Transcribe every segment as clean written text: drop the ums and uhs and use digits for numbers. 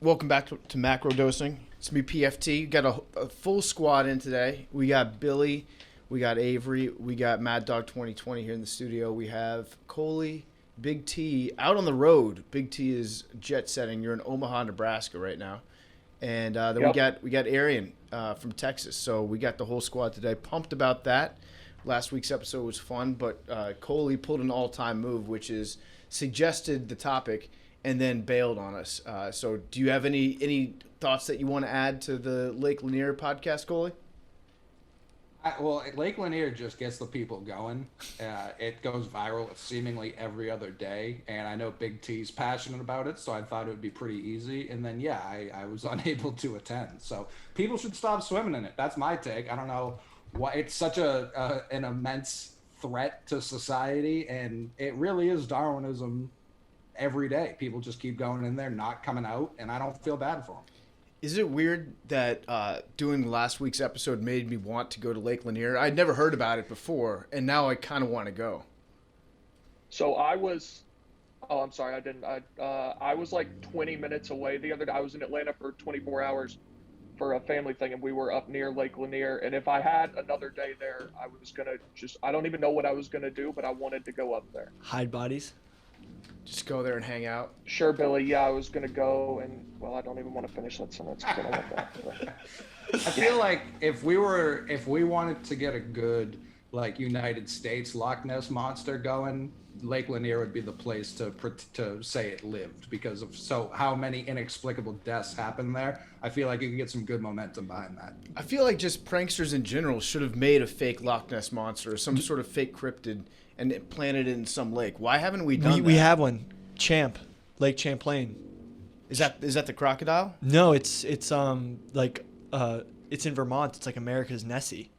Welcome back to Macrodosing. It's me, PFT. Got a full squad in today. We got Billy, we got Avery, we got Mad Dog 2020 here in the studio. We have Coley, Big T out on the road. Big T is jet setting. You're in Omaha, Nebraska right now, and then we got Arian from Texas. So we got the whole squad today. Pumped about that. Last week's episode was fun, but Coley pulled an all-time move, which is suggested the topic and then bailed on us. So do you have any thoughts that you want to add to the Lake Lanier podcast, Coley? Well, Lake Lanier just gets the people going. It goes viral seemingly every other day, and I know Big T's passionate about it, so I thought it would be pretty easy. And then, I was unable to attend. So people should stop swimming in it. That's my take. I don't know why it's such an immense threat to society, and it really is Darwinism every day. People just keep going in there, not coming out, and I don't feel bad for them. Is it weird that doing last week's episode made me want to go to Lake Lanier? I'd never heard about it before, and now I kind of want to go. So I was, I'm sorry, I didn't. I was like 20 minutes away the other day. I was in Atlanta for 24 hours for a family thing, and we were up near Lake Lanier. And if I had another day there, I was going to I don't even know what I was going to do, but I wanted to go up there. Hide bodies? Just go there and hang out. Sure, Billy. Yeah, I was going to go, and well, I don't even want to finish that sentence. I don't want that. But. I feel like if we wanted to get a good United States Loch Ness monster going, Lake Lanier would be the place to say it lived, because of how many inexplicable deaths happen there. I feel like you can get some good momentum behind that. I feel like just pranksters in general should have made a fake Loch Ness monster or some sort of fake cryptid and planted it in some lake. Why haven't we done that? We have one. Lake Champlain. Is that the crocodile? No, it's in Vermont. It's like America's Nessie.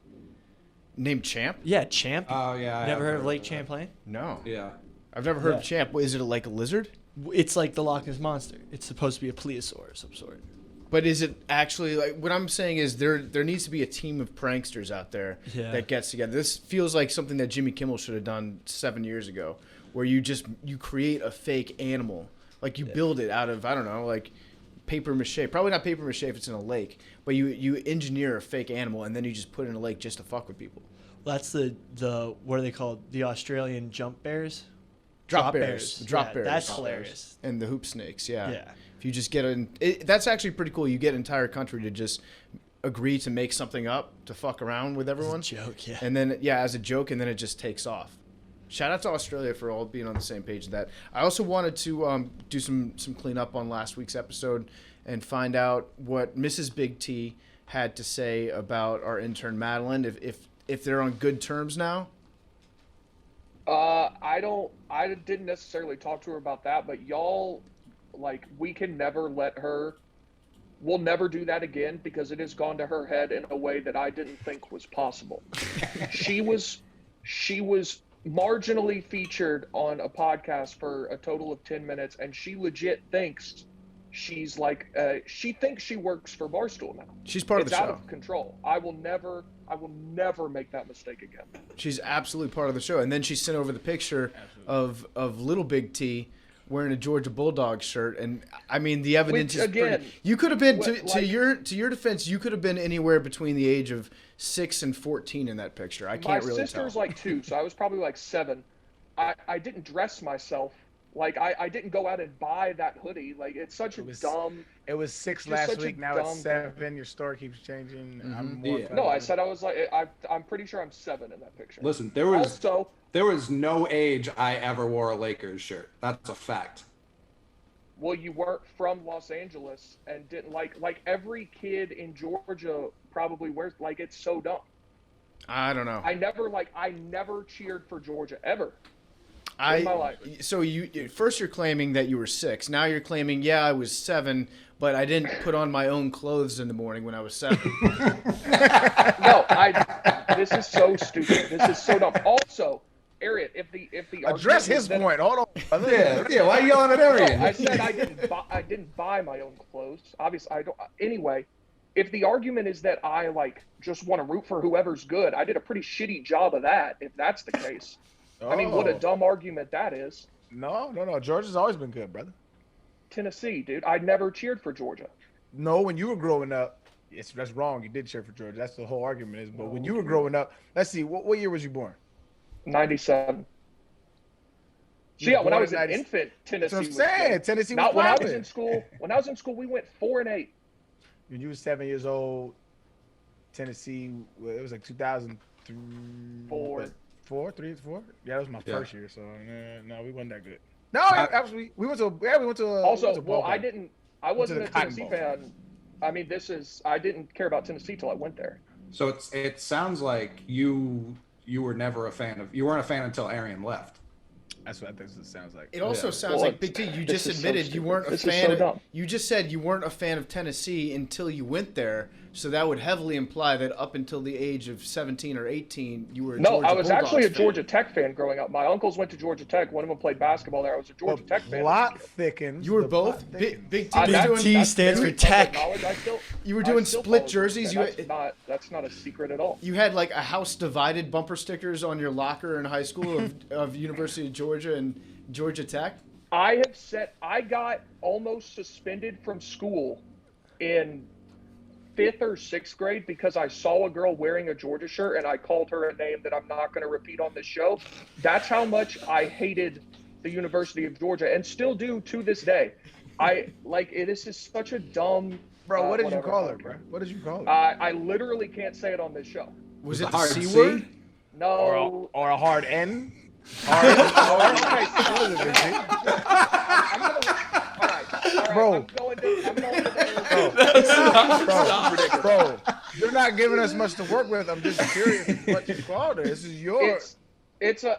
Named Champ? Yeah, Champ. Oh yeah. Never heard of Lake Champlain? No. Yeah. I've never heard of Champ. Is it like a lizard? It's like the Loch Ness monster. It's supposed to be a plesiosaur of some sort. But is it actually, what I'm saying is there needs to be a team of pranksters out there that gets together. This feels like something that Jimmy Kimmel should have done 7 years ago, where you create a fake animal. Like you build it out of, I don't know, like paper mache. Probably not paper mache if it's in a lake, but you engineer a fake animal and then you just put it in a lake just to fuck with people. Well, that's the what are they called? The Australian jump bears? Drop bears. Drop bears. That's hilarious. And the hoop snakes, yeah. Yeah. If you just get that's actually pretty cool. You get an entire country to just agree to make something up to fuck around with everyone. As a joke, yeah. And then, as a joke, and then it just takes off. Shout out to Australia for all being on the same page with that. I also wanted to do some cleanup on last week's episode and find out what Mrs. Big T had to say about our intern Madeline, if they're on good terms now. I didn't necessarily talk to her about that, but y'all, we can never we'll never do that again, because it has gone to her head in a way that I didn't think was possible. She was marginally featured on a podcast for a total of 10 minutes, and she legit thinks she's she thinks she works for Barstool now. She's part of the show. It's out of control. I will never make that mistake again. She's absolutely part of the show. And then she sent over the picture of little Big T wearing a Georgia Bulldogs shirt, and I mean the evidence is again. You could have been to your defense. You could have been anywhere between the age of 6 and 14 in that picture. I can't really tell. My sister's 2, so I was probably 7. I didn't dress myself. I didn't go out and buy that hoodie. It's such a dumb. It was 6 last week. Now it's 7. Your story keeps changing. Mm-hmm. No, I said I was I'm pretty sure I'm 7 in that picture. Listen, there was no age I ever wore a Lakers shirt. That's a fact. Well, you weren't from Los Angeles and didn't like every kid in Georgia probably wears it's so dumb. I don't know. I never cheered for Georgia ever. In my life. So you're claiming that you were 6. Now you're claiming, I was 7, but I didn't put on my own clothes in the morning when I was 7. No, this is so stupid. This is so dumb. Also, Arian, if the address his point. Hold on. Yeah. Why are you yelling at Arian? No, I said I didn't buy my own clothes. Obviously, I don't. Anyway, if the argument is that I just want to root for whoever's good, I did a pretty shitty job of that. If that's the case. I mean, what a dumb argument that is. No. Georgia's always been good, brother. Tennessee, dude. I never cheered for Georgia. No, when you were growing up, that's wrong. You did cheer for Georgia. That's the whole argument is. But when you were growing up, let's see, what year was you born? 97. So yeah, when I was an infant, Tennessee. That's what I'm saying. Good. Tennessee was not when I was popping. in school. When I was in school, we went 4-8. When you were 7 years old, Tennessee, it was like 2003. 4. 3, 4. Yeah, that was my first year. So no, we wasn't that good. No, actually, we went to a. Also, well, I wasn't a Tennessee fan. I mean, I didn't care about Tennessee till I went there. So it sounds like you were never a fan of. You weren't a fan until Arian left. That's what I think it sounds like. It also sounds like Big T. You just admitted you weren't a fan. You just said you weren't a fan of Tennessee until you went there. So that would heavily imply that up until the age of 17 or 18, you were a Georgia I was Bulldogs actually a fan. Georgia Tech fan growing up. My uncles went to Georgia Tech. One of them played basketball there. I was a Georgia Tech fan. Plot thickens. You were both? Big T. Big T stands for Tech. You were doing split jerseys. That's not a secret at all. You had like a house divided bumper stickers on your locker in high school of University of Georgia and Georgia Tech. I got almost suspended from school in 5th or 6th grade because I saw a girl wearing a Georgia shirt and I called her a name that I'm not going to repeat on this show. That's how much I hated the University of Georgia and still do to this day. It is just such a dumb. Bro, what did you call her, bro? What did you call her? I literally can't say it on this show. Was it the hard C C? word? No. Or a hard N? Bro, bro, you're not giving us much to work with. I'm just curious what you called her. This is yours. What does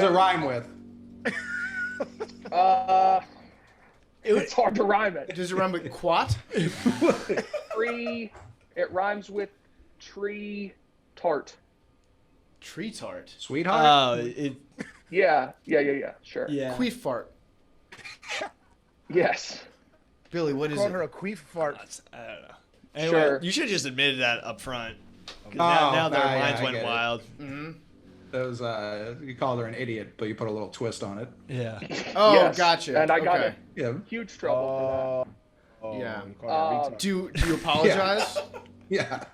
it rhyme with? It's hard to rhyme it. Does it rhyme with quat? Tree. It rhymes with tree tart. Tree tart. Sweetheart? Yeah. Sure. Yeah. Queef fart. Yes. Billy, what is Called it? her a queef fart. I don't know. Anyway, Sure. you should have just admitted that up front. 'Cause Oh, now their yeah, minds I went get it. wild. Mm-hmm. That was you called her an idiot, but you put a little twist on it. Yeah. Oh, Yes. gotcha. And I got okay. Yeah. huge trouble for Yeah. You called her a retard. Do you apologize? Yeah. that.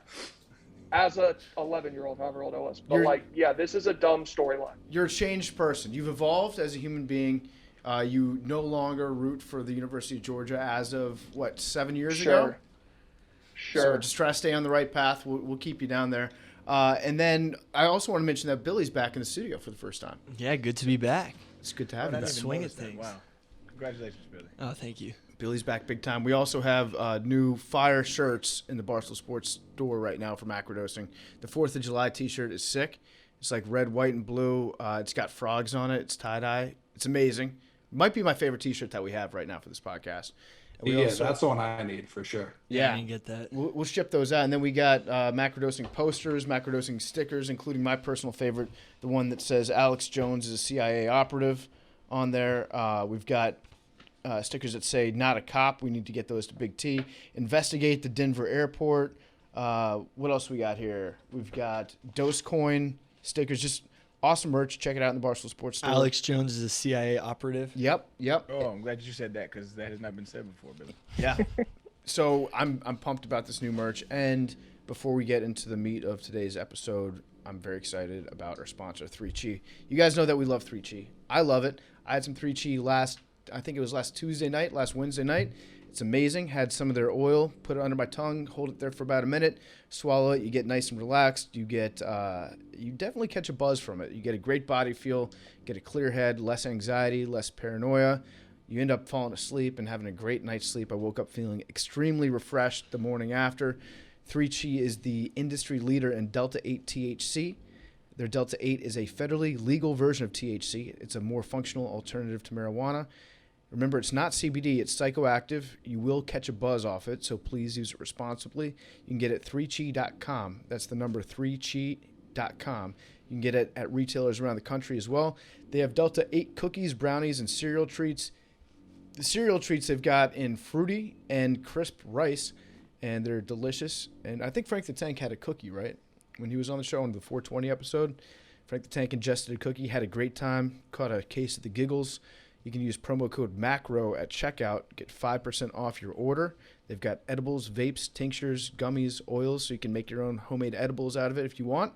As a 11-year-old, however old I was. But this is a dumb storyline. You're a changed person. You've evolved as a human being. You no longer root for the University of Georgia as of, 7 years ago? Sure. So just try to stay on the right path. We'll keep you down there. And then I also want to mention that Billy's back in the studio for the first time. Yeah, good to be back. It's good to have I you didn't back. even swing notice of that. things. Wow. Congratulations, Billy. Oh, thank you. Billy's back big time. We also have new fire shirts in the Barstool Sports store right now for Macrodosing. The 4th of July t-shirt is sick. It's like red, white, and blue. It's got frogs on it. It's tie-dye. It's amazing. Might be my favorite t-shirt that we have right now for this podcast. And we That's the one I need for sure. Yeah. I didn't get that. We'll ship those out. And then we got Macrodosing posters, Macrodosing stickers, including my personal favorite, the one that says Alex Jones is a CIA operative on there. We've got stickers that say not a cop. We need to get those to Big T. Investigate the Denver airport. What else we got here? We've got Dogecoin stickers. Just awesome merch. Check it out in the Barstool Sports store. Alex Jones is a CIA operative. Yep. Oh, I'm glad you said that because that has not been said before, Billy. Yeah. So I'm pumped about this new merch. And before we get into the meat of today's episode, I'm very excited about our sponsor, 3Chi. You guys know that we love 3Chi. I love it. I had some 3Chi last Wednesday night. It's amazing. Had some of their oil, put it under my tongue, hold it there for about a minute, swallow it. You get nice and relaxed. You get, you definitely catch a buzz from it. You get a great body feel, get a clear head, less anxiety, less paranoia. You end up falling asleep and having a great night's sleep. I woke up feeling extremely refreshed the morning after. 3Chi is the industry leader in Delta-8 THC. Their Delta-8 is a federally legal version of THC. It's a more functional alternative to marijuana. Remember, it's not CBD, it's psychoactive. You will catch a buzz off it, so please use it responsibly. You can get it at 3chi.com. That's the number 3chi.com. You can get it at retailers around the country as well. They have Delta-8 cookies, brownies, and cereal treats. The cereal treats they've got in fruity and crisp rice, and they're delicious. And I think Frank the Tank had a cookie, right? When he was on the show on the 420 episode, Frank the Tank ingested a cookie, had a great time, caught a case of the giggles. You can use promo code MACRO at checkout, get 5% off your order. They've got edibles, vapes, tinctures, gummies, oils, so you can make your own homemade edibles out of it if you want.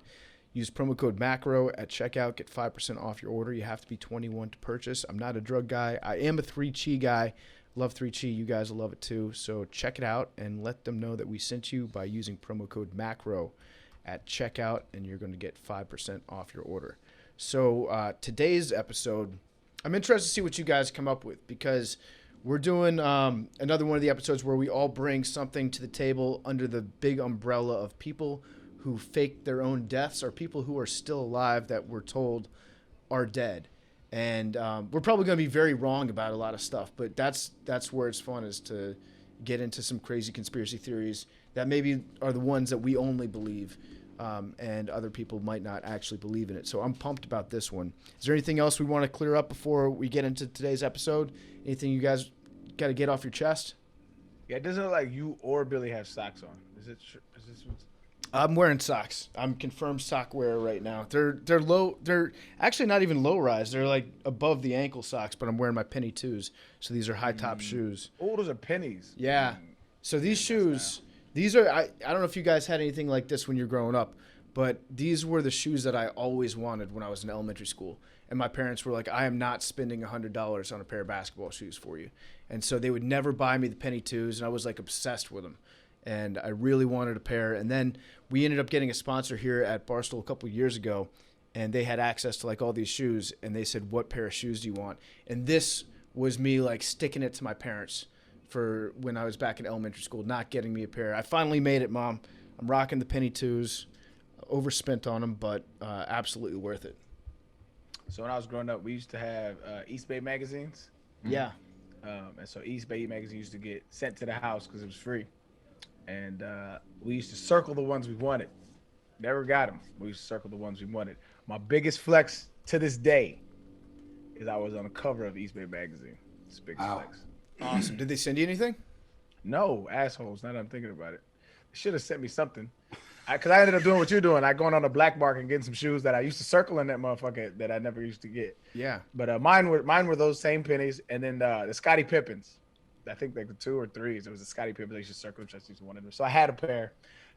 Use promo code MACRO at checkout, get 5% off your order. You have to be 21 to purchase. I'm not a drug guy. I am a 3-Chi guy. Love 3-Chi. You guys will love it too. So check it out and let them know that we sent you by using promo code MACRO at checkout, and you're going to get 5% off your order. So today's episode, I'm interested to see what you guys come up with, because we're doing another one of the episodes where we all bring something to the table under the big umbrella of people who faked their own deaths or people who are still alive that we're told are dead. And we're probably going to be very wrong about a lot of stuff, but that's where it's fun, is to get into some crazy conspiracy theories that maybe are the ones that we only believe. And other people might not actually believe in it. So I'm pumped about this one. Is there anything else we want to clear up before we get into today's episode? Anything you guys got to get off your chest? Yeah, it doesn't look like you or Billy have socks on. Is it? Is this? I'm wearing socks. I'm confirmed sock wearer right now. They're low. They're actually not even low rise. They're like above the ankle socks, but I'm wearing my penny twos. So these are high top shoes. Oh, those are pennies. Yeah. So these shoes. These are, I don't know if you guys had anything like this when you're growing up, but these were the shoes that I always wanted when I was in elementary school. And my parents were like, I am not spending $100 on a pair of basketball shoes for you. And so they would never buy me the penny twos, and I was like obsessed with them. And I really wanted a pair. And then we ended up getting a sponsor here at Barstool a couple years ago, and they had access to like all these shoes, and they said, what pair of shoes do you want? And this was me like sticking it to my parents for when I was back in elementary school, not getting me a pair. I finally made it, Mom. I'm rocking the penny twos. Overspent on them, but absolutely worth it. So when I was growing up, we used to have East Bay magazines. Yeah. And so East Bay magazine used to get sent to the house because it was free. And we used to circle the ones we wanted. Never got them. We used to circle the ones we wanted. My biggest flex to this day is I was on the cover of East Bay magazine. It's the biggest flex. Awesome. Did they send you anything? No, assholes. Now that I'm thinking about it, they should have sent me something. Because I ended up doing what you're doing. I going on the black market and getting some shoes that I used to circle in that motherfucker that I never used to get. Yeah. But mine were those same pennies, and then the Scottie Pippins. I think like the 2 or 3s. It was the Scottie Pippins I used to circle, which I used to want them. So I had a pair.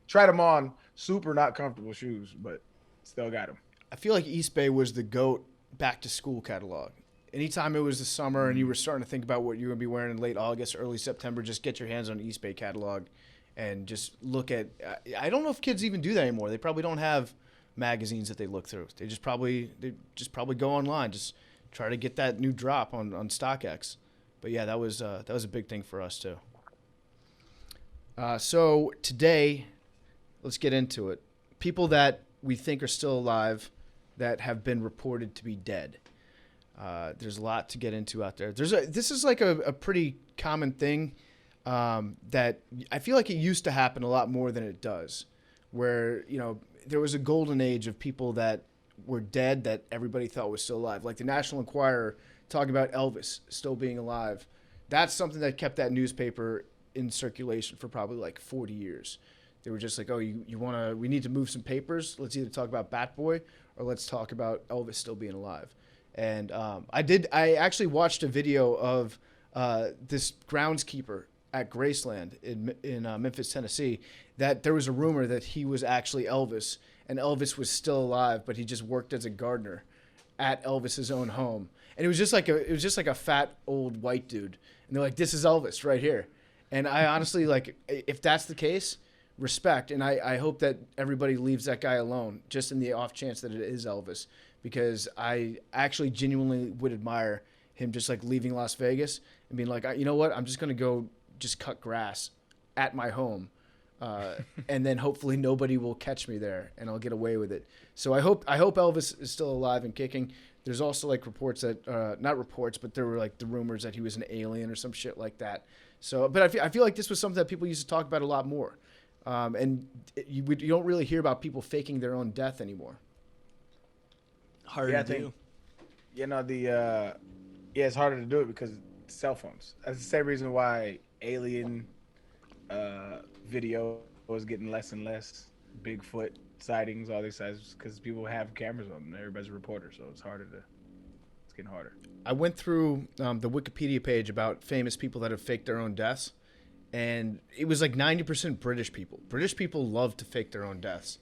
Tried them on. Super not comfortable shoes, but still got them. I feel like East Bay was the GOAT back to school catalog. Anytime it was the summer and you were starting to think about what you were going to be wearing in late August, early September, just get your hands on East Bay catalog and just look at I don't know if kids even do that anymore. They probably don't have magazines that they look through. They just probably go online, just try to get that new drop on StockX. But yeah, that was a big thing for us too. So today, let's get into it. People that we think are still alive that have been reported to be dead. There's a lot to get into out there. This is like a pretty common thing that I feel like it used to happen a lot more than it does, where, you know, there was a golden age of people that were dead that everybody thought was still alive. Like the National Enquirer talking about Elvis still being alive. That's something that kept that newspaper in circulation for probably like 40 years. They were just like, oh, we need to move some papers. Let's either talk about Bat Boy or let's talk about Elvis still being alive. And I actually watched a video of this groundskeeper at Graceland in Memphis, Tennessee, that there was a rumor that he was actually Elvis, and Elvis was still alive, but he just worked as a gardener at Elvis's own home. And it was just like a fat old white dude. And they're like, this is Elvis right here. And I honestly, like, if that's the case, respect. And I hope that everybody leaves that guy alone, just in the off chance that it is Elvis, because I actually genuinely would admire him just like leaving Las Vegas and being like, you know what, I'm just going to go just cut grass at my home. And then hopefully nobody will catch me there and I'll get away with it. So I hope Elvis is still alive and kicking. There's also like reports that, not reports, but there were like the rumors that he was an alien or some shit like that. So, but I feel like this was something that people used to talk about a lot more. And you don't really hear about people faking their own death anymore. Harder to do. You know, it's harder to do it because cell phones. That's the same reason why alien video was getting less and less. Bigfoot sightings, all these sites, because people have cameras on them. Everybody's a reporter, so it's harder It's getting harder. I went through the Wikipedia page about famous people that have faked their own deaths, and it was like 90% British people. British people love to fake their own deaths,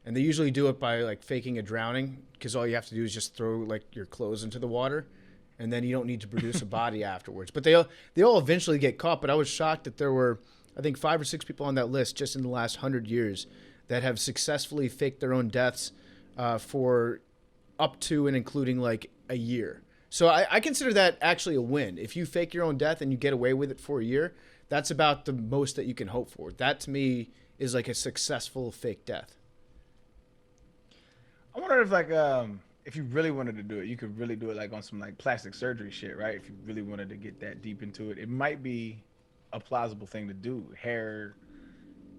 and they usually do it by like faking a drowning, because all you have to do is just throw like your clothes into the water, and then you don't need to produce a body afterwards. But they all eventually get caught. But I was shocked that there were, I think, 5 or 6 people on that list just in the last 100 years that have successfully faked their own deaths for up to and including like a year. So I consider that actually a win. If you fake your own death and you get away with it for a year, that's about the most that you can hope for. That to me is like a successful fake death. I wonder if like if you really wanted to do it, you could really do it like on some like plastic surgery shit, right? If you really wanted to get that deep into it, it might be a plausible thing to do. Hair,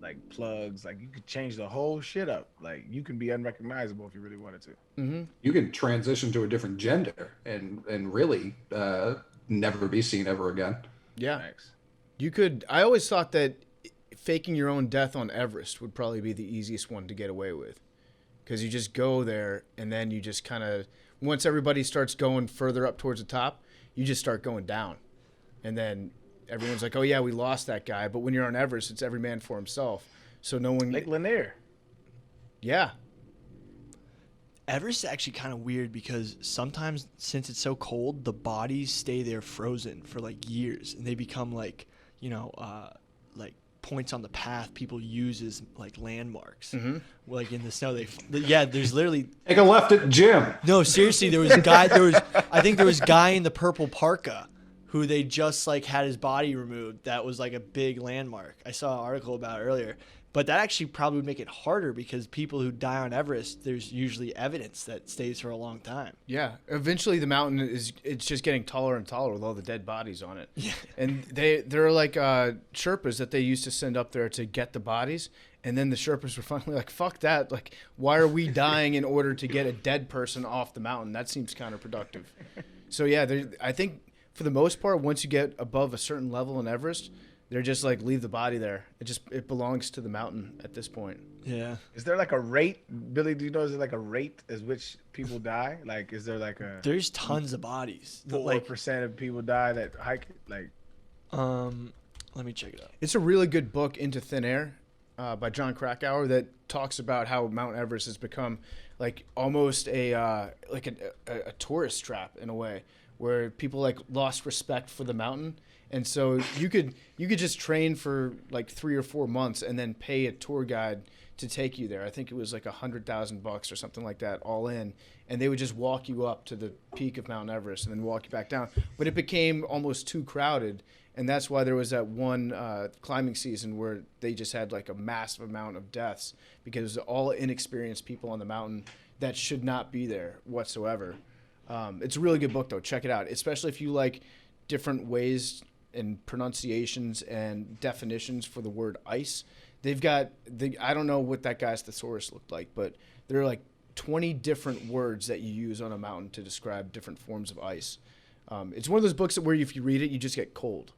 like plugs, like you could change the whole shit up. Like you can be unrecognizable if you really wanted to. Mm-hmm. You can transition to a different gender and really never be seen ever again. Yeah. Thanks. You could. I always thought that faking your own death on Everest would probably be the easiest one to get away with, because you just go there and then you just kind of, once everybody starts going further up towards the top, you just start going down, and then everyone's like, "Oh yeah, we lost that guy." But when you're on Everest, it's every man for himself. So no one. Lake Lanier. Yeah. Everest is actually kind of weird because sometimes, since it's so cold, the bodies stay there frozen for like years, and they become like, like points on the path people use as like landmarks. Mm-hmm. Like in the snow, there's literally. Take a left at Jim. No, seriously, there was a guy. I think there was a guy in the purple parka who they just like had his body removed. That was like a big landmark. I saw an article about it earlier. But that actually probably would make it harder because people who die on Everest, there's usually evidence that stays for a long time. Yeah. Eventually the mountain it's just getting taller and taller with all the dead bodies on it. Yeah. And there are like Sherpas that they used to send up there to get the bodies. And then the Sherpas were finally like, fuck that. Like, why are we dying in order to get a dead person off the mountain? That seems counterproductive. So yeah, I think for the most part, once you get above a certain level in Everest, they're just like, leave the body there. It belongs to the mountain at this point. Yeah. Is there like a rate, Billy? Do you know? Is there like a rate as which people die? Like, is there like a? There's tons of bodies. 4% of people die that hike. Like, let me check it out. It's a really good book, Into Thin Air, by John Krakauer, that talks about how Mount Everest has become like almost a tourist trap in a way, where people like lost respect for the mountain. And so you could just train for like 3 or 4 months and then pay a tour guide to take you there. I think it was like $100,000 or something like that, all in. And they would just walk you up to the peak of Mount Everest and then walk you back down. But it became almost too crowded, and that's why there was that one climbing season where they just had like a massive amount of deaths, because it was all inexperienced people on the mountain that should not be there whatsoever. It's a really good book though. Check it out, especially if you like different ways and pronunciations and definitions for the word ice. They've got I don't know what that guy's thesaurus looked like, but there are like 20 different words that you use on a mountain to describe different forms of ice. It's one of those books where if you read it, you just get cold,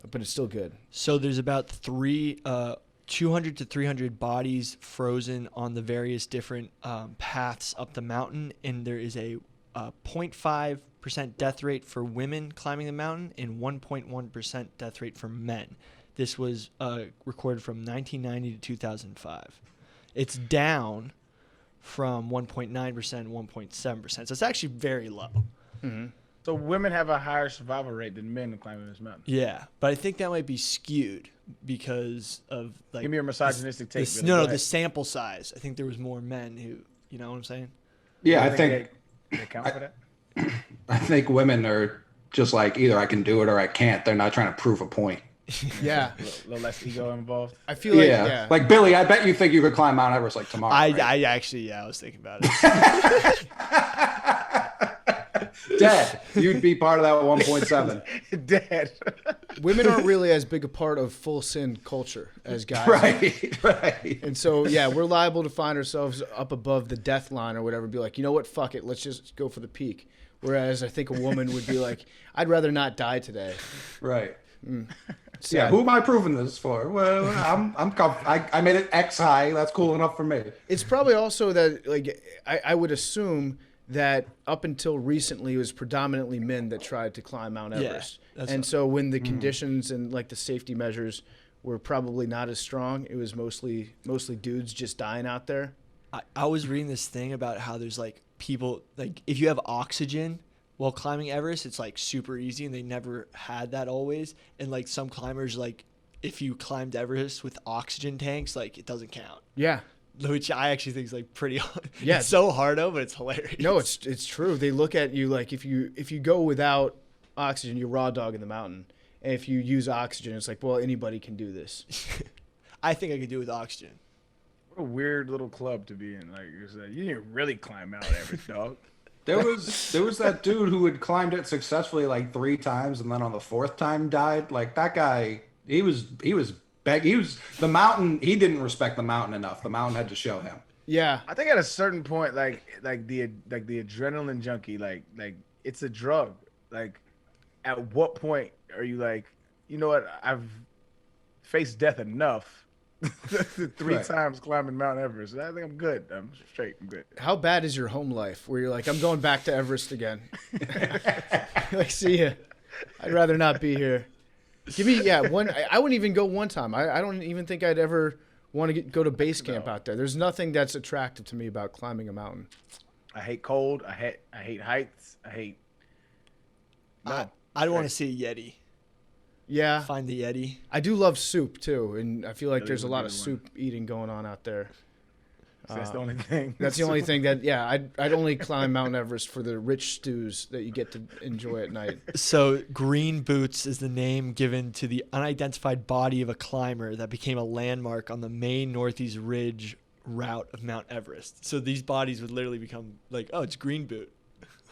but it's still good. So there's about 200 to 300 bodies frozen on the various different paths up the mountain, and there is a 0.5% death rate for women climbing the mountain and 1.1% death rate for men. This was recorded from 1990 to 2005. It's down from 1.9% and 1.7%. So it's actually very low. Mm-hmm. so women have a higher survival rate than men climbing this mountain. Yeah, but I think that might be skewed because of like. Give me your misogynistic take. Billy. No, Go the ahead. sample size. I think there was more men who, you know what I'm saying? Yeah, You I think they count for that. I think women are just like, either I can do it or I can't. They're not trying to prove a point. Yeah. A little less ego involved. I feel like, Yeah. Like, Billy, I bet you think you could climb Mount Everest like tomorrow. right? I actually, I was thinking about it. Dead. You'd be part of that 1.7. Dead. women aren't really as big a part of full sin culture as guys. Right. And so, yeah, we're liable to find ourselves up above the death line or whatever, be like, you know what, fuck it, let's just go for the peak. Whereas I think a woman would be like, I'd rather not die today. Right. So, Yeah, who am I proving this for? Well, I made it X high. That's cool enough for me. It's probably also that, like, I would assume that up until recently it was predominantly men that tried to climb Mount Yeah, Everest. that's And what- so when the conditions and like the safety measures were probably not as strong, it was mostly dudes just dying out there. I was reading this thing about how there's like people, like if you have oxygen while climbing Everest, it's like super easy, and they never had that always. And like some climbers, like if you climbed Everest with oxygen tanks, like it doesn't count. Yeah. Which I actually think is like pretty. Yeah. It's so hard though, but it's hilarious. No, it's true. They look at you like if you go without oxygen, you're raw dog in the mountain. And if you use oxygen, it's like, well, anybody can do this. I think I could do it with oxygen. What a weird little club to be in. Like, it's like you didn't really climb Mount Everest, dog. There was that dude who had climbed it successfully like 3 times, and then on the 4th time died. Like that guy, he was the mountain. He didn't respect the mountain enough. The mountain had to show him. Yeah. I think at a certain point, like the adrenaline junkie, like it's a drug. Like, at what point are you like, you know what? I've faced death enough. 3 Right. times climbing Mount Everest. I think I'm good. I'm straight. I'm good. How bad is your home life where you're like, I'm going back to Everest again? Like, see ya. I'd rather not be here. Give me, one. I wouldn't even go one time. I don't even think I'd ever want to go to base camp out there. There's nothing that's attractive to me about climbing a mountain. I hate cold. I hate heights. I hate. No. I'd want to see a Yeti. Yeah. Find the Yeti. I do love soup too, and I feel like That there's is a a lot good of one. soup eating going on out there. That's the only thing. That's the only thing that, I'd only climb Mount Everest for the rich stews that you get to enjoy at night. So Green Boots is the name given to the unidentified body of a climber that became a landmark on the main Northeast Ridge route of Mount Everest. So these bodies would literally become like, oh, it's Green Boot.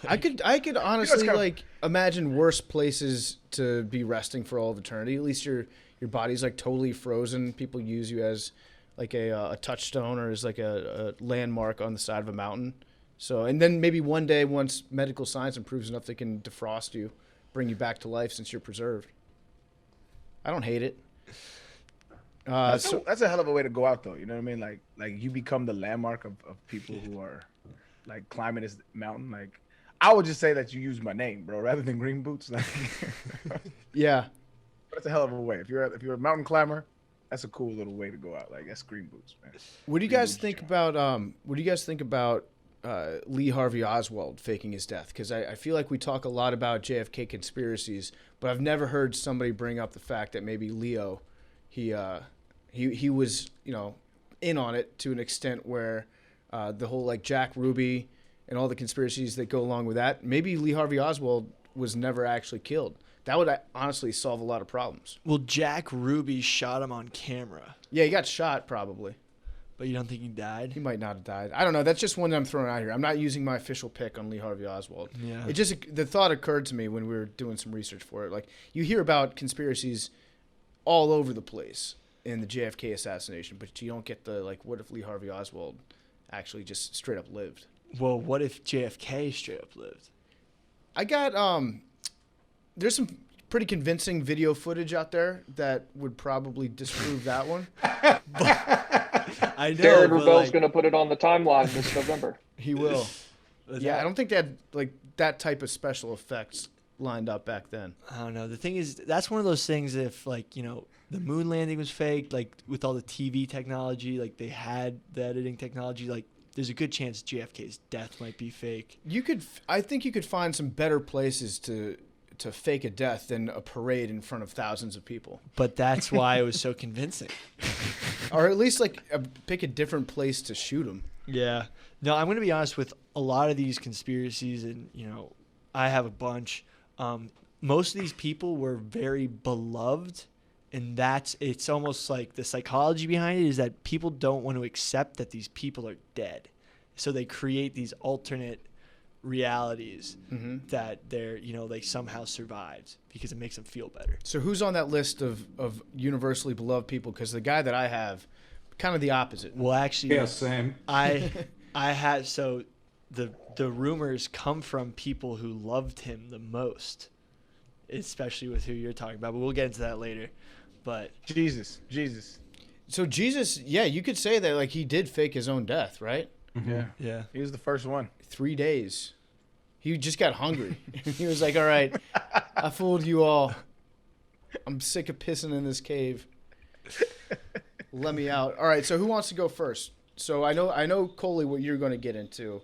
I could honestly kinda- like imagine worse places to be resting for all of eternity. At least your body's like totally frozen. People use you as like a touchstone or as like a landmark on the side of a mountain. So, and then maybe one day, once medical science improves enough, they can defrost you, bring you back to life since you're preserved. I don't hate it. That's a hell of a way to go out, though. You know what I mean? Like you become the landmark of people who are like climbing this mountain. Like, I would just say that you use my name, bro, rather than Green Boots. Like, Yeah. that's a hell of a way. If you're a mountain climber, that's a cool little way to go out. Like, that's Green Boots, man. What do you Green guys Boots think train. about what do you guys think about Lee Harvey Oswald faking his death? Because I feel like we talk a lot about JFK conspiracies, but I've never heard somebody bring up the fact that maybe Leo, he was, in on it to an extent where the whole like Jack Ruby and all the conspiracies that go along with that. Maybe Lee Harvey Oswald was never actually killed. That would honestly solve a lot of problems. Well, Jack Ruby shot him on camera, Yeah, he got shot probably. but you don't think he died? He might not have died. I don't know. That's just one that I'm throwing out here. I'm not using my official pick on Lee Harvey Oswald. Yeah. It just, the thought occurred to me when we were doing some research for it. Like, you hear about conspiracies all over the place in the JFK assassination, but you don't get the, like, what if Lee Harvey Oswald actually just straight up lived? Well, what if JFK straight up lived? I got, there's some pretty convincing video footage out there that would probably disprove that one. I know. Jared but, Rebell's like, going to put it on the timeline this November. He will. but Yeah, that- I don't think they had, like, that type of special effects lined up back then. I don't know. The thing is, that's one of those things. If like the moon landing was faked, like with all the TV technology, like they had the editing technology, like there's a good chance JFK's death might be fake. I think you could find some better places to fake a death than a parade in front of thousands of people, But that's why it was so convincing. or at least like pick a different place to shoot them. Yeah. No, I'm going to be honest with a lot of these conspiracies, and I have a bunch. Most of these people were very beloved, and it's almost like the psychology behind it is that people don't want to accept that these people are dead. So they create these alternate realities that they're, they somehow survived because it makes them feel better. So who's on that list of universally beloved people? Because the guy that I have, kind of the opposite. Well, actually, Yeah, same. I had so the rumors come from people who loved him the most, especially with who you're talking about. But we'll get into that later. But Jesus. So Jesus, yeah, you could say that like he did fake his own death, right? Yeah. Yeah. He was the first one. 3 days. He just got hungry. He was like, all right, I fooled you all. I'm sick of pissing in this cave. Let me out. All right, so who wants to go first? So I know Coley, what you're going to get into.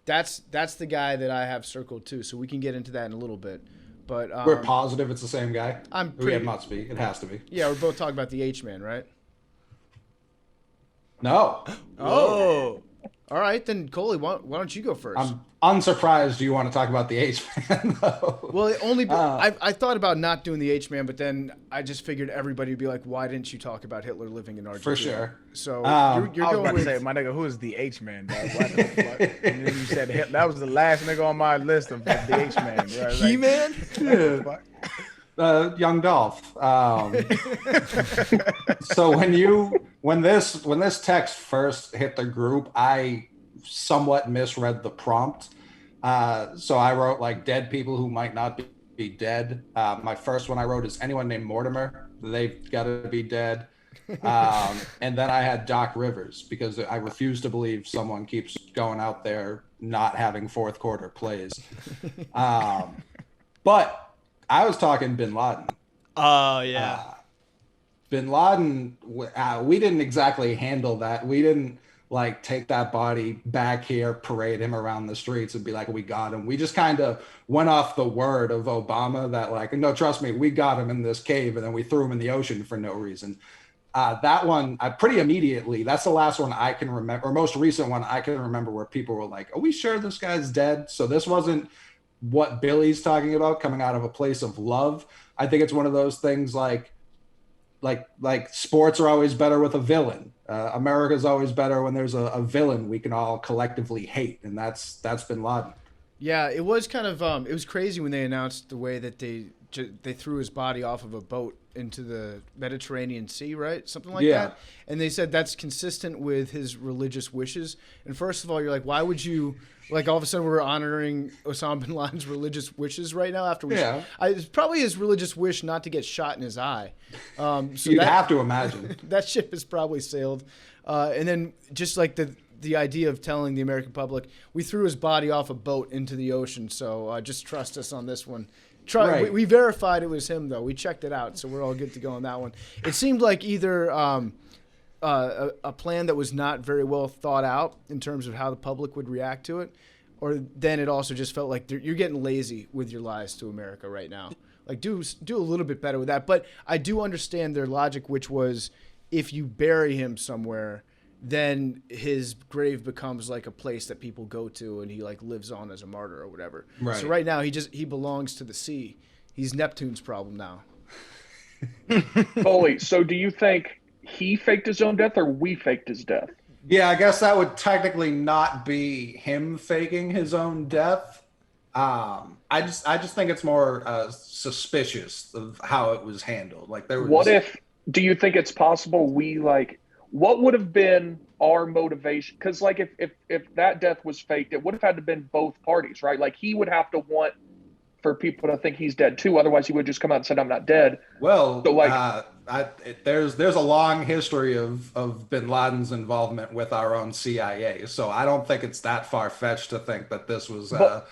That's the guy that I have circled too, so we can get into that in a little bit. But We're positive it's the same guy. It must be. It has to be. Yeah, we're both talking about the H-Man, right? No. Oh. All right, then Coley, why don't you go first? I'm unsurprised you want to talk about the H-Man, though. Well, I thought about not doing the H-Man, but then I just figured everybody would be like, why didn't you talk about Hitler living in Argentina? For sure. So you're I was going about with... to say, my nigga, who is the H-Man, dog? Why the fuck? And then you said that was the last nigga on my list of the H-Man. Right? He-Man? Young Dolph. So when this text first hit the group, I somewhat misread the prompt. So I wrote like dead people who might not be dead. My first one I wrote is anyone named Mortimer. They've got to be dead. And then I had Doc Rivers because I refuse to believe someone keeps going out there not having fourth quarter plays. But I was talking Bin Laden. Oh, yeah. Bin Laden, we didn't exactly handle that. We didn't like take that body back here, parade him around the streets and be like, we got him. We just kind of went off the word of Obama that like, no, trust me, we got him in this cave, and then we threw him in the ocean for no reason. That one, pretty immediately, that's the last one I can remember, or most recent one I can remember where people were like, are we sure this guy's dead? So this wasn't what Billy's talking about, coming out of a place of love. I think it's one of those things like sports are always better with a villain. America's always better when there's a villain we can all collectively hate, and that's Bin Laden. Yeah, it was kind of it was crazy when they announced the way that they threw his body off of a boat into the Mediterranean Sea, right? Something like that. And they said that's consistent with his religious wishes. And first of all, you're like, why would you, like, all of a sudden we're honoring Osama bin Laden's religious wishes right now after we... Yeah. It's probably his religious wish not to get shot in his eye. So You'd have to imagine. That ship has probably sailed. And then just like the idea of telling the American public, we threw his body off a boat into the ocean, so just trust us on this one. Right. We verified it was him, though. We checked it out, so we're all good to go on that one. It seemed like either a plan that was not very well thought out in terms of how the public would react to it, or then it also just felt like you're getting lazy with your lies to America right now. Like, do a little bit better with that. But I do understand their logic, which was if you bury him somewhere, then his grave becomes like a place that people go to, and he like lives on as a martyr or whatever. Right. So right now he belongs to the sea. He's Neptune's problem now. Foley, so do you think he faked his own death or we faked his death? Yeah, I guess that would technically not be him faking his own death. I just think it's more suspicious of how it was handled. Like there was. Do you think it's possible what would have been our motivation? Because like if that death was faked, it would have had to have been both parties, right? Like he would have to want for people to think he's dead too. Otherwise, he would just come out and said, "I'm not dead." Well, so like, there's a long history of Bin Laden's involvement with our own CIA, so I don't think it's that far fetched to think that this was a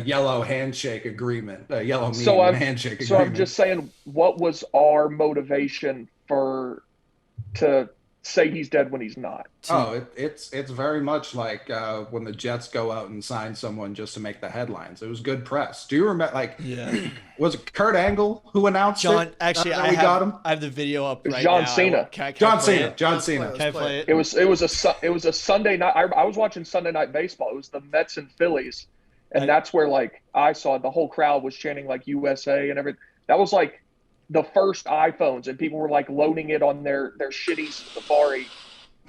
yellow handshake agreement, a yellow handshake agreement. So I'm just saying, what was our motivation to say he's dead when he's not? Oh, it's very much like when the Jets go out and sign someone just to make the headlines. It was good press. Do you remember? Like, was it Kurt Angle who announced it? Actually, we got him. I have the video up right John now. Cena. John Cena. Can I play it? It was a Sunday night. I was watching Sunday Night Baseball. It was the Mets and Phillies, and that's where like I saw the whole crowd was chanting like USA and everything. That was like the first iPhones, and people were like loading it on their shitty Safari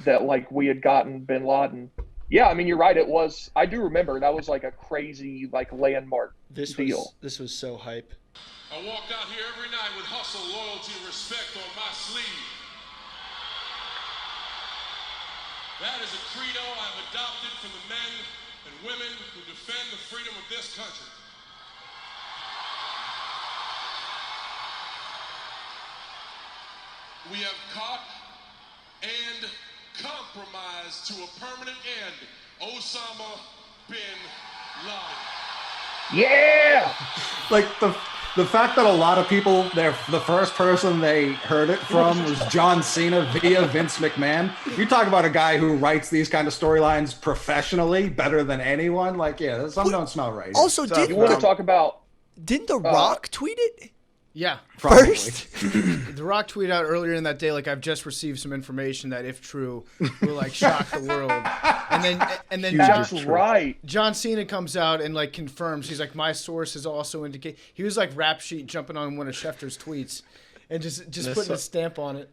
that like we had gotten Bin Laden. Yeah, I mean you're right. It was. I do remember that was like a crazy like landmark deal. This was so hype. I walk out here every night with hustle, loyalty, and respect on my sleeve. That is a credo I've adopted from the men and women who defend the freedom of this country. We have caught and compromised to a permanent end Osama bin Laden. Yeah. Like the fact that a lot of people, the first person they heard it from was John Cena via Vince McMahon. You talk about a guy who writes these kind of storylines professionally better than anyone. Like, yeah, something don't smell right. Also, You want to talk about? didn't The Rock tweet it? Yeah. Probably. First? The Rock tweeted out earlier in that day, like, I've just received some information that, if true, will like shock the world. And then That's right. John Cena comes out and like confirms. He's like, my source has also indicated. He was like rap sheet jumping on one of Schefter's tweets and just putting a stamp on it.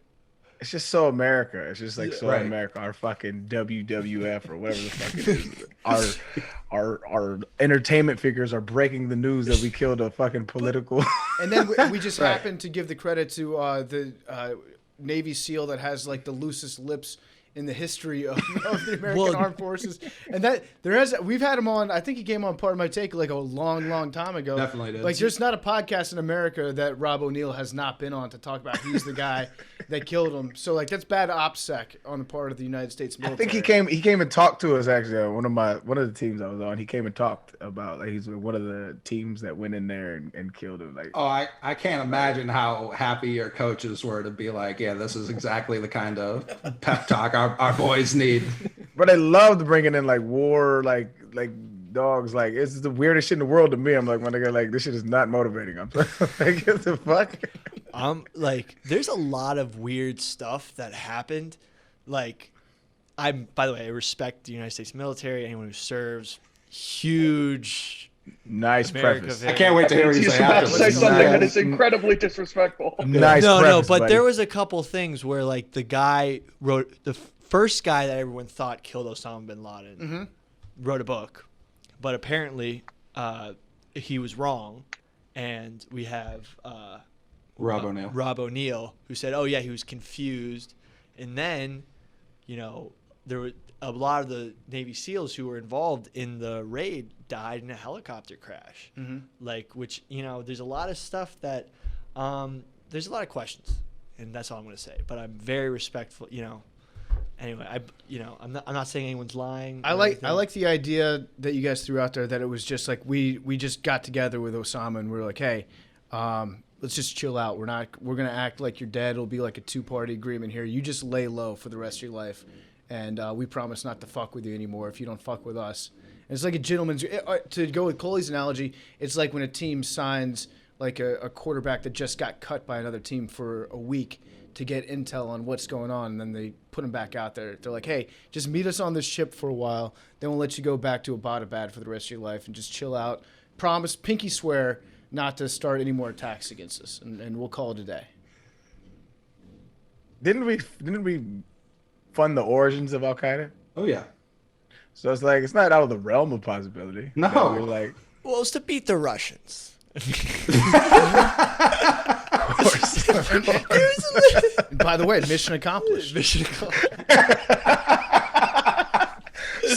It's just so America. It's just like so right. America. Our fucking WWF or whatever the fuck it is. Our entertainment figures are breaking the news that we killed a fucking political. And then we just happened to give the credit to the Navy SEAL that has like the loosest lips in the history of the American Armed Forces. And that we've had him on. I think he came on Part of My Take like a long time ago. Definitely did. Like, there's not a podcast in America that Rob O'Neill has not been on to talk about. He's the guy that killed him. So like, that's bad OPSEC on the part of the United States military. I think he came and talked to us actually. One of the teams I was on. He came and talked about like he's one of the teams that went in there and killed him. Like, Oh, I can't imagine how happy your coaches were to be like, yeah, this is exactly the kind of pep talk our boys need. but they loved bringing in like war, like dogs. Like, it's the weirdest shit in the world to me. I'm like, my nigga, like, this shit is not motivating. I'm like, what the fuck? Like, there's a lot of weird stuff that happened. Like, by the way, I respect the United States military, anyone who serves. Huge Nice America preface. I can't wait to hear what you He's say about to say afterwards. something that is incredibly disrespectful. Nice No, preface, but buddy. there was a couple things where like the guy wrote the first guy that everyone thought killed Osama bin Laden wrote a book, but apparently he was wrong, and we have Rob O'Neill. Rob O'Neill who said, oh yeah, he was confused, and then there were a lot of the Navy SEALs who were involved in the raid died in a helicopter crash. Like, which, there's a lot of stuff that, there's a lot of questions, and that's all I'm going to say. But I'm very respectful, Anyway, I'm not saying anyone's lying. I like the idea that you guys threw out there that it was just like we just got together with Osama and we were like, hey, let's just chill out. We're gonna act like you're dead. It'll be like a 2-party agreement here. You just lay low for the rest of your life, and we promise not to fuck with you anymore if you don't fuck with us. And it's like a gentleman's. To go with Coley's analogy, it's like when a team signs like a quarterback that just got cut by another team for a week to get intel on what's going on, and then they put him back out there. They're like, hey, just meet us on this ship for a while, then we'll let you go back to Abbottabad for the rest of your life and just chill out. Promise, pinky swear, not to start any more attacks against us, and we'll call it a day. Didn't we fund the origins of Al Qaeda? Oh yeah. So it's like it's not out of the realm of possibility. No. We're like, Well, it's to beat the Russians. And by the way, mission accomplished. Mission accomplished.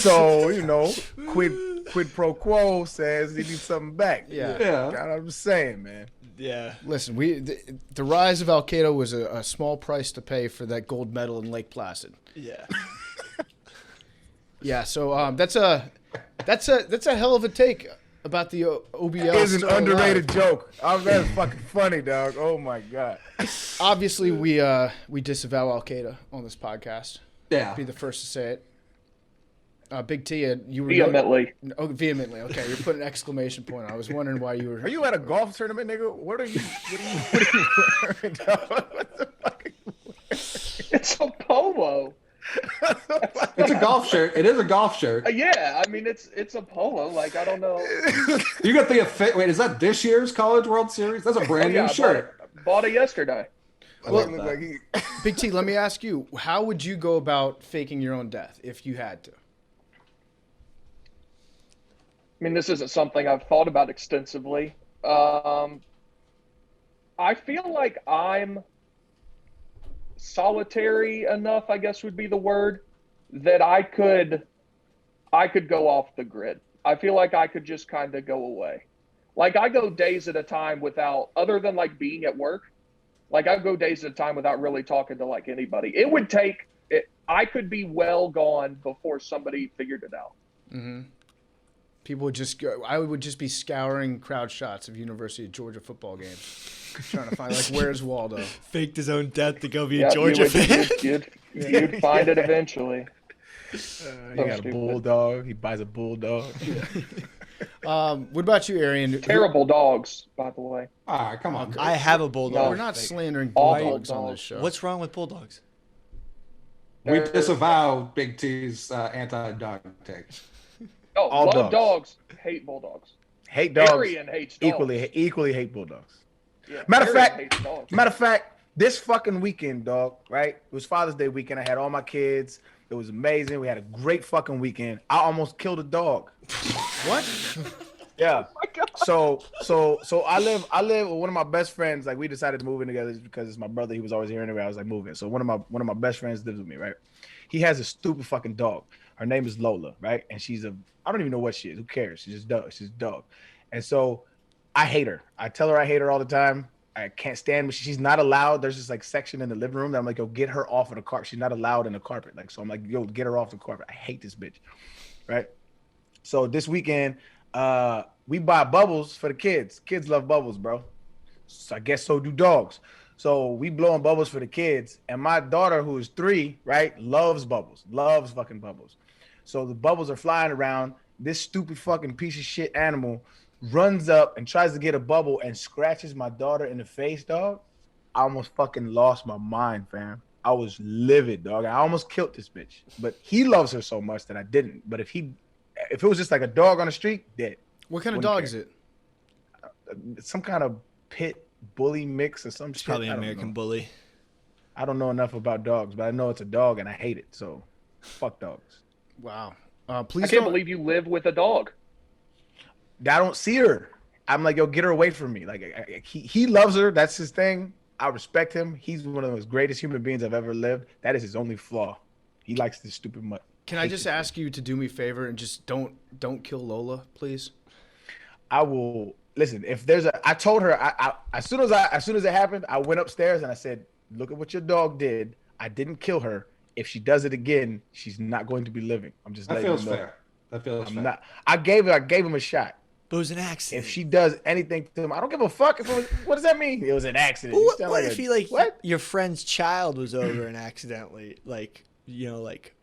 so quid pro quo says he needs something back. Yeah. God, I'm just saying, man. Yeah. Listen, the rise of Al Qaeda was a small price to pay for that gold medal in Lake Placid. Yeah. Yeah, so that's a hell of a take about the OBL. It's an still alive. underrated joke. That's fucking funny, dog. Oh my god. Obviously, we disavow Al Qaeda on this podcast. Yeah. Be the first to say it. Big T, you were Vehemently. Oh, vehemently. Okay, you're putting an exclamation point. I was wondering why you were. Are you at a golf tournament, nigga? What are you wearing, dog? What the fuck are you wearing? It's a polo. It's a golf shirt. It is a golf shirt. Yeah, I mean it's a polo. Like, I don't know. You got the wait, is that this year's College World Series? That's a brand Yeah, new shirt. Bought it yesterday. Well, Look like he- Big T, let me ask you: how would you go about faking your own death if you had to? I mean, this isn't something I've thought about extensively. I feel like I'm solitary enough, I guess would be the word, that I could go off the grid. I feel like I could just kind of go away. Like, I go days at a time without, other than like being at work, like I go days at a time without really talking to like anybody. It would take I could be well gone before somebody figured it out. Mm-hmm. People would just go. I would just be scouring crowd shots of University of Georgia football games, trying to find like where's Waldo. Faked his own death to go be Yeah, a Georgia fan. You'd find it eventually. He got a bulldog. He buys a bulldog. What about you, Arian? Terrible dogs, by the way. All right, come on. I have a bulldog. We're not slandering Awful bulldogs on this dogs. show. What's wrong with bulldogs? We disavow Big T's anti-dog take. Oh, All love dogs. dogs. Hate bulldogs. Hate dogs. Arian hates dogs. Equally hate bulldogs. Yeah, Matter of Arian fact, hates dogs. this fucking weekend, dog, right? It was Father's Day weekend. I had all my kids. It was amazing. We had a great fucking weekend. I almost killed a dog. What? Yeah. So I live with one of my best friends. Like, we decided to move in together just because it's my brother. He was always here anyway. I was like, moving. So one of my best friends lives with me, right? He has a stupid fucking dog. Her name is Lola, right? And I don't even know what she is. Who cares? She's a dog. And so I hate her. I tell her I hate her all the time. I can't stand when she's not allowed. There's this like section in the living room that I'm like, yo, get her off of the carpet. She's not allowed in the carpet. Like, so I'm like, yo, get her off the carpet. I hate this bitch. Right? So this weekend, we buy bubbles for the kids. Kids love bubbles, bro. So I guess so do dogs. So we blowing bubbles for the kids. And my daughter, who is 3, right, loves bubbles. Loves fucking bubbles. So the bubbles are flying around. This stupid fucking piece of shit animal runs up and tries to get a bubble and scratches my daughter in the face, dog. I almost fucking lost my mind, fam. I was livid, dog. I almost killed this bitch. But he loves her so much that I didn't. But if it was just like a dog on the street, dead. What kind of Wouldn't dog care. is it? Some kind of pit bully mix or some shit. Probably I an don't American know. bully. I don't know enough about dogs, but I know it's a dog and I hate it. So fuck dogs. Wow. I Please can't don't. believe you live with a dog. I don't see her. I'm like, yo, get her away from me. Like, he loves her. That's his thing. I respect him. He's one of the most greatest human beings I've ever lived. That is his only flaw. He likes this stupid mutt. Can I just ask you to do me a favor and just don't kill Lola, please? I will listen. If there's I told her as soon as it happened, I went upstairs and I said, look at what your dog did. I didn't kill her. If she does it again, she's not going to be living. I'm just That letting feels you know. fair. That feels I'm fair. not. I gave him a shot. But it was an accident. If she does anything to him, I don't give a fuck. What does that mean? It was an accident. You What, sound what like if a- he like what? your friend's child was over and accidentally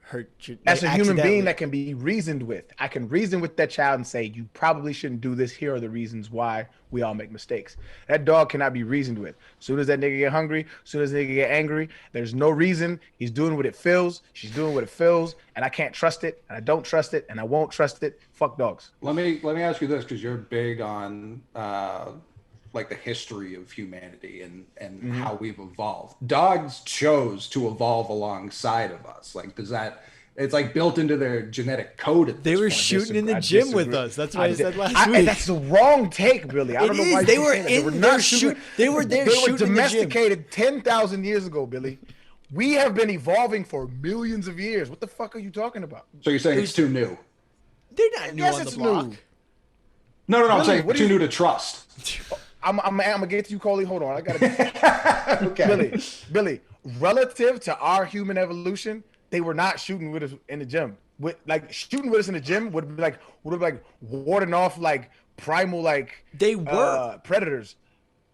hurt your As a human accidentally. being that can be reasoned with, I can reason with that child and say, you probably shouldn't do this. Here are the reasons why we all make mistakes. That dog cannot be reasoned with. As soon as that nigga get hungry, as soon as that nigga get angry, there's no reason. He's doing what it feels. She's doing what it feels. And I can't trust it. And I don't trust it. And I won't trust it. Fuck dogs. Let me ask you this, because you're big on like the history of humanity and how we've evolved. Dogs chose to evolve alongside of us. Like, does that? It's like built into their genetic code. At They this were point. shooting in the I gym with disagree. us. That's what I said last week. And that's the wrong take, Billy. I It don't know is. why They you were say that. in- They were they not were shooting. they were there They shooting were in the gym. domesticated 10,000 years ago, Billy. We have been evolving for millions of years. What the fuck are you talking about? So you're saying it's too new? They're not new Yes, on the it's block. new. No. I'm Really? saying What do too you- new to trust. I'm gonna get to you, Coley. Hold on, I gotta. Okay. Billy. Relative to our human evolution, they were not shooting with us in the gym. Shooting with us in the gym would be like warding off like primal They were. predators.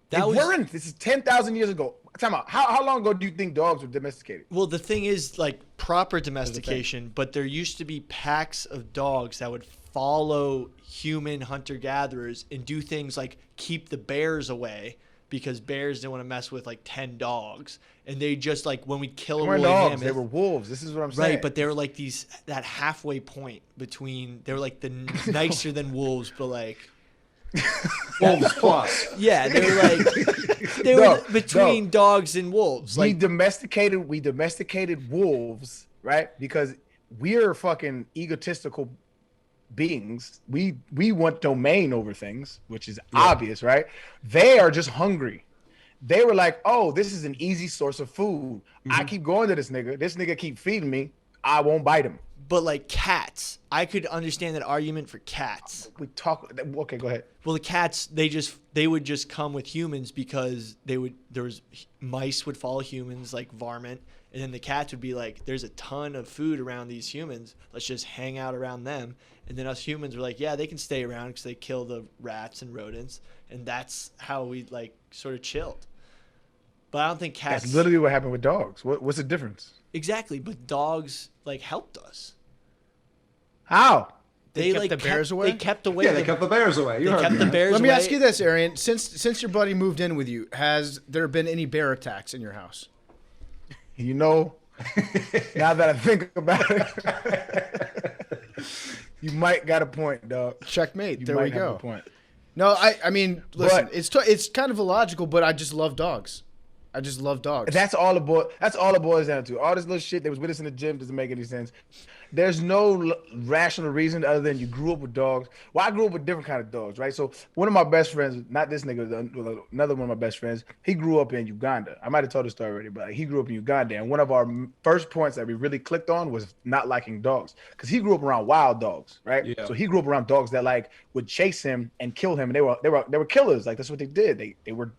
That They was- weren't. This is 10,000 years ago. Time out. How long ago do you think dogs were domesticated? Well, the thing is, like, proper domestication, but there used to be packs of dogs that would follow human hunter-gatherers and do things like keep the bears away because bears didn't want to mess with, like, 10 dogs. And they just, like, when we'd kill They a weren't woolly dogs. mammoth... They were wolves. This is what I'm saying. Right, but they were, like, that halfway point between... They were, like, the nicer than wolves, but, like... Wolves plus. Yeah, they were, like... They were between dogs and wolves. we Like, domesticated wolves, right? Because we're fucking egotistical beings. We want domain over things, which is obvious, right? They are just hungry. They were like, oh, this is an easy source of food. I keep going to this nigga. This nigga keep feeding me. I won't bite him. But like cats, I could understand that argument for cats. Okay, go ahead. Well, the cats, they would just come with humans because mice would follow humans like varmint, and then the cats would be like, there's a ton of food around these humans, let's just hang out around them. And then us humans were like, yeah, they can stay around because they kill the rats and rodents, and that's how we like sort of chilled. But I don't think cats. That's literally what happened with dogs. What's the difference? Exactly, but dogs like helped us. How? They kept the bears away? They kept away. Yeah, they kept the bears away. They kept the bears away. Let me ask you this, Arian. Since your buddy moved in with you, has there been any bear attacks in your house? You know, now that I think about it, you might got a point, dog. Checkmate. You there might we have go. a point. No, I mean, listen, it's kind of illogical, but I just love dogs. I just love dogs. That's all it boils down to. All this little shit that was with us in the gym doesn't make any sense. There's no rational reason other than you grew up with dogs. Well, I grew up with different kind of dogs, right? So one of my best friends, not this nigga, another one of my best friends, he grew up in Uganda. I might have told the story already, but he grew up in Uganda. And one of our first points that we really clicked on was not liking dogs, because he grew up around wild dogs, right? Yeah. So he grew up around dogs that like would chase him and kill him, and they were killers. Like that's what they did. They were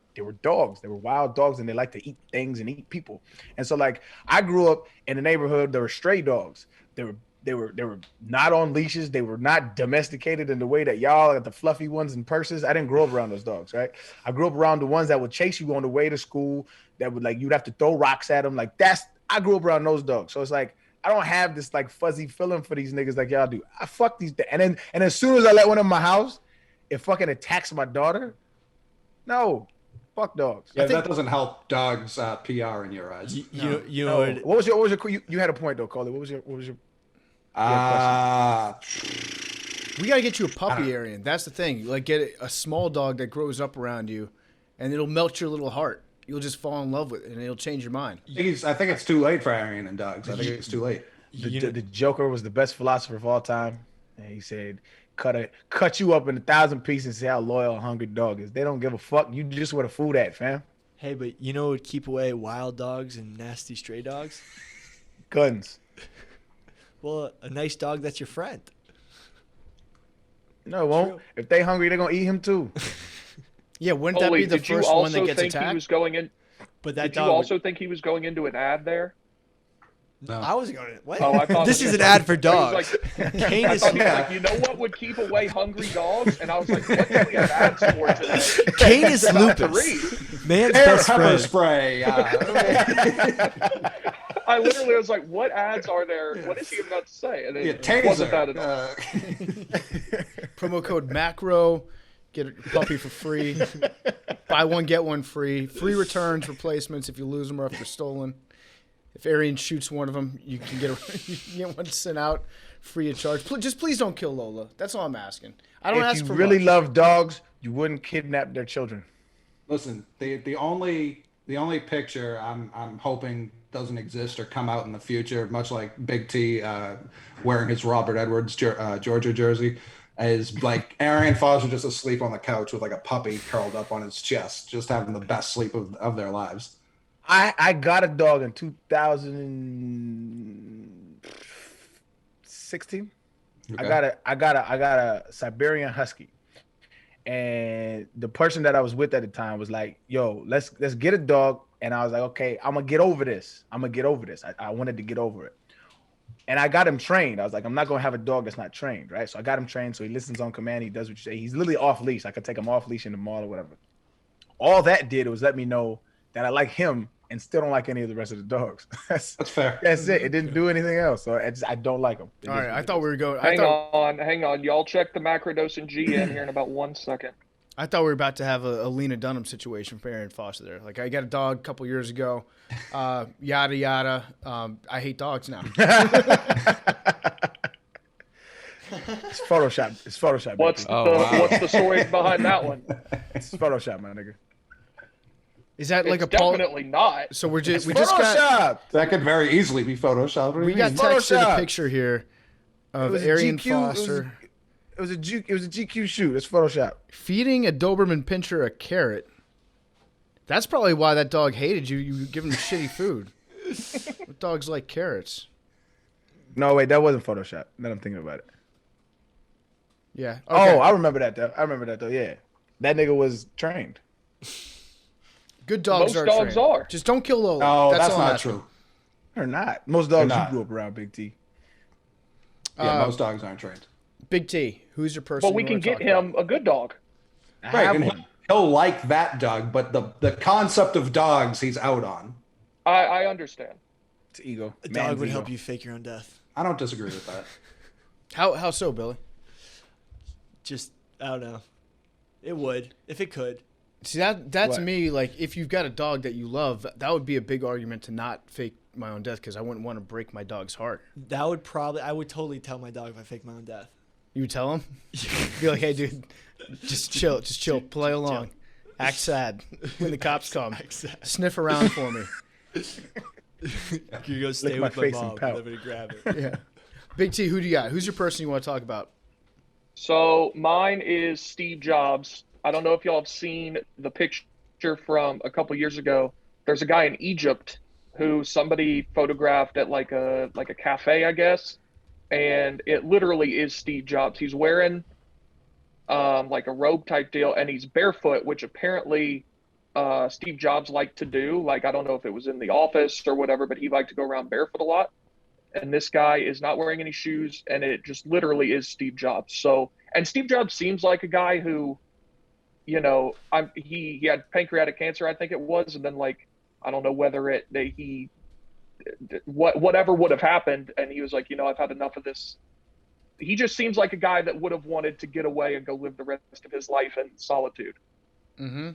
dogs. They were wild dogs, and they like to eat things and eat people. And so like I grew up in a neighborhood, there were stray dogs. They were not on leashes. They were not domesticated in the way that y'all got the fluffy ones in purses. I didn't grow up around those dogs, right? I grew up around the ones that would chase you on the way to school, that would like you'd have to throw rocks at them. Like I grew up around those dogs. So it's like I don't have this like fuzzy feeling for these niggas like y'all do. I fuck these and as soon as I let one in my house, it fucking attacks my daughter. No. Fuck dogs. Yeah, that doesn't help dogs' PR in your eyes. You know what was your you had a point though, Coley. What was your we gotta get you a puppy, Arian. That's the thing. Like get a small dog that grows up around you, and it'll melt your little heart. You'll just fall in love with it, and it'll change your mind. I think it's too late for Arian and dogs. I think it's too late. The Joker was the best philosopher of all time, and he said, "Cut you up in 1,000 pieces and see how loyal a hungry dog is. They don't give a fuck. You just where the food at, fam." Hey, but you know what would keep away wild dogs and nasty stray dogs? Guns. Well, a nice dog that's your friend. No, it won't. If they hungry, they're gonna eat him too. Yeah, wouldn't that be the first one that gets attacked? He was going in, but that did dog you also think he was going into an ad there? No. I wasn't going to. What? Oh, I thought this is an ad for dogs. Kane is like, you know what would keep away hungry dogs? And I was like, what do we have ads for today? Canis lupus. Man's best friend. Spray. I literally was like, what ads are there? What is he about to say? And it wasn't that at all. Promo code Macro. Get a puppy for free. Buy one, get one free. Free returns, replacements if you lose them or if they're stolen. If Arian shoots one of them, you can get one sent out free of charge. Just please don't kill Lola. That's all I'm asking. I don't ask for much. If you really love dogs, you wouldn't kidnap their children. Listen, the only picture I'm hoping doesn't exist or come out in the future, much like Big T wearing his Robert Edwards Georgia jersey, is like Arian Foster just asleep on the couch with like a puppy curled up on his chest, just having the best sleep of their lives. I got a dog in 2016. Okay. I got a Siberian Husky, and the person that I was with at the time was like, "Yo, let's get a dog." And I was like, "Okay, I'm gonna get over this. I wanted to get over it, and I got him trained. I was like, I'm not gonna have a dog that's not trained, right? So I got him trained, so he listens on command. He does what you say. He's literally off leash. I could take him off leash in the mall or whatever. All that did was let me know that I like him and still don't like any of the rest of the dogs. That's fair. That's it. It didn't do anything else. So I don't like them. All right. I thought we were going. Hang on. Y'all check the Macrodosing G in here in about 1 second. I thought we were about to have a Lena Dunham situation for Arian Foster there. Like, I got a dog a couple years ago. Yada, yada. I hate dogs now. It's Photoshop. What's the story behind that one? It's Photoshop, my nigga. Is that like it's definitely not. So we just got that could very easily be Photoshop. We got texted a picture here of Arian Foster. It was a GQ shoot. It's Photoshop. Feeding a Doberman Pinscher a carrot. That's probably why that dog hated you. You give him shitty food. What dogs like carrots? No, wait, that wasn't Photoshop. Now I'm thinking about it. Yeah. Oh, I remember that though. Yeah, that nigga was trained. Good dogs Most are dogs trained. are. Just don't kill Lola. No, that's all I'm not asking. true. Or not. Most dogs They're you not. grew up around, Big T. Yeah, most dogs aren't trained. Big T, who's your person? But we you can wanna get talk about? him a good dog. I Right, have and one. he'll like that dog, but the concept of dogs he's out on. I understand. It's ego. A Man's dog would ego. help you fake your own death. I don't disagree with that. How so, Billy? Just, I don't know. It would, if it could. See that to What? me, like if you've got a dog that you love, that would be a big argument to not fake my own death because I wouldn't want to break my dog's heart. That would probably, I would totally tell my dog if I faked my own death. You would tell him, be like, "Hey, dude, just chill, play along, act sad when the cops come, Act sad. sniff around for me." You go stay my with my face and mom. pout. Let me grab it. Yeah. Big T, who do you got? Who's your person you want to talk about? So mine is Steve Jobs. I don't know if y'all have seen the picture from a couple years ago. There's a guy in Egypt who somebody photographed at like a cafe, I guess, and it literally is Steve Jobs. He's wearing like a robe type deal, and he's barefoot, which apparently Steve Jobs liked to do. Like, I don't know if it was in the office or whatever, but he liked to go around barefoot a lot. And this guy is not wearing any shoes, and it just literally is Steve Jobs. So, and Steve Jobs seems like a guy who, you know, he had pancreatic cancer, I think it was, and then like I don't know whether whatever would have happened, and he was like, you know, I've had enough of this. He just seems like a guy that would have wanted to get away and go live the rest of his life in solitude. Mm-hmm.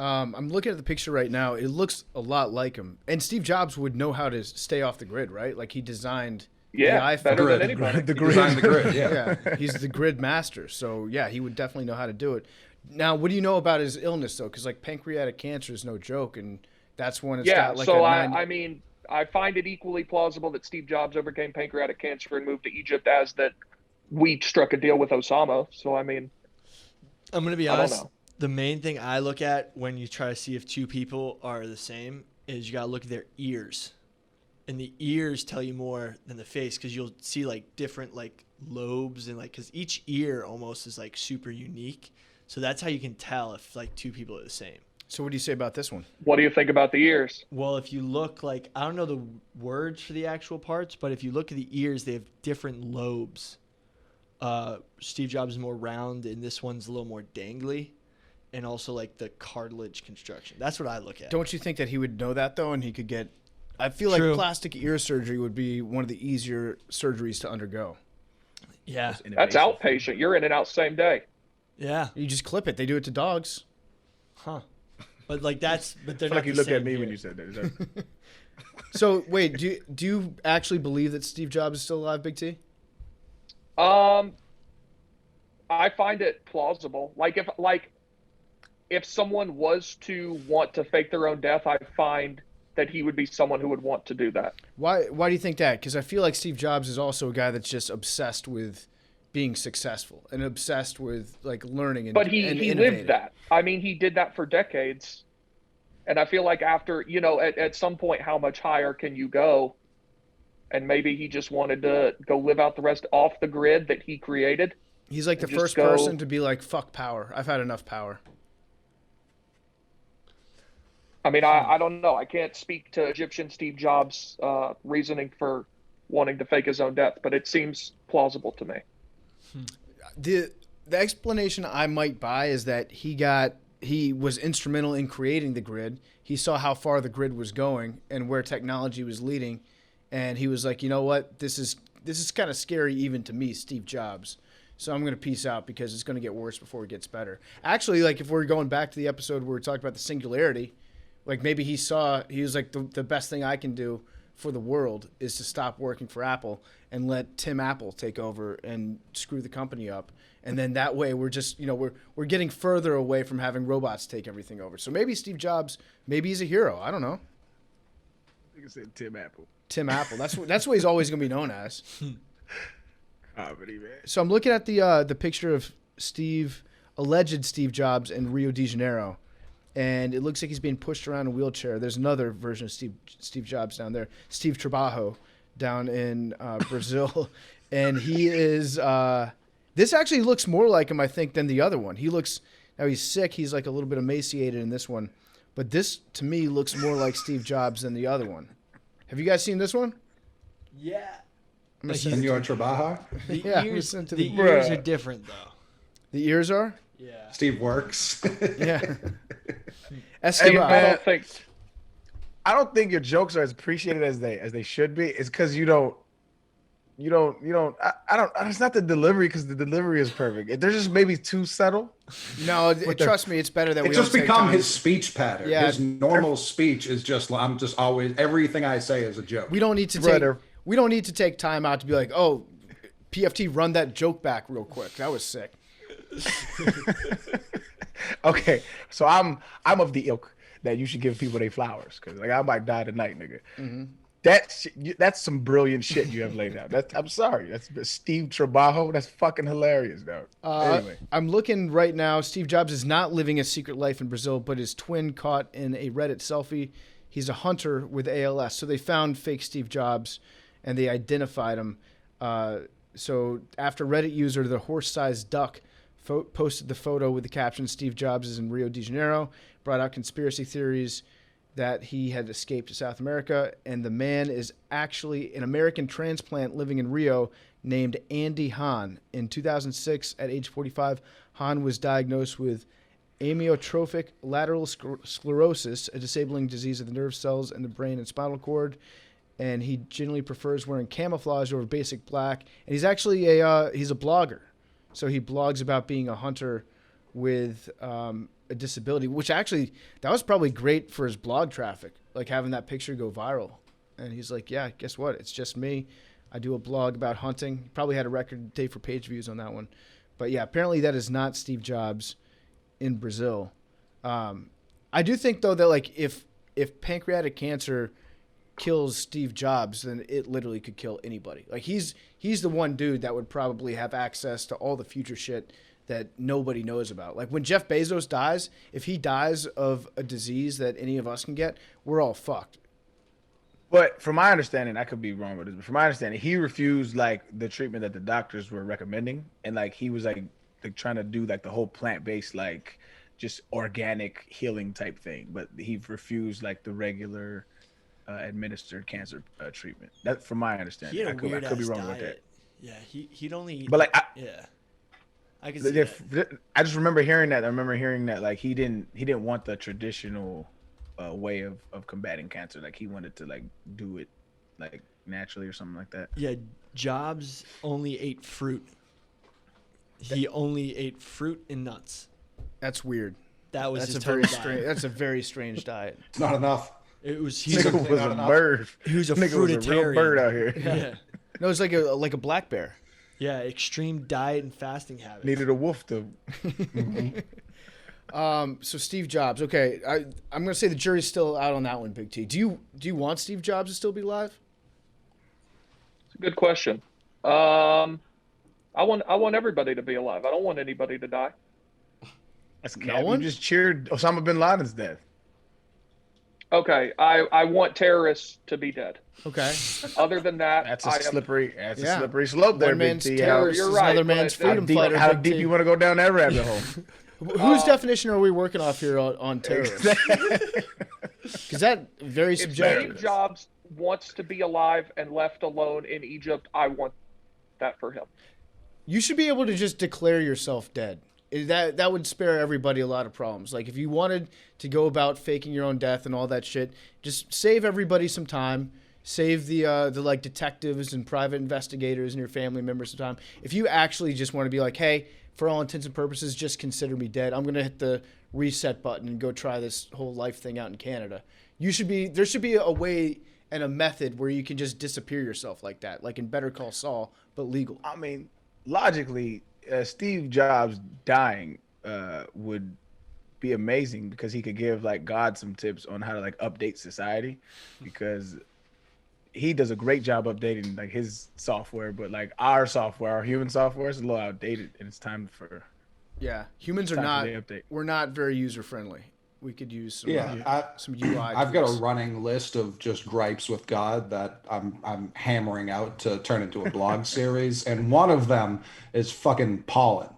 I'm looking at the picture right now. It looks a lot like him. And Steve Jobs would know how to stay off the grid, right? Like he designed Yeah, the iPhone. better Grid. than anybody. The He grid. designed the grid, yeah. Yeah, he's the grid master. So yeah, he would definitely know how to do it. Now, what do you know about his illness though? Because like pancreatic cancer is no joke, and that's one. It's Yeah, got like so a I mean, I find it equally plausible that Steve Jobs overcame pancreatic cancer and moved to Egypt as that we struck a deal with Osama. So, I mean, I'm going to be I don't honest. know. The main thing I look at when you try to see if two people are the same is you got to look at their ears. And the ears tell you more than the face because you'll see like different like lobes and like because each ear almost is like super unique. So that's how you can tell if like two people are the same. So what do you say about this one? What do you think about the ears? Well, if you look like, I don't know the words for the actual parts, but if you look at the ears, they have different lobes. Steve Jobs is more round and this one's a little more dangly. And also like the cartilage construction. That's what I look at. Don't you think that he would know that though, and he could get? I feel like True. plastic ear surgery would be one of the easier surgeries to undergo. Yeah. That's outpatient. You're in and out same day. Yeah. You just clip it. They do it to dogs. Huh. But like that's, but they're I feel not like you the looked at same me ear. when you said that. Is that- So wait, do you actually believe that Steve Jobs is still alive, Big T? I find it plausible. If someone was to want to fake their own death, I find that he would be someone who would want to do that. Why do you think that? Because I feel like Steve Jobs is also a guy that's just obsessed with being successful and obsessed with like learning and But he innovating. lived that. I mean, he did that for decades. And I feel like after, you know, at some point, how much higher can you go? And maybe he just wanted to go live out the rest off the grid that he created. He's like the and just first go- person to be like, fuck power. I've had enough power. I mean, I don't know. I can't speak to Egyptian Steve Jobs' reasoning for wanting to fake his own death, but it seems plausible to me. The explanation I might buy is that he was instrumental in creating the grid. He saw how far the grid was going and where technology was leading, and he was like, you know what, this is kind of scary even to me, Steve Jobs. So I'm going to peace out because it's going to get worse before it gets better. Actually, like if we're going back to the episode where we talked about the singularity, like maybe he was like the best thing I can do for the world is to stop working for Apple and let Tim Apple take over and screw the company up. And then that way we're just, you know, we're getting further away from having robots take everything over. So maybe Steve Jobs, maybe he's a hero. I don't know. I said Tim Apple. Tim Apple. That's what he's always going to be known as. Comedy, man. So I'm looking at the picture of alleged Steve Jobs in Rio de Janeiro. And it looks like he's being pushed around in a wheelchair. There's another version of Steve Jobs down there. Steve Trabajo down in Brazil, and he is. This actually looks more like him, I think, than the other one. Now he's sick. He's like a little bit emaciated in this one, but this to me looks more like Steve Jobs than the other one. Have you guys seen this one? Yeah. Senor Trabaja? The Yeah, ears, listen to the the- ears Bruh. are different though. The ears are. Yeah. Steve Works. Yeah. Hey, Escobar. man. think I don't think your jokes are as appreciated as they should be. It's because you don't. I don't. It's not the delivery, because the delivery is perfect. If they're just maybe too subtle. No, trust me, it's better that we It's just don't take become time. his speech pattern. Yeah. His normal speech is just, I'm just always, everything I say is a joke. We don't need to Brother. take time out to be like, oh, PFT, run that joke back real quick. That was sick. Okay, so I'm of the ilk that you should give people their flowers, because like I might die tonight, nigga. Mm-hmm. That's some brilliant shit you have laid out. I'm sorry. That's Steve Trabajo. That's fucking hilarious, dog. Anyway, I'm looking right now. Steve Jobs is not living a secret life in Brazil, but his twin caught in a Reddit selfie. He's a hunter with ALS. So they found fake Steve Jobs, and they identified him. So after Reddit user The Horse-Sized Duck posted the photo with the caption, Steve Jobs is in Rio de Janeiro, brought out conspiracy theories that he had escaped to South America, and the man is actually an American transplant living in Rio named Andy Hahn. In 2006, at age 45, Hahn was diagnosed with amyotrophic lateral sclerosis, a disabling disease of the nerve cells in the brain and spinal cord, and he generally prefers wearing camouflage over basic black. And he's actually he's a blogger, so he blogs about being a hunter with a disability, which actually that was probably great for his blog traffic, like having that picture go viral. And he's like, yeah, guess what? It's just me. I do a blog about hunting. He probably had a record day for page views on that one. But yeah, apparently that is not Steve Jobs in Brazil. I do think though that like if pancreatic cancer kills Steve Jobs, then it literally could kill anybody. Like he's the one dude that would probably have access to all the future shit that nobody knows about. Like when Jeff Bezos dies, if he dies of a disease that any of us can get, we're all fucked. but from my understanding, I could be wrong with this, but from my understanding, he refused like the treatment that the doctors were recommending, and like he was like trying to do like the whole plant-based, like just organic healing type thing, but he refused like the regular administered cancer treatment. That, from my understanding, He had I a could weird be ass wrong diet. with that. Yeah, he'd only. But like, yeah, I can see that. I just remember hearing that. I remember hearing that like he didn't want the traditional way of combating cancer. Like he wanted to like do it like naturally or something like that. Yeah, Jobs only ate fruit. He only ate fruit and nuts. That's weird. That was That's his a very total diet. strange. That's a very strange diet. It's not enough. It was He's Nigga simply was not a enough. bird. he was a Nigga was a real fruitarian. bird out here. Yeah, No, it's like a black bear. yeah, extreme diet and fasting habits. Needed a wolf to. So Steve Jobs. Okay, I'm gonna say the jury's still out on that one, Big T. Do you want Steve Jobs to still be alive? it's a good question. I want everybody to be alive. I don't want anybody to die. That's No cap. one? You just cheered Osama bin Laden's death. Okay, I want terrorists to be dead. Okay. Other than that, That's I a am slippery. That's Yeah. a slippery slope there, One Big man's T. terrorist You're is right, another but man's how freedom fighter. How Big deep T. you want to go down that rabbit hole? Whose definition are we working off here on terrorists? Because that very if subjective. Steve Jobs wants to be alive and left alone in Egypt, I want that for him. You should be able to just declare yourself dead. That would spare everybody a lot of problems. Like if you wanted to go about faking your own death and all that shit, just save everybody some time. Save the like detectives and private investigators and your family members some time. If you actually just want to be like, hey, for all intents and purposes, just consider me dead. I'm gonna hit the reset button and go try this whole life thing out in Canada. There should be a way and a method where you can just disappear yourself like that, like in Better Call Saul, but legal. I mean, logically, Steve Jobs dying would be amazing because he could give like God some tips on how to like update society, because he does a great job updating like his software, but like our software, our human software, is a little outdated, and it's time for Yeah, humans are time not. for the update. We're not very user friendly. We could use some some UI. I've got a tools. running list of just gripes with God that I'm hammering out to turn into a blog series, and one of them is fucking pollen.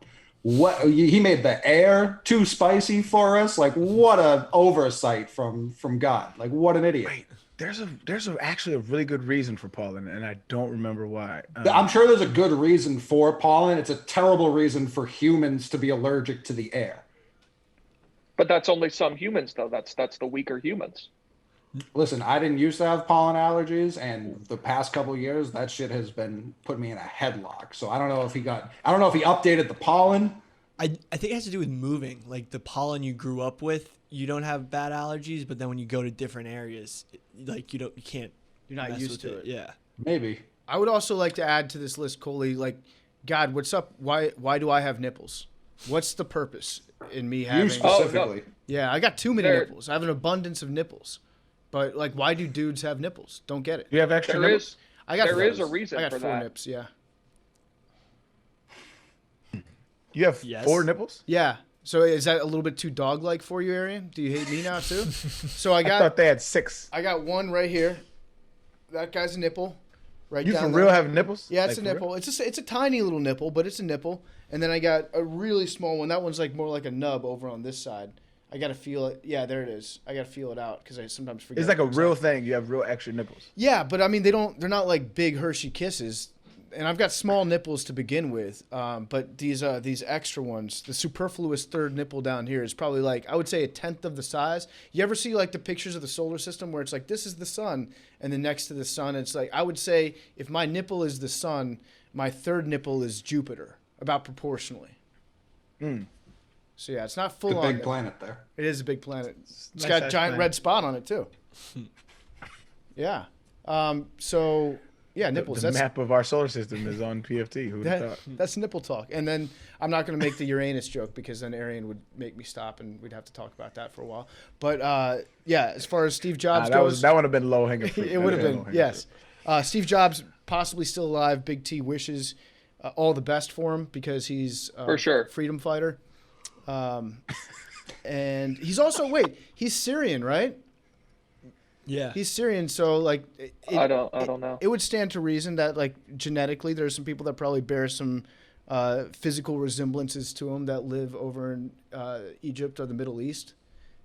What he made the air too spicy for us? Like, what a oversight from God! Like, what an idiot! Wait, there's actually a really good reason for pollen, and I don't remember why. I'm sure there's a good reason for pollen. It's a terrible reason for humans to be allergic to the air. But that's only some humans, though. That's the weaker humans. Listen, I didn't used to have pollen allergies, and the past couple of years, that shit has been putting me in a headlock. So I don't know if he updated the pollen. I think it has to do with moving. Like the pollen you grew up with, you don't have bad allergies, but then when you go to different areas, like you can't. You're not mess used with to it. Yeah. Maybe. I would also like to add to this list, Coley. Like, God, what's up? Why do I have nipples? What's the purpose in me having? You specifically. Yeah, I got too many There- nipples. I have an abundance of nipples. But like, why do dudes have nipples? Don't get it. You have extra There nipples? is I got there is a four. reason I got for 4 that. nips. Yeah. You have Yes. 4 nipples? Yeah. So is that a little bit too dog-like for you, Arian? Do you hate me now too? So I I got thought they had 6. I got one right here. That guy's a nipple. Right You for down real there. have nipples? Yeah, it's Like, a for nipple. real? It's a tiny little nipple, but it's a nipple. And then I got a really small one. That one's like more like a nub over on this side. I gotta feel it. Yeah, there it is. I gotta feel it out because I sometimes forget. It's like a things real out. thing. You have real extra nipples. Yeah, but I mean they're not like big Hershey Kisses. And I've got small nipples to begin with, but these extra ones, the superfluous third nipple down here is probably like I would say 1/10 of the size. You ever see like the pictures of the solar system where it's like this is the sun, and then next to the sun it's like I would say if my nipple is the sun, my third nipple is Jupiter, about proportionally. So yeah, it's not full The on. big planet there. It is a big planet. It's Nice got a size giant planet. red spot on it too. Yeah. So yeah, nipples. The That's map of our solar system is on PFT. Who would have thought? that's nipple talk. And then I'm not going to make the Uranus joke because then Arian would make me stop and we'd have to talk about that for a while. But yeah, as far as Steve Jobs That goes, would have been low hanging fruit. it would have been, yes. Steve Jobs possibly still alive. Big T wishes all the best for him because he's For sure. a freedom fighter. And he's also, he's Syrian, right? Yeah. He's Syrian, so like I don't know. It would stand to reason that like genetically, there's some people that probably bear some physical resemblances to him that live over in Egypt or the Middle East.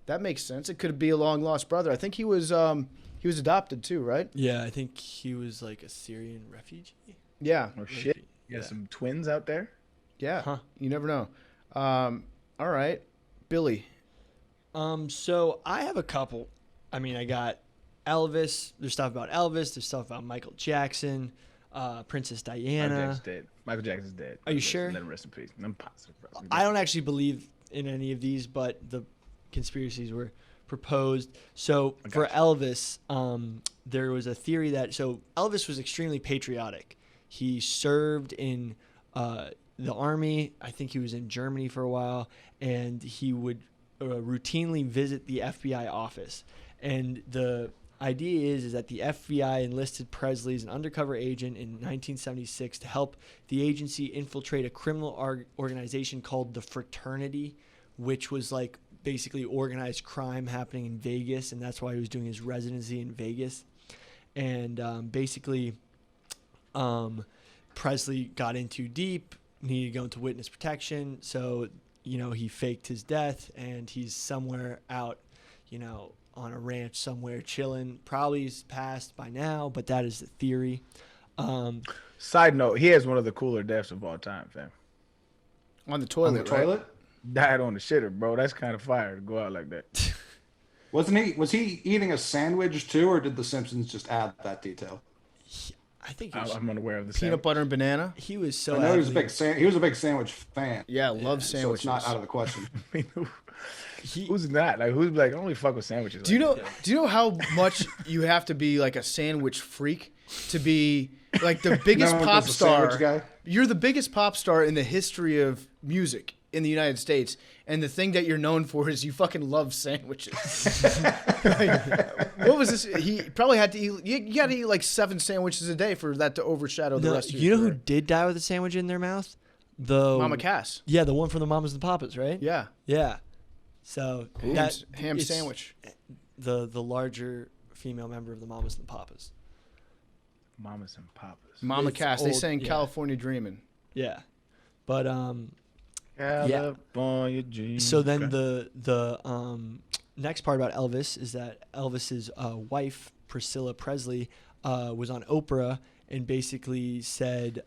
That makes sense. It could be a long lost brother. I think he was adopted too, right? Yeah, I think he was like a Syrian refugee. Yeah, Oh shit! You Yeah. got some twins out there. yeah. Huh. You never know. All right, Billy. So I have a couple. I mean, I got Elvis. There's stuff about Elvis. There's stuff about Michael Jackson, Princess Michael Diana. Jackson's dead. Michael Jackson's dead. Are you sure? Let him rest in peace. I'm positive. Bro. I don't actually believe in any of these, but the conspiracies were proposed. So I for got Elvis, there was a theory that Elvis was extremely patriotic. He served in the army. I think he was in Germany for a while, and he would routinely visit the FBI office. And the idea is that the FBI enlisted Presley as an undercover agent in 1976 to help the agency infiltrate a criminal organization called the Fraternity, which was like basically organized crime happening in Vegas, and that's why he was doing his residency in Vegas. And basically, Presley got in too deep, needed to go into witness protection, so he faked his death, and he's somewhere out, on a ranch somewhere chilling. Probably he's passed by now, but that is the theory. Side note: he has one of the cooler deaths of all time, fam. On the toilet, On the right? toilet? Died on the shitter, bro. That's kind of fire to go out like that. Was he eating a sandwich too, or did The Simpsons just add that detail? I think he was, I'm unaware of the Peanut butter and banana. he was so I know he was a athletic. big sandwich fan. Yeah, love So sandwiches. it's not out of the question. Who's not? Like, who's like, I only fuck with sandwiches. Do you like know? Do you know how much you have to be like a sandwich freak to be like the biggest No one pop does the star? sandwich guy? You're the biggest pop star in the history of music in the United States, and the thing that you're known for is you fucking love sandwiches. Like, what was this? He probably had to eat. You got to eat like 7 sandwiches a day for that to overshadow the rest of your You know who career. did die with a sandwich in their mouth? The Mama Cass. Yeah, the one from the Mamas and Papas, right? Yeah. Yeah. So Ham it's sandwich. The larger female member of the Mamas and Papas. Mamas and Papas. Mama It's Cass. They old, sang yeah. California Dreamin'. Yeah, but California dreams. So then Okay. the next part about Elvis is that Elvis's wife Priscilla Presley was on Oprah and basically said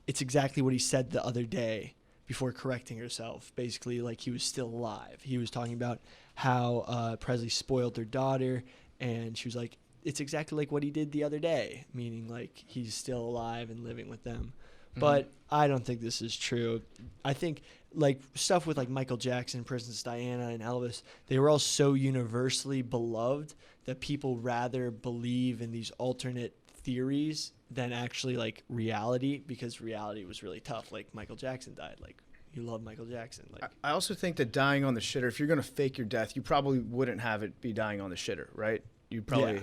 it's exactly what he said the other day before correcting herself. Basically, like he was still alive. He was talking about how Presley spoiled their daughter, and she was like, "It's exactly like what he did the other day," meaning like he's still alive and living with them. But I don't think this is true. I think like stuff with like Michael Jackson, Princess Diana, and Elvis, they were all so universally beloved that people rather believe in these alternate theories than actually like reality, because reality was really tough. Like Michael Jackson died. Like you love Michael Jackson. Like I also think that dying on the shitter, if you're going to fake your death, you probably wouldn't have it be dying on the shitter, right? You probably,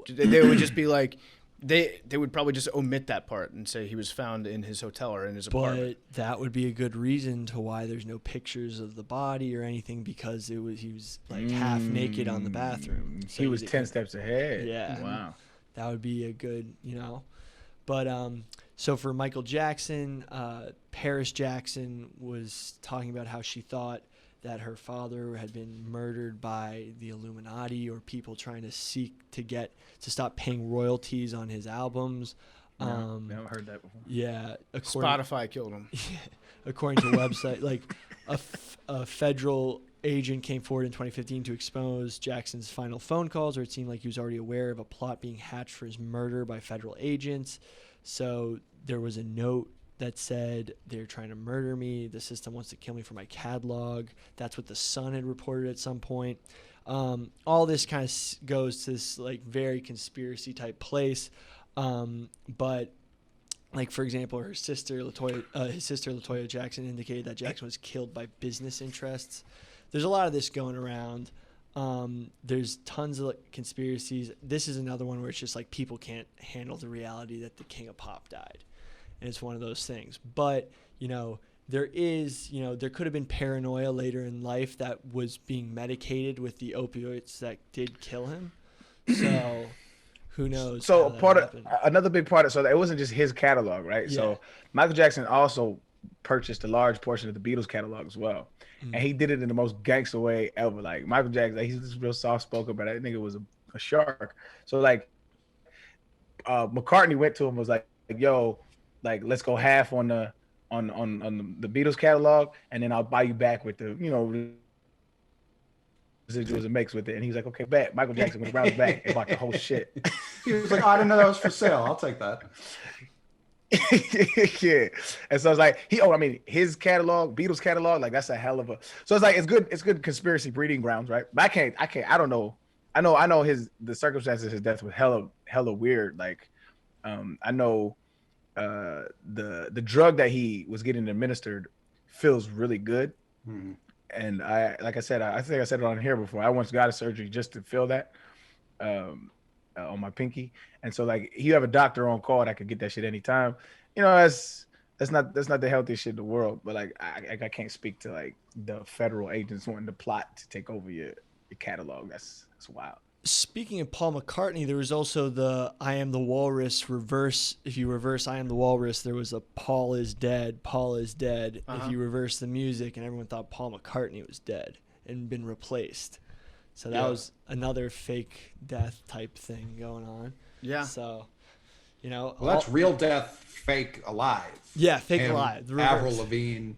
they would just be like, they would probably just omit that part and say he was found in his hotel or in his apartment. But that would be a good reason to why there's no pictures of the body or anything, because he was like half naked on the bathroom. So He was 10 steps ahead. Yeah. Wow. That would be a good, But so for Michael Jackson, Paris Jackson was talking about how she thought that her father had been murdered by the Illuminati or people trying to seek to stop paying royalties on his albums. Never heard that before. Yeah. Spotify killed him. According to a website, like a federal agent came forward in 2015 to expose Jackson's final phone calls, where it seemed like he was already aware of a plot being hatched for his murder by federal agents. So there was a note that said, "They're trying to murder me. The system wants to kill me for my catalog." That's what the Sun had reported at some point. All this kind of goes to this like very conspiracy type place. But like, for example, his sister Latoya Jackson indicated that Jackson was killed by business interests. There's a lot of this going around. There's tons of conspiracies. This is another one where it's just like people can't handle the reality that the King of Pop died. And it's one of those things. But, there could have been paranoia later in life that was being medicated with the opioids that did kill him. So who knows? So how that another big part so it wasn't just his catalog, right? Yeah. So Michael Jackson also purchased a large portion of the Beatles catalog as well. And he did it in the most gangster way ever. Like Michael Jackson, he's just real soft spoken, but that nigga was a shark. So like McCartney went to him, was like, "Yo, like let's go half on the Beatles catalog, and then I'll buy you back with the residuals and mix with it." And he was like, "Okay, bet." Michael Jackson went around his back and bought the whole shit. He was like, "Oh, I didn't know that was for sale. I'll take that." Yeah. And so it's like his catalog, Beatles catalog, like that's a hell of a. So it's like it's good conspiracy breeding grounds, right? But I don't know. I know the circumstances of his death was hella weird. Like I know the drug that he was getting administered feels really good. Mm-hmm. And I think I said it on here before. I once got a surgery just to feel that on my pinky. And so like you have a doctor on call that could get that shit anytime. That's not the healthiest shit in the world. But like I can't speak to like the federal agents wanting to plot to take over your catalog. That's wild. Speaking of Paul McCartney, there was also the "I Am the Walrus" reverse. If you reverse "I Am the Walrus," there was a "Paul is dead, Paul is dead." If you reverse the music, and everyone thought Paul McCartney was dead and been replaced. So that was another fake death type thing going on. Yeah. So, Well, that's real death, fake alive. Yeah, fake And alive. The Avril reverse. Lavigne.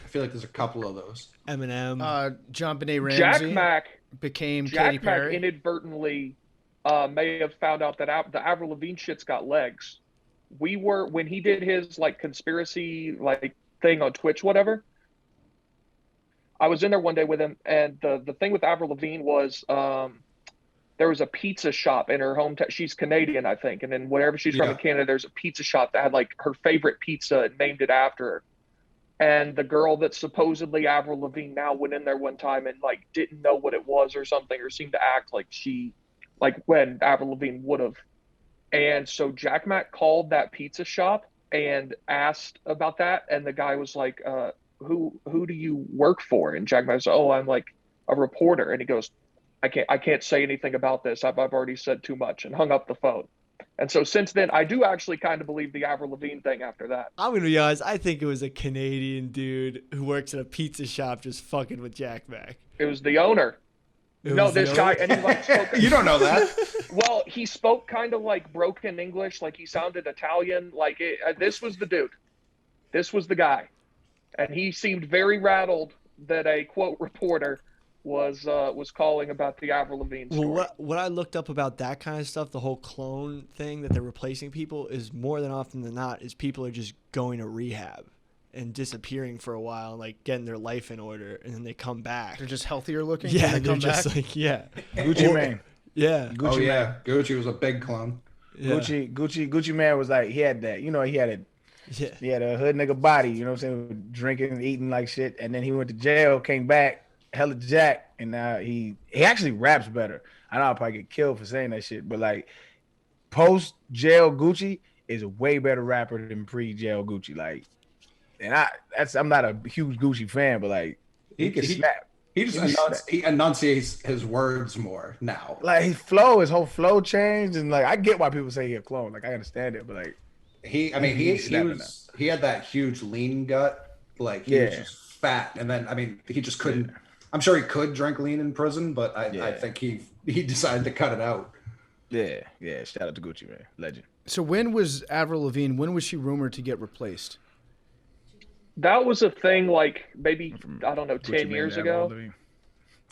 I feel like there's a couple of those. Eminem. John Benet Ramsey Jack Mack became Katy Jack Mack Perry. inadvertently may have found out that the Avril Lavigne shit's got legs. When he did his like conspiracy like thing on Twitch, whatever. I was in there one day with him, and the thing with Avril Lavigne was there was a pizza shop in her hometown. She's Canadian, I think, and then wherever she's from in Canada, there's a pizza shop that had like her favorite pizza and named it after her. And the girl that supposedly Avril Lavigne now went in there one time and like didn't know what it was or something, or seemed to act like when Avril Lavigne would have. And so Jack Mack called that pizza shop and asked about that, and the guy was like, who do you work for? And Jack Mack was like, "Oh, I'm like a reporter, and he goes, I can't say anything about this. I've already said too much, and hung up the phone. And so since then, I do actually kind of believe the Avril Lavigne thing after that. I'm going to be honest. I think it was a Canadian dude who works at a pizza shop just fucking with Jack Mac. It was the owner. No, this guy, and he like spoke. You don't know that. Well, he spoke kind of like broken English, like he sounded Italian. Like this was the dude. This was the guy, and he seemed very rattled that a quote reporter was calling about the Avril Lavigne story. Well, what I looked up about that kind of stuff, the whole clone thing that they're replacing people, is more than often than not is people are just going to rehab and disappearing for a while, like getting their life in order, and then they come back. They're just healthier looking. Yeah, when they come just back? like Gucci Mane. Yeah. Gucci Oh yeah, Mane. Gucci was a big clone. Yeah. Gucci Mane was like, he had that, he had a hood nigga body, you know what I'm saying, drinking and eating like shit, and then he went to jail, came back, hella jack, and now he actually raps better. I know I'll probably get killed for saying that shit, but like post jail Gucci is a way better rapper than pre jail Gucci. Like, and I'm not a huge Gucci fan, but like he can snap. He enunciates his words more now. Like his whole flow changed, and like I get why people say he a clone. Like I understand it, but like he had that huge lean gut. Like he was just fat, and then he just couldn't. Yeah. I'm sure he could drink lean in prison, but I think he decided to cut it out. Yeah. Shout out to Gucci, man, legend. So when was Avril Lavigne? When was she rumored to get replaced? That was a thing, like maybe I don't know, 10 years ago.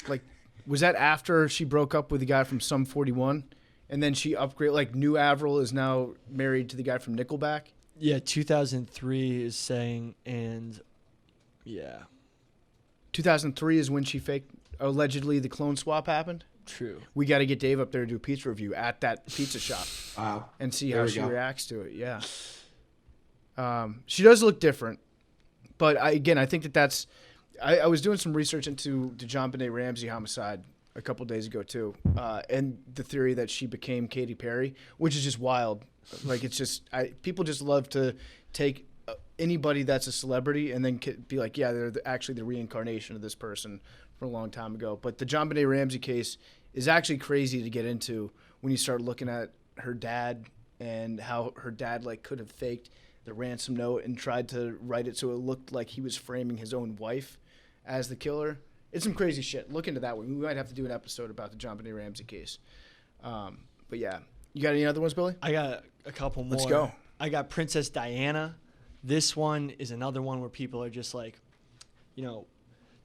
Like, was that after she broke up with the guy from Sum 41, and then she upgraded? Like, new Avril is now married to the guy from Nickelback. Yeah, 2003 is saying, and yeah. 2003 is when she faked, allegedly, the clone swap happened. True. We got to get Dave up there to do a pizza review at that pizza shop. Wow. And see how she reacts to it. Yeah. She does look different, but I think that's. I was doing some research into the John Benet Ramsey homicide a couple days ago too, and the theory that she became Katy Perry, which is just wild. Like it's just people just love to take anybody that's a celebrity and then be like, yeah, they're actually the reincarnation of this person from a long time ago. But the John Benet Ramsey case is actually crazy to get into when you start looking at her dad and how her dad like could have faked the ransom note and tried to write it so it looked like he was framing his own wife as the killer. It's some crazy shit. Look into that one. We might have to do an episode about the John Benet Ramsey case. But yeah, you got any other ones, Billy? I got a couple more. Let's go. I got Princess Diana. This one is another one where people are just like, the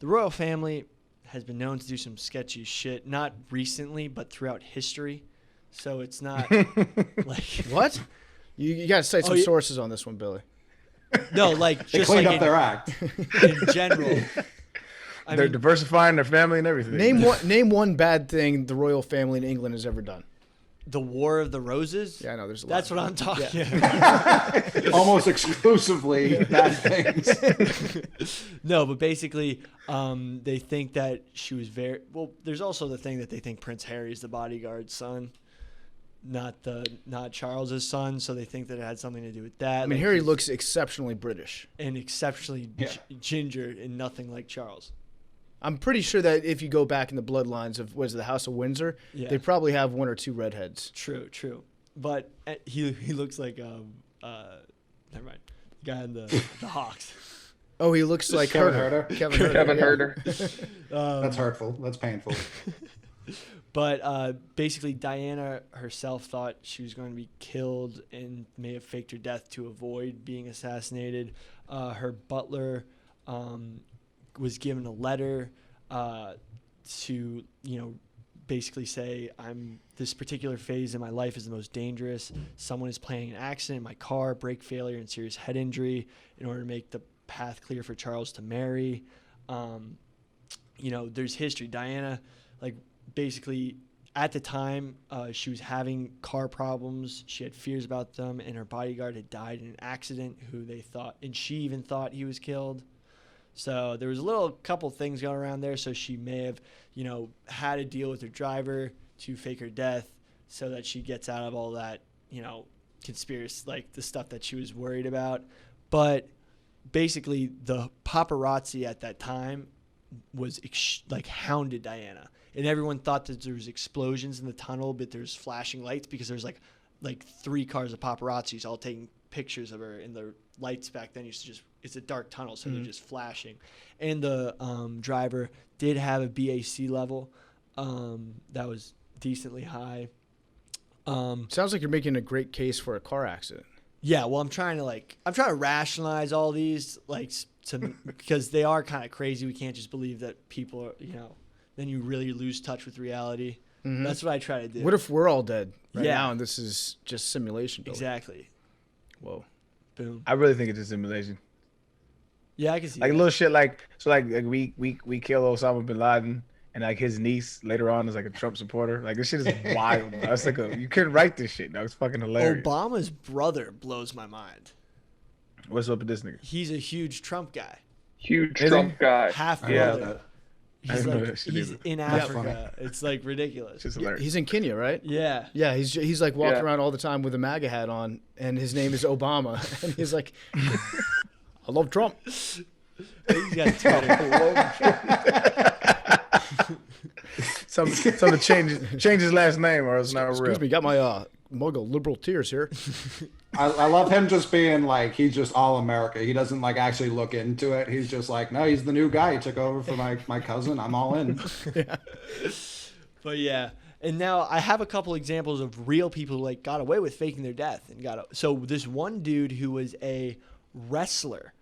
royal family has been known to do some sketchy shit, not recently, but throughout history. So it's not like what? You got to cite some sources on this one, Billy. No, like they just cleaned like up their act in general. They're diversifying their family and everything. Name one bad thing the royal family in England has ever done. The War of the Roses? Yeah, I know. There's a lot. That's what I'm talking about. Almost exclusively bad things. No, but basically, they think that she was very... Well, there's also the thing that they think Prince Harry's the bodyguard's son, not Charles's son, so they think that it had something to do with that. I mean, Harry looks exceptionally British. And exceptionally ginger and nothing like Charles. I'm pretty sure that if you go back in the bloodlines of the House of Windsor, they probably have one or two redheads. True. But he looks like never mind, the guy in the Hawks. Oh, he looks like Kevin Herter. Herter. Kevin Herter. That's hurtful. That's painful. But basically, Diana herself thought she was going to be killed and may have faked her death to avoid being assassinated. Her butler was given a letter to, basically say, this particular phase in my life is the most dangerous. Someone is planning an accident in my car, brake failure, and serious head injury in order to make the path clear for Charles to marry. There's history. Diana, basically, at the time, she was having car problems. She had fears about them, and her bodyguard had died in an accident and she even thought he was killed. So there was a couple things going around there. So she may have, had a deal with her driver to fake her death so that she gets out of all that, conspiracy, like the stuff that she was worried about. But basically the paparazzi at that time was like hounded Diana, and everyone thought that there was explosions in the tunnel, but there's flashing lights because there's like 3 cars of paparazzis all taking pictures of her, and the lights back then used to just, it's a dark tunnel, so they're just flashing. And the driver did have a BAC level that was decently high. Sounds like you're making a great case for a car accident. Yeah, well, I'm trying to rationalize all these, like, because they are kind of crazy. We can't just believe that people are, then you really lose touch with reality. Mm-hmm. That's what I try to do. What if we're all dead now and this is just simulation building? Exactly. Whoa. Boom. I really think it's a simulation. Yeah, I can see like that. Little shit like we kill Osama bin Laden, and like his niece later on is like a Trump supporter. Like this shit is wild. Bro. It's like you couldn't write this shit. No, it's fucking hilarious. Obama's brother blows my mind. What's up with this nigga? He's a huge Trump guy. Huge Is Trump he? guy. Half Yeah. brother. I He's didn't know like that shit he's either. in That's Africa. It's like ridiculous. It's just hilarious. He's in Kenya, right? Yeah. Yeah, he's like walking Yeah. around all the time with a MAGA hat on, and his name is Obama, and he's like, I love Trump. He's got Twitter. Some to change his last name or it's not real. Excuse me, got my mug of liberal tears here. I love him just being like, he's just all America. He doesn't like actually look into it. He's just like, no, he's the new guy. He took over for my cousin. I'm all in. Yeah. But yeah, and now I have a couple examples of real people who like got away with faking their death and so this one dude who was a wrestler,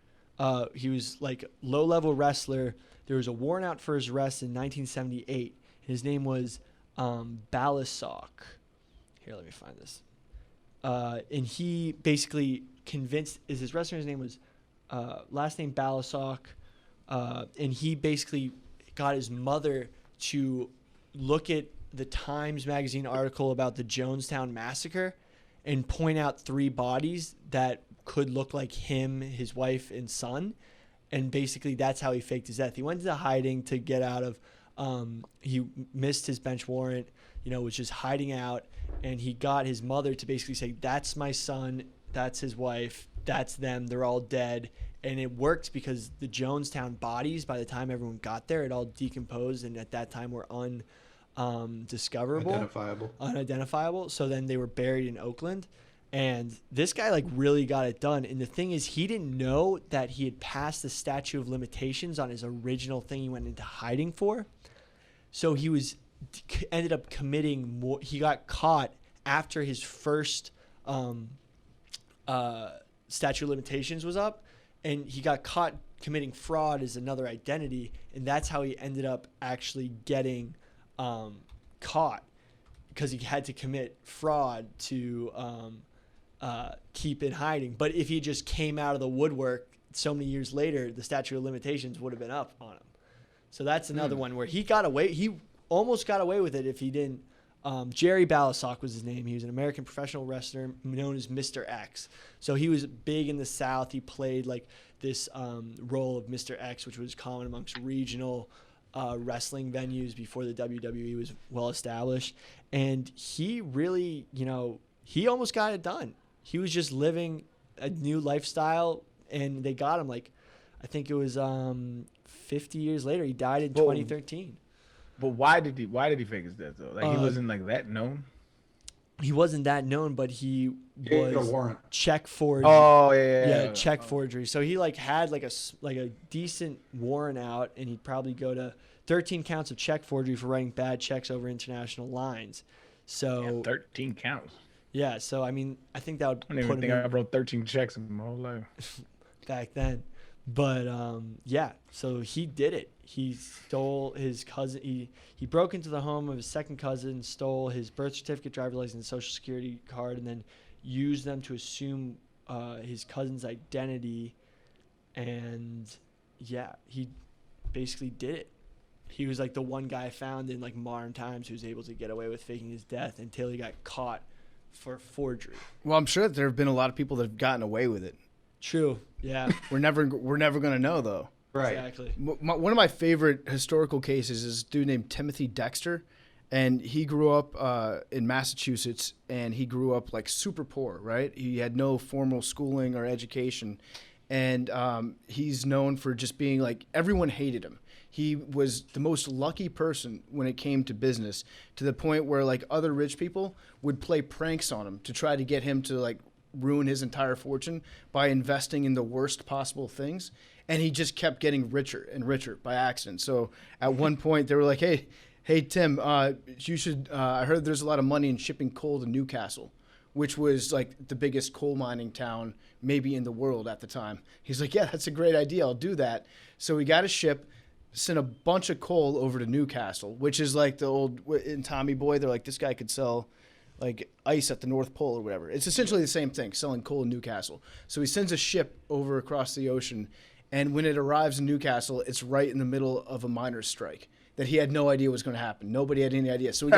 he was like low-level wrestler. There was a warrant out for his arrest in 1978. His name was Balasag. Here, let me find this. And he basically convinced, his wrestler's name was last name Balasag, and he basically got his mother to look at the Times Magazine article about the Jonestown Massacre and point out 3 bodies that could look like him, his wife, and son. And basically that's how he faked his death. He went into hiding to get out of, he missed his bench warrant, was just hiding out. And he got his mother to basically say, that's my son, that's his wife, that's them, they're all dead. And it worked because the Jonestown bodies, by the time everyone got there, it all decomposed and at that time were unidentifiable. So then they were buried in Oakland. And this guy like really got it done. And the thing is, he didn't know that he had passed the statute of limitations on his original thing he went into hiding for. So he ended up committing more. He got caught after his first statute of limitations was up, and he got caught committing fraud as another identity, and that's how he ended up actually getting caught, because he had to commit fraud to keep in hiding. But if he just came out of the woodwork so many years later, the statute of limitations would have been up on him. So that's another one where he got away. He almost got away with it if he didn't. Jerry Balasag was his name. He was an American professional wrestler known as Mr. X. So he was big in the South. He played like this role of Mr. X, which was common amongst regional wrestling venues before the WWE was well established. And he really, he almost got it done. He was just living a new lifestyle, and they got him like, I think it was 50 years later. He died in 2013. But why did he fake his death though? Like he wasn't like that known. He wasn't that known, but he was a warrant. check forgery. Oh yeah. Check forgery. So he like had like a decent warrant out, and he'd probably go to 13 counts of check forgery for writing bad checks over international lines. So 13 counts. Yeah, so I mean, I think that would I don't even think I wrote 13 checks in my whole life back then. But yeah, so he did it. He stole his cousin. He broke into the home of his second cousin, stole his birth certificate, driver's license, social security card, and then used them to assume his cousin's identity. And yeah, he basically did it. He was like the one guy found in like modern times who was able to get away with faking his death until he got caught for forgery. Well, I'm sure that there have been a lot of people that have gotten away with it. True. Yeah. We're never going to know though. Right. Exactly. One of my favorite historical cases is a dude named Timothy Dexter, and he grew up in Massachusetts, and he grew up like super poor, right? He had no formal schooling or education, and he's known for just being like, everyone hated him. He was the most lucky person when it came to business, to the point where like other rich people would play pranks on him to try to get him to like ruin his entire fortune by investing in the worst possible things. And he just kept getting richer and richer by accident. So at one point they were like, hey Tim, you should, I heard there's a lot of money in shipping coal to Newcastle, which was like the biggest coal mining town maybe in the world at the time. He's like, yeah, that's a great idea. I'll do that. So he got a ship, sent a bunch of coal over to Newcastle, which is like the old, in Tommy Boy, they're like, this guy could sell like ice at the North Pole or whatever. It's essentially the same thing, selling coal in Newcastle. So he sends a ship over across the ocean, and when it arrives in Newcastle, it's right in the middle of a miners' strike that he had no idea was going to happen. Nobody had any idea. So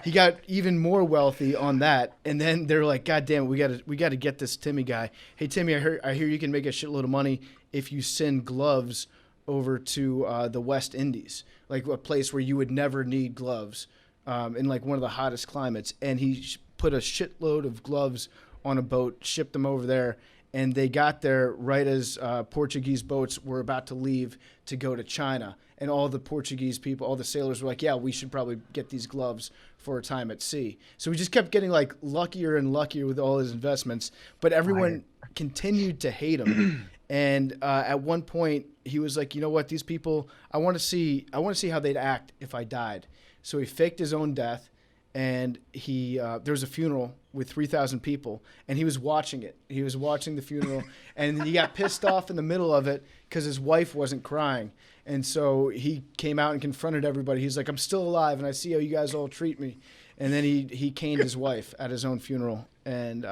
he got even more wealthy on that. And then they're like, God damn it, we got to get this Timmy guy. Hey Timmy, I hear you can make a shitload of money if you send gloves over to the West Indies, like a place where you would never need gloves, in like one of the hottest climates. And he put a shitload of gloves on a boat, shipped them over there, and they got there right as Portuguese boats were about to leave to go to China. And all the Portuguese people, all the sailors were like, yeah, we should probably get these gloves for a time at sea. So he just kept getting like luckier and luckier with all his investments, but everyone continued to hate him. And at one point he was like, you know what, these people, I want to see how they'd act if I died. So he faked his own death, and there was a funeral with 3,000 people, and he was watching it. He was watching the funeral, and he got pissed off in the middle of it because his wife wasn't crying. And so he came out and confronted everybody. He's like, I'm still alive, and I see how you guys all treat me. And then he caned his wife at his own funeral. And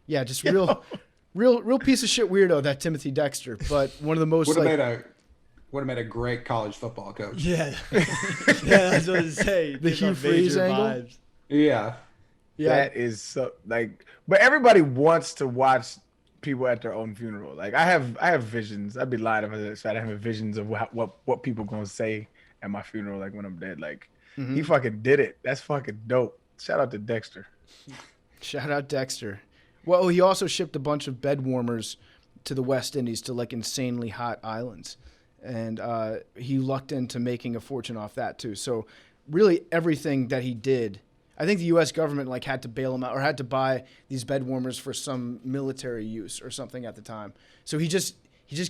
yeah, just real piece of shit weirdo, that Timothy Dexter. But one of the most would have made a great college football coach. Yeah, yeah, that's what I was saying. The Hugh Freeze angle. Vibes. Yeah. That is so like, but everybody wants to watch people at their own funeral. Like I have visions. I'd be lying if I said I have visions of what people gonna say at my funeral, like when I'm dead. Like he fucking did it. That's fucking dope. Shout out to Dexter. Shout out Dexter. Well, he also shipped a bunch of bed warmers to the West Indies, to like insanely hot islands, and he lucked into making a fortune off that too. So really everything that he did, I think the U.S. government like had to bail him out or had to buy these bed warmers for some military use or something at the time. So he just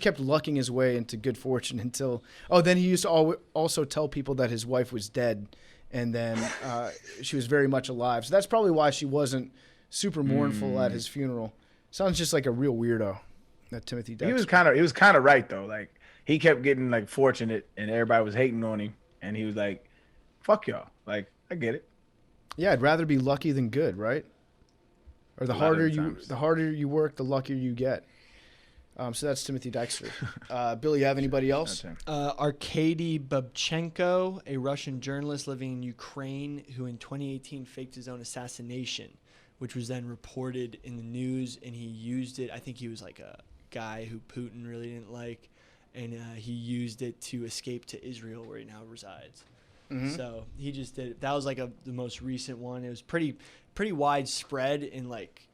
kept lucking his way into good fortune until then he used to also tell people that his wife was dead, and then she was very much alive. So that's probably why she wasn't super mournful at his funeral. Sounds just like a real weirdo, that Timothy Dexter. He was kind of right though. Like he kept getting like fortunate, and everybody was hating on him, and he was like, "Fuck y'all." Like I get it. Yeah, I'd rather be lucky than good, right? Or the harder you work, the luckier you get. So that's Timothy Dexter. Billy, you have anybody else? Arkady Babchenko, a Russian journalist living in Ukraine who in 2018 faked his own assassination, which was then reported in the news, and he used it. I think he was like a guy who Putin really didn't like, and he used it to escape to Israel, where he now resides. Mm-hmm. So he just did it. That was like the most recent one. It was pretty widespread in like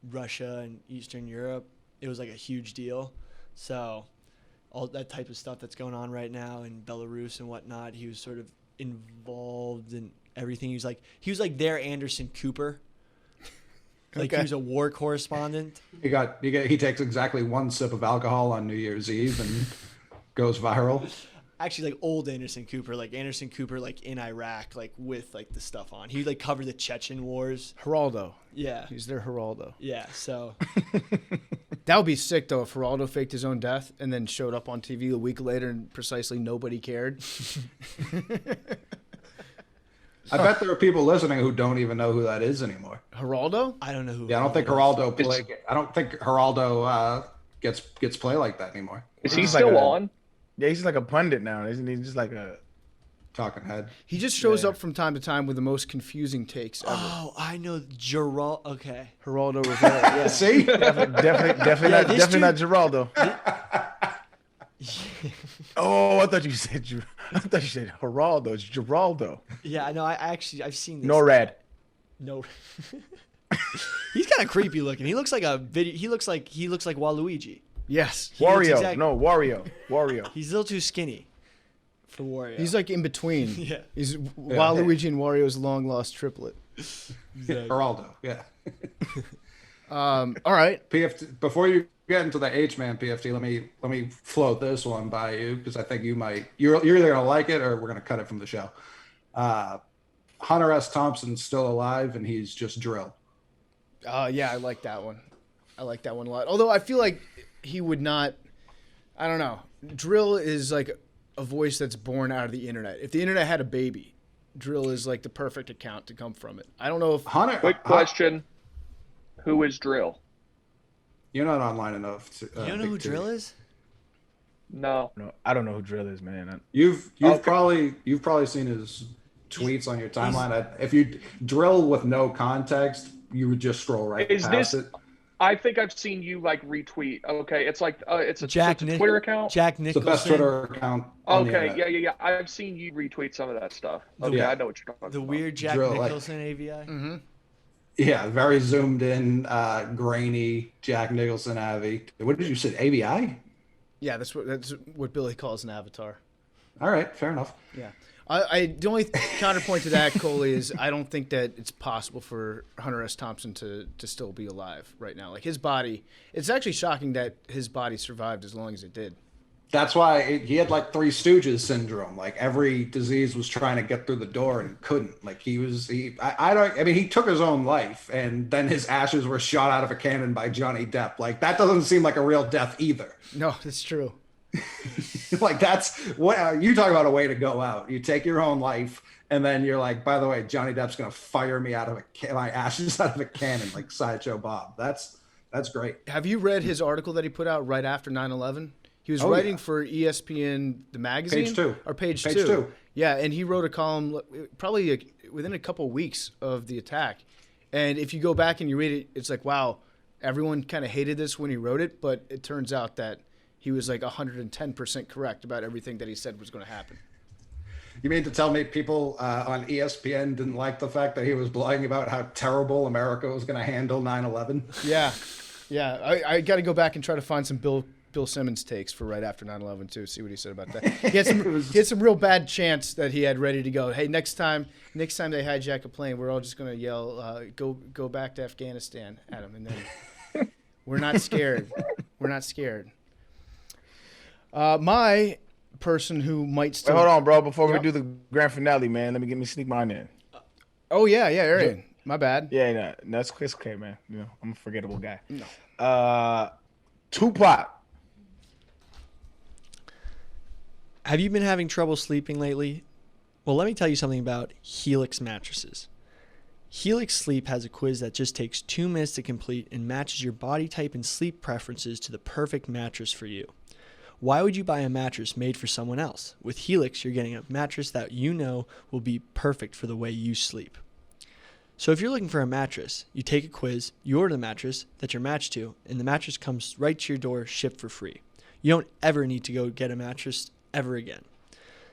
Russia and Eastern Europe. It was like a huge deal. So all that type of stuff that's going on right now in Belarus and whatnot, he was sort of involved in everything. He was like their Anderson Cooper. Like he was a war correspondent. He takes exactly one sip of alcohol on New Year's Eve and goes viral. Actually, like old Anderson Cooper, like in Iraq, like with like the stuff on. He like covered the Chechen wars. Geraldo. Yeah. He's their Geraldo. Yeah, so. That would be sick, though, if Geraldo faked his own death and then showed up on TV a week later and precisely nobody cared. I bet there are people listening who don't even know who that is anymore. Geraldo? I don't know who. Yeah, I don't think Geraldo gets play like that anymore. Is he still on? Yeah, he's just like a pundit now, isn't he? Just like a talking head. He just shows up from time to time with the most confusing takes ever. Oh, I know Geraldo. Okay, Geraldo Rivera. Yeah. See, definitely not Geraldo. Oh, I thought you said Geraldo. It's Geraldo. Yeah, I know. I've seen this. NORAD. No. He's kind of creepy looking. He looks like a video. He looks like Waluigi. Yes. Wario. No, Wario. He's a little too skinny for Wario. He's like in between. Yeah. He's Waluigi and Wario's long lost triplet. Geraldo, yeah. All right. PFT. Before you get into the H-man PFT, let me float this one by you because I think you're either gonna like it or we're gonna cut it from the show. Hunter S. Thompson's still alive and he's just drill. Yeah, I like that one. I like that one a lot. Although I feel like he would not. I don't know. Drill is like a voice that's born out of the internet. If the internet had a baby, Drill is like the perfect account to come from it. I don't know if Hunter. Quick question: who is Drill? You're not online enough to. You don't know who Big T. Drill is? No, I don't know who Drill is, man. You've probably seen his tweets on your timeline. If you drill with no context, you would just scroll right past it. I think I've seen you like retweet. Okay, it's like it's a Twitter account. Jack It's Nicholson. the best Twitter account. On the Okay, internet. yeah. I've seen you retweet some of that stuff. Okay, I know what you're talking The about. weird Jack Drill, Nicholson AVI. Mm-hmm. Yeah, very zoomed in, grainy Jack Nicholson Avi. What did you say? AVI? Yeah, that's what Billy calls an avatar. All right, fair enough. Yeah. The only counterpoint to that, Coley, is I don't think that it's possible for Hunter S. Thompson to still be alive right now. Like his body, it's actually shocking that his body survived as long as it did. That's why he had like Three Stooges syndrome. Like every disease was trying to get through the door and couldn't. Like he took his own life and then his ashes were shot out of a cannon by Johnny Depp. Like that doesn't seem like a real death either. No, that's true. Like that's what you talk about, a way to go out. You take your own life and then you're like, by the way, Johnny Depp's going to fire me out of my ashes out of a cannon, like Sideshow Bob. That's great. Have you read his article that he put out right after 9/11? He was writing for ESPN, the magazine. Page 2. Or Page 2. Yeah, and he wrote a column probably within a couple of weeks of the attack. And if you go back and you read it, it's like, wow, everyone kind of hated this when he wrote it, but it turns out that he was like 110% correct about everything that he said was going to happen. You mean to tell me people on ESPN didn't like the fact that he was blogging about how terrible America was going to handle 9/11? Yeah. I got to go back and try to find some Bill Simmons takes for right after 9/11 too. See what he said about that. He had some real bad chants that he had ready to go. Hey, next time they hijack a plane, we're all just going to yell, "Go back to Afghanistan" at him, and then we're not scared. We're not scared. My person who might still. Wait, hold on, bro. Before we do the grand finale, man, let me sneak mine in. Oh yeah, Arian. My bad. Yeah, no, it's okay, man. You know, I'm a forgettable guy. No. Tupac. Have you been having trouble sleeping lately? Well, let me tell you something about Helix mattresses. Helix Sleep has a quiz that just takes 2 minutes to complete and matches your body type and sleep preferences to the perfect mattress for you. Why would you buy a mattress made for someone else? With Helix, you're getting a mattress that you know will be perfect for the way you sleep. So if you're looking for a mattress, you take a quiz, you order the mattress that you're matched to, and the mattress comes right to your door, shipped for free. You don't ever need to go get a mattress ever again.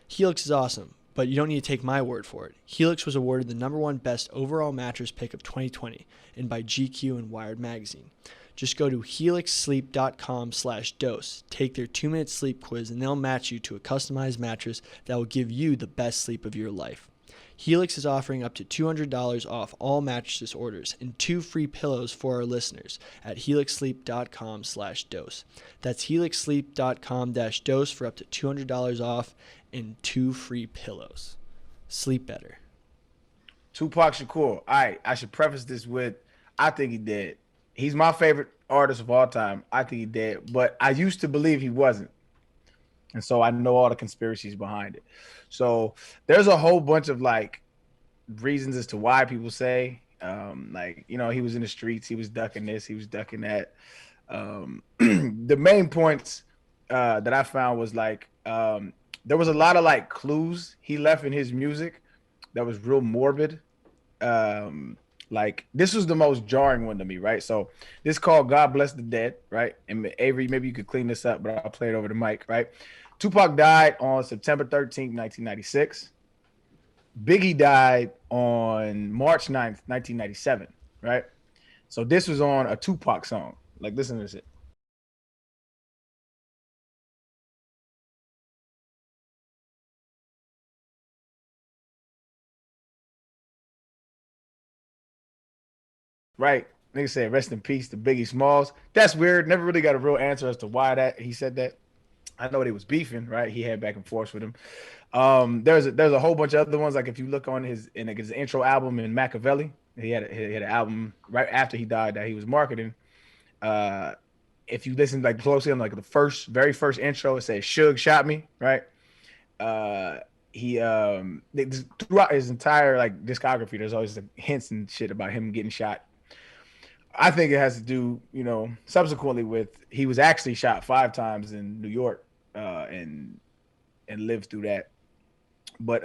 Helix is awesome, but you don't need to take my word for it. Helix was awarded the #1 best overall mattress pick of 2020 and by GQ and Wired magazine. Just go to helixsleep.com/dose, take their 2-minute sleep quiz, and they'll match you to a customized mattress that will give you the best sleep of your life. Helix is offering up to $200 off all mattresses orders and 2 free pillows for our listeners at helixsleep.com/dose. That's helixsleep.com-dose for up to $200 off and 2 free pillows. Sleep better. Tupac Shakur. All right, I should preface this with, I think he dead. He's my favorite artist of all time. I think he dead, but I used to believe he wasn't. And so I know all the conspiracies behind it. So there's a whole bunch of like reasons as to why people say, he was in the streets, he was ducking this, he was ducking that. The main points that I found was like, there was a lot of like clues he left in his music that was real morbid. Like this was the most jarring one to me, right? So this is called God Bless the Dead, right? And Avery, maybe you could clean this up, but I'll play it over the mic, right? Tupac died on September 13th, 1996. Biggie died on March 9th, 1997, right? So this was on a Tupac song. Like, listen to this. right? Nigga said rest in peace to Biggie Smalls. That's weird. Never really got a real answer as to why that he said that. I know they was beefing, right? He had back and forth with him. There's a whole bunch of other ones. Like if you look on his intro album in Machiavelli, he had an album right after he died that he was marketing. If you listen like closely on like the very first intro, it says Suge shot me, right? He throughout his entire like discography, there's always like, hints and shit about him getting shot. I think it has to do, subsequently with he was actually shot 5 times in New York, and lived through that. But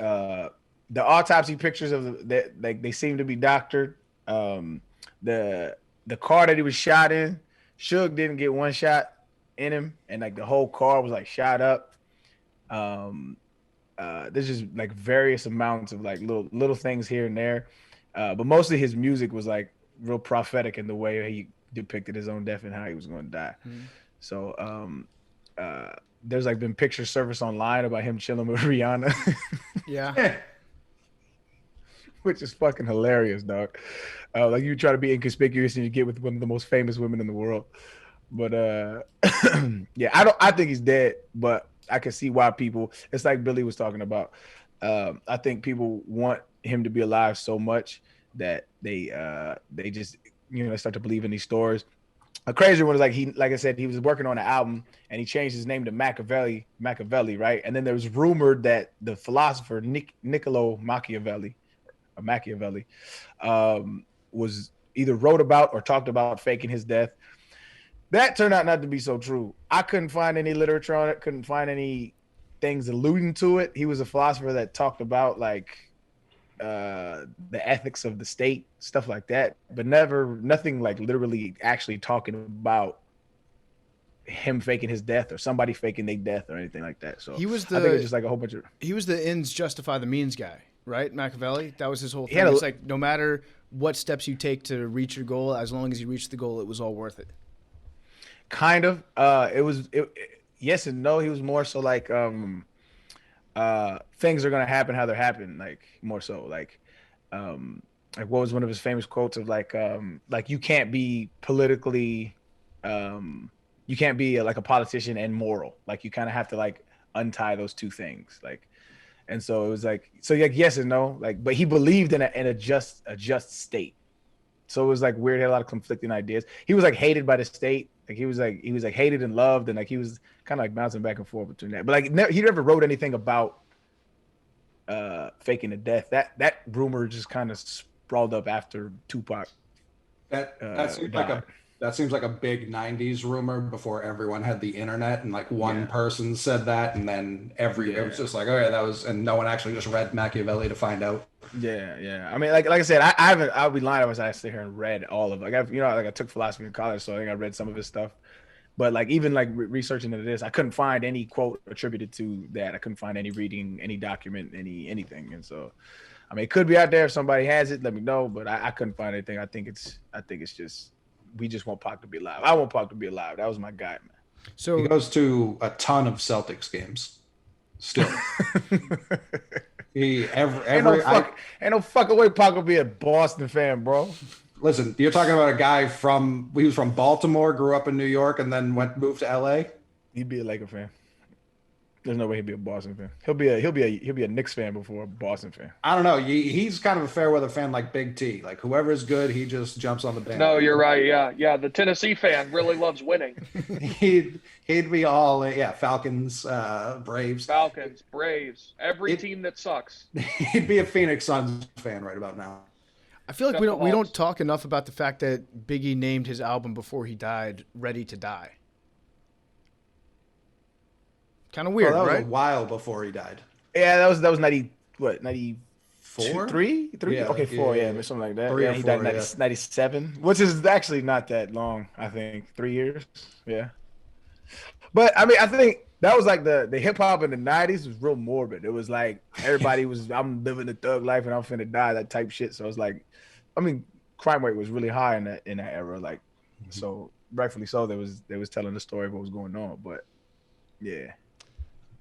the autopsy pictures of that, like they seem to be doctored. The car that he was shot in, Suge didn't get one shot in him, and like the whole car was like shot up. There's just like various amounts of like little things here and there, but mostly his music was like real prophetic in the way he depicted his own death and how he was going to die. So there's like been pictures surfaced online about him chilling with Rihanna. Yeah. Which is fucking hilarious, dog. Like you try to be inconspicuous and you get with one of the most famous women in the world. But yeah, I think he's dead, but I can see why people, it's like Billy was talking about. I think people want him to be alive so much that they just, they start to believe in these stories. A crazy one is like I said, he was working on an album and he changed his name to Machiavelli, right? And then there was rumored that the philosopher Niccolo Machiavelli was either wrote about or talked about faking his death. That turned out not to be so true. I couldn't find any literature on it, couldn't find any things alluding to it. He was a philosopher that talked about like the ethics of the state, stuff like that, but nothing like literally actually talking about him faking his death or somebody faking their death or anything like that. So I think it's just like a whole bunch of. He was the ends justify the means guy, right? Machiavelli. That was his whole thing. It's like no matter what steps you take to reach your goal, as long as you reach the goal, it was all worth it. Kind of. Yes and no. He was more so like things are gonna happen how they're happening, like more so like what was one of his famous quotes of like you can't be politically you can't be like a politician and moral, like you kind of have to like untie those two things, like. And so it was like yes and no, like, but he believed in a just state. So it was like weird, he had a lot of conflicting ideas. He was like hated by the state. Like he was hated and loved, and like he was kind of like bouncing back and forth between that. But like he never wrote anything about faking the death. That rumor just kind of sprawled up after Tupac. That seems like a big '90s rumor before everyone had the internet, and like one person said that, and then it was just like, okay, that was, and no one actually just read Machiavelli to find out. Yeah. I mean, like I said, I haven't. I'll be lying if I sit here and read all of it. Like I took philosophy in college, so I think I read some of his stuff. But like even like researching into this, I couldn't find any quote attributed to that. I couldn't find any reading, any document, anything. And so, I mean, it could be out there. If somebody has it, let me know. But I couldn't find anything. I think it's just we just want Pac to be alive. I want Pac to be alive. That was my guy, man. So he goes to a ton of Celtics games. Still. Ain't no fucking way Pac will be a Boston fan, bro. Listen, you're talking about a guy he was from Baltimore, grew up in New York, and then moved to LA. He'd be a Laker fan. There's no way he'd be a Boston fan. He'll be a Knicks fan before a Boston fan. I don't know. He's kind of a fair weather fan like Big T. Like whoever's good, he just jumps on the band. No, you're right. Yeah. The Tennessee fan really loves winning. He'd be all Falcons, Braves. Falcons, Braves, every team that sucks. He'd be a Phoenix Suns fan right about now. I feel like we don't talk enough about the fact that Biggie named his album before he died "Ready to Die." Kind of weird, that was right? a while before he died. Yeah, that was 94, 3, yeah, okay, 4, something like that. He died in 97, which is actually not that long. I think 3 years. Yeah, but I mean, I think that was like the hip hop in the 90s was real morbid. It was like everybody was I'm living the thug life and I'm finna die, that type shit. So it's like, I mean, crime rate was really high in that era. Like, so rightfully so, they was telling the story of what was going on. But yeah.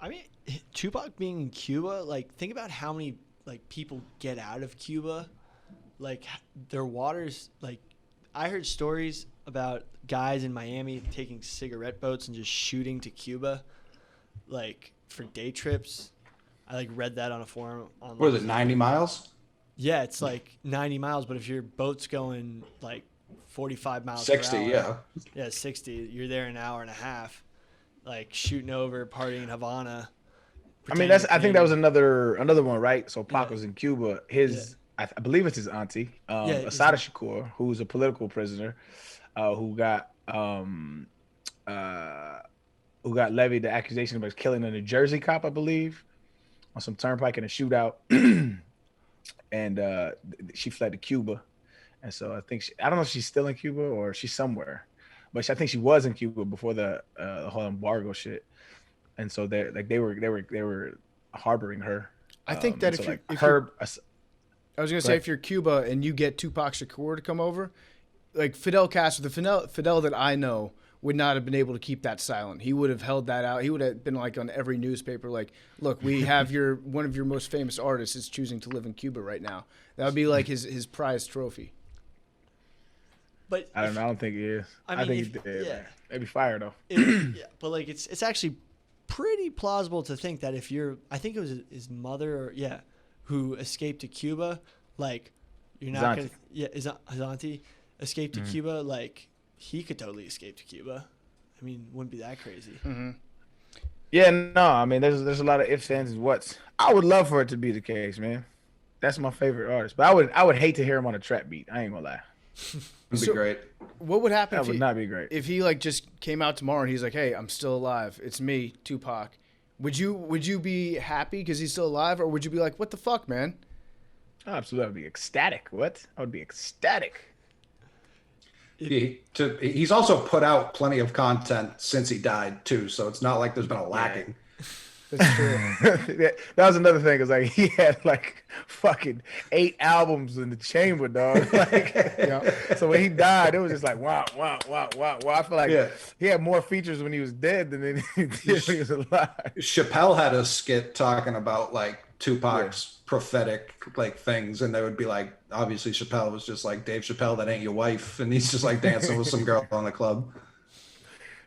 I mean, Tupac being in Cuba, like, think about how many, like, people get out of Cuba. Like, their water's, like, I heard stories about guys in Miami taking cigarette boats and just shooting to Cuba, like for day trips. I like read that on a forum online. What is it, 90 miles? Yeah, it's like 90 miles, but if your boat's going like 45 miles 60, per hour, yeah. Yeah, 60. You're there an hour and a half, like shooting over, partying in Havana. I mean, I think that was another one, right? So Pac was in Cuba. I believe it's his auntie, Asada Shakur, who's a political prisoner, who got levied the accusation of killing a New Jersey cop, I believe, on some turnpike in a shootout. And she fled to Cuba. And so I think I don't know if she's still in Cuba or she's somewhere, but I think she was in Cuba before the whole embargo shit. And so they were harboring her. I think that so I was gonna say if you're Cuba and you get Tupac Shakur to come over, like Fidel Castro, the Fidel that I know would not have been able to keep that silent. He would have held that out. He would have been like on every newspaper, like, look, we have one of your most famous artists is choosing to live in Cuba right now. That would be like his prize trophy. But I don't know. I don't think he is. I think he's dead. Yeah. Maybe fired though. Yeah, but like it's actually pretty plausible to think that if I think it was his mother who escaped to Cuba, like you're not gonna his auntie escaped to Cuba, like he could totally escape to Cuba. I mean, wouldn't be that crazy. Mm-hmm. Yeah, no. I mean, there's a lot of ifs, ands, and whats. I would love for it to be the case, man. That's my favorite artist, but I would hate to hear him on a trap beat. I ain't gonna lie. Would be great. What would happen? That would not be great. If he like just came out tomorrow and he's like, "Hey, I'm still alive. It's me, Tupac." Would you be happy because he's still alive, or would you be like, "What the fuck, man"? Oh, absolutely, I'd be ecstatic. What? I would be ecstatic. He's also put out plenty of content since he died too, so it's not like there's been a lacking. That's true. That was another thing. Is like he had like fucking 8 albums in the chamber, dog. Like, so when he died, it was just like wow. I feel like he had more features when he was dead than he did when he was alive. Chappelle had a skit talking about like Tupac's prophetic like things, and they would be like, obviously Chappelle was just like, Dave Chappelle, that ain't your wife, and he's just like dancing with some girl on the club.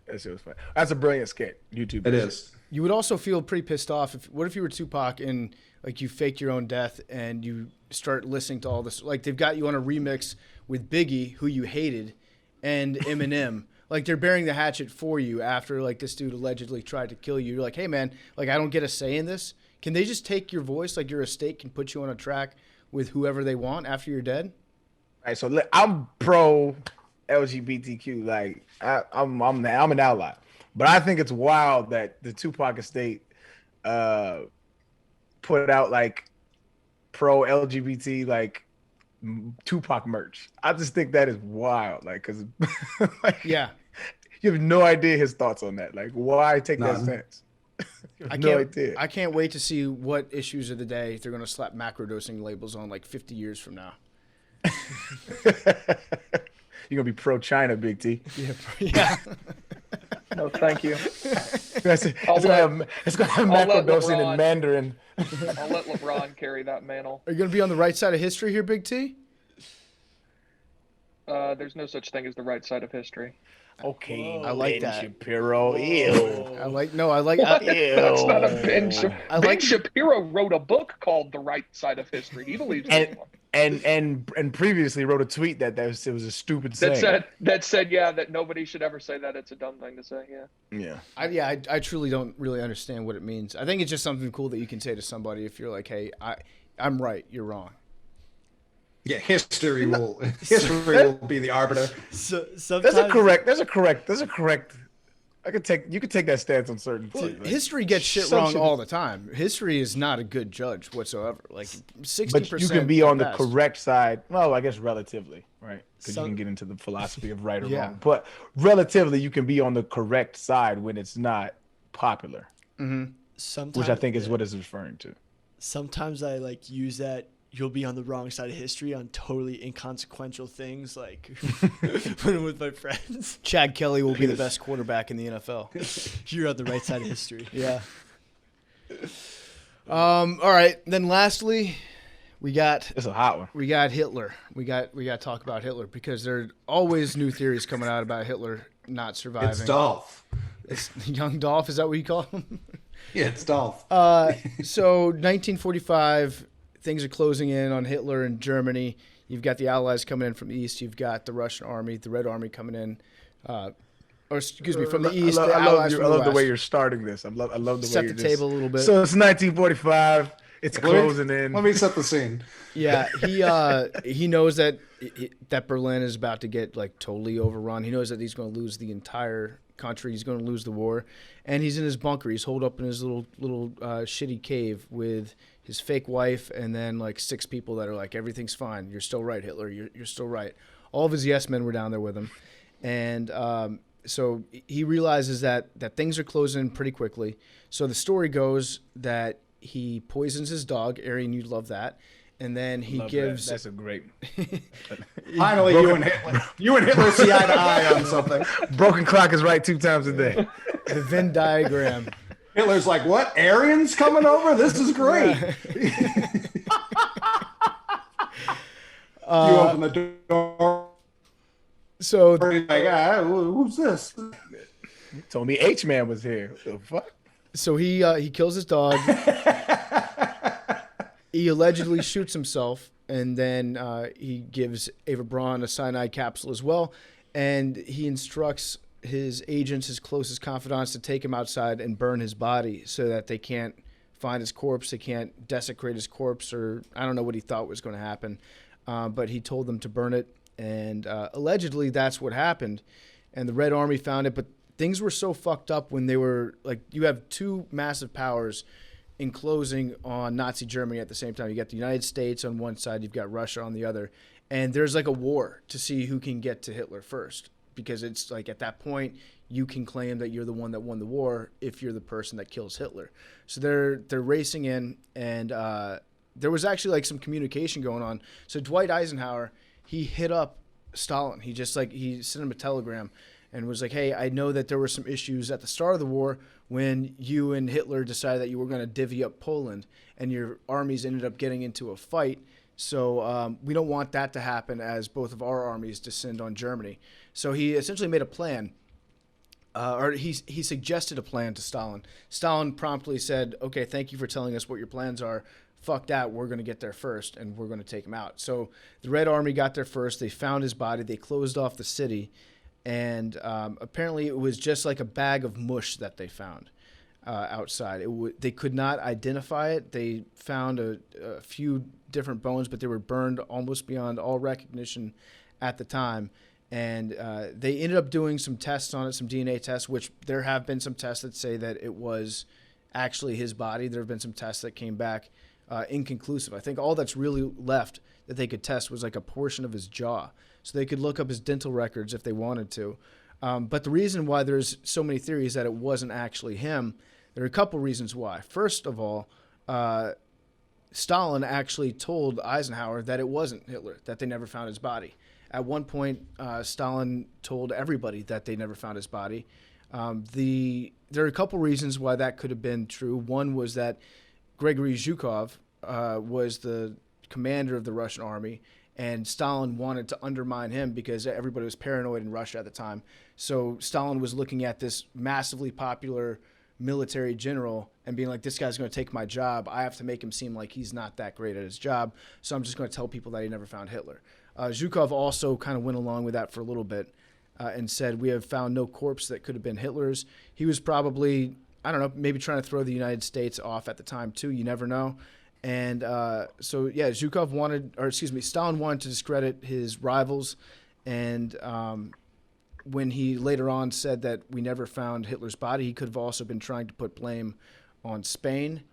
That shit was fun. That's a brilliant skit. YouTube. It is. You would also feel pretty pissed off. What if you were Tupac and like you faked your own death and you start listening to all this? Like they've got you on a remix with Biggie, who you hated, and Eminem. Like they're bearing the hatchet for you after like this dude allegedly tried to kill you. You're like, hey man, like I don't get a say in this. Can they just take your voice? Like your estate can put you on a track with whoever they want after you're dead? All right, so I'm pro LGBTQ. Like I'm an ally. But I think it's wild that the Tupac estate put out like pro LGBT like Tupac merch. I just think that is wild. Like, cause like, you have no idea his thoughts on that. Like, why take that stance? No idea. I can't wait to see what issues of the day they're going to slap macrodosing labels on like 50 years from now. You're gonna be pro China, Big T. Yeah. No, thank you. It's gonna have macrodosing in Mandarin. I'll let LeBron carry that mantle. Are you going to be on the right side of history here, Big T? There's no such thing as the right side of history. Okay, I like that. Shapiro. Ew. I like. No, I like. That's not a Ben Shapiro. Ben Shapiro wrote a book called The Right Side of History. He believes in one. And previously wrote a tweet that it was a stupid saying. That said, that nobody should ever say that. It's a dumb thing to say. Yeah. I truly don't really understand what it means. I think it's just something cool that you can say to somebody if you're like, hey, I'm right, you're wrong. Yeah, history will be the arbiter. So there's a correct. You could take that stance on certain things. Like, history gets shit wrong all the time. History is not a good judge whatsoever. Like 60%. But you can be on the correct side. Well, I guess relatively, right? Because you can get into the philosophy of right or wrong. But relatively, you can be on the correct side when it's not popular. Mm-hmm. Which I think is what it's referring to. Sometimes I like use that. You'll be on the wrong side of history on totally inconsequential things, like when I'm with my friends. Chad Kelly will be the best quarterback in the NFL. You're on the right side of history. Yeah. All right. Then lastly, It's a hot one. We got Hitler. We got to talk about Hitler because there are always new theories coming out about Hitler not surviving. It's Dolph. It's young Dolph. Is that what you call him? Yeah, it's Dolph. So 1945, things are closing in on Hitler in Germany. You've got the Allies coming in from the east. You've got the Russian army, the Red Army coming in. Or excuse me, from the east. I the Allies love, from the the way west. you're starting this. I love the way Set you're the table a little bit. So it's 1945. It's closing in. Let me set the scene. Yeah, he knows that that Berlin is about to get like totally overrun. He knows that he's going to lose the entire country. He's going to lose the war, and he's in his bunker. He's holed up in his little shitty cave with his fake wife and then like 6 people that are like, everything's fine. You're still right, Hitler. You're still right. All of his yes men were down there with him, and so he realizes that things are closing in pretty quickly. So the story goes that he poisons his dog. Arian, you'd love that. And then he gives. That's a great. Finally, you and Hitler see eye to eye on something. Broken clock is right 2 times a day. The Venn diagram. Hitler's like, what? Arian's coming over? This is great. You open the door. So Like, who's this? You told me H-Man was here. What the fuck? So he kills his dog. He allegedly shoots himself, and then he gives Ava Braun a cyanide capsule as well. And he instructs his agents, his closest confidants, to take him outside and burn his body so that they can't find his corpse. They can't desecrate his corpse, or I don't know what he thought was going to happen. But he told them to burn it, and allegedly that's what happened. And the Red Army found it, but things were so fucked up when they were like, you have 2 massive powers enclosing on Nazi Germany at the same time. You got the United States on one side, you've got Russia on the other, and there's like a war to see who can get to Hitler first, because it's like at that point you can claim that you're the one that won the war if you're the person that kills Hitler. So they're racing in, and there was actually like some communication going on. So Dwight Eisenhower, he hit up Stalin. He sent him a telegram and was like, hey, I know that there were some issues at the start of the war when you and Hitler decided that you were going to divvy up Poland, and your armies ended up getting into a fight. So we don't want that to happen, as both of our armies descend on Germany. So he essentially made a plan, or he suggested a plan to Stalin. Stalin promptly said, okay, thank you for telling us what your plans are. Fuck that, we're going to get there first, and we're going to take him out. So the Red Army got there first. They found his body. They closed off the city. And apparently it was just like a bag of mush that they found outside. They could not identify it. They found a few different bones, but they were burned almost beyond all recognition at the time. And they ended up doing some tests on it, some DNA tests, which there have been some tests that say that it was actually his body. There have been some tests that came back inconclusive. I think all that's really left that they could test was like a portion of his jaw. So they could look up his dental records if they wanted to. But the reason why there's so many theories that it wasn't actually him, there are a couple reasons why. First of all, Stalin actually told Eisenhower that it wasn't Hitler, that they never found his body. At one point, Stalin told everybody that they never found his body. There are a couple reasons why that could have been true. One was that Gregory Zhukov was the commander of the Russian army, and Stalin wanted to undermine him because everybody was paranoid in Russia at the time. So Stalin was looking at this massively popular military general and being like, this guy's going to take my job. I have to make him seem like he's not that great at his job, so I'm just going to tell people that he never found Hitler. Zhukov also kind of went along with that for a little bit and said, we have found no corpse that could have been Hitler's. He was probably, I don't know, maybe trying to throw the United States off at the time too. You never know. And so, yeah, Stalin wanted to discredit his rivals. And when he later on said that we never found Hitler's body, he could have also been trying to put blame on Spain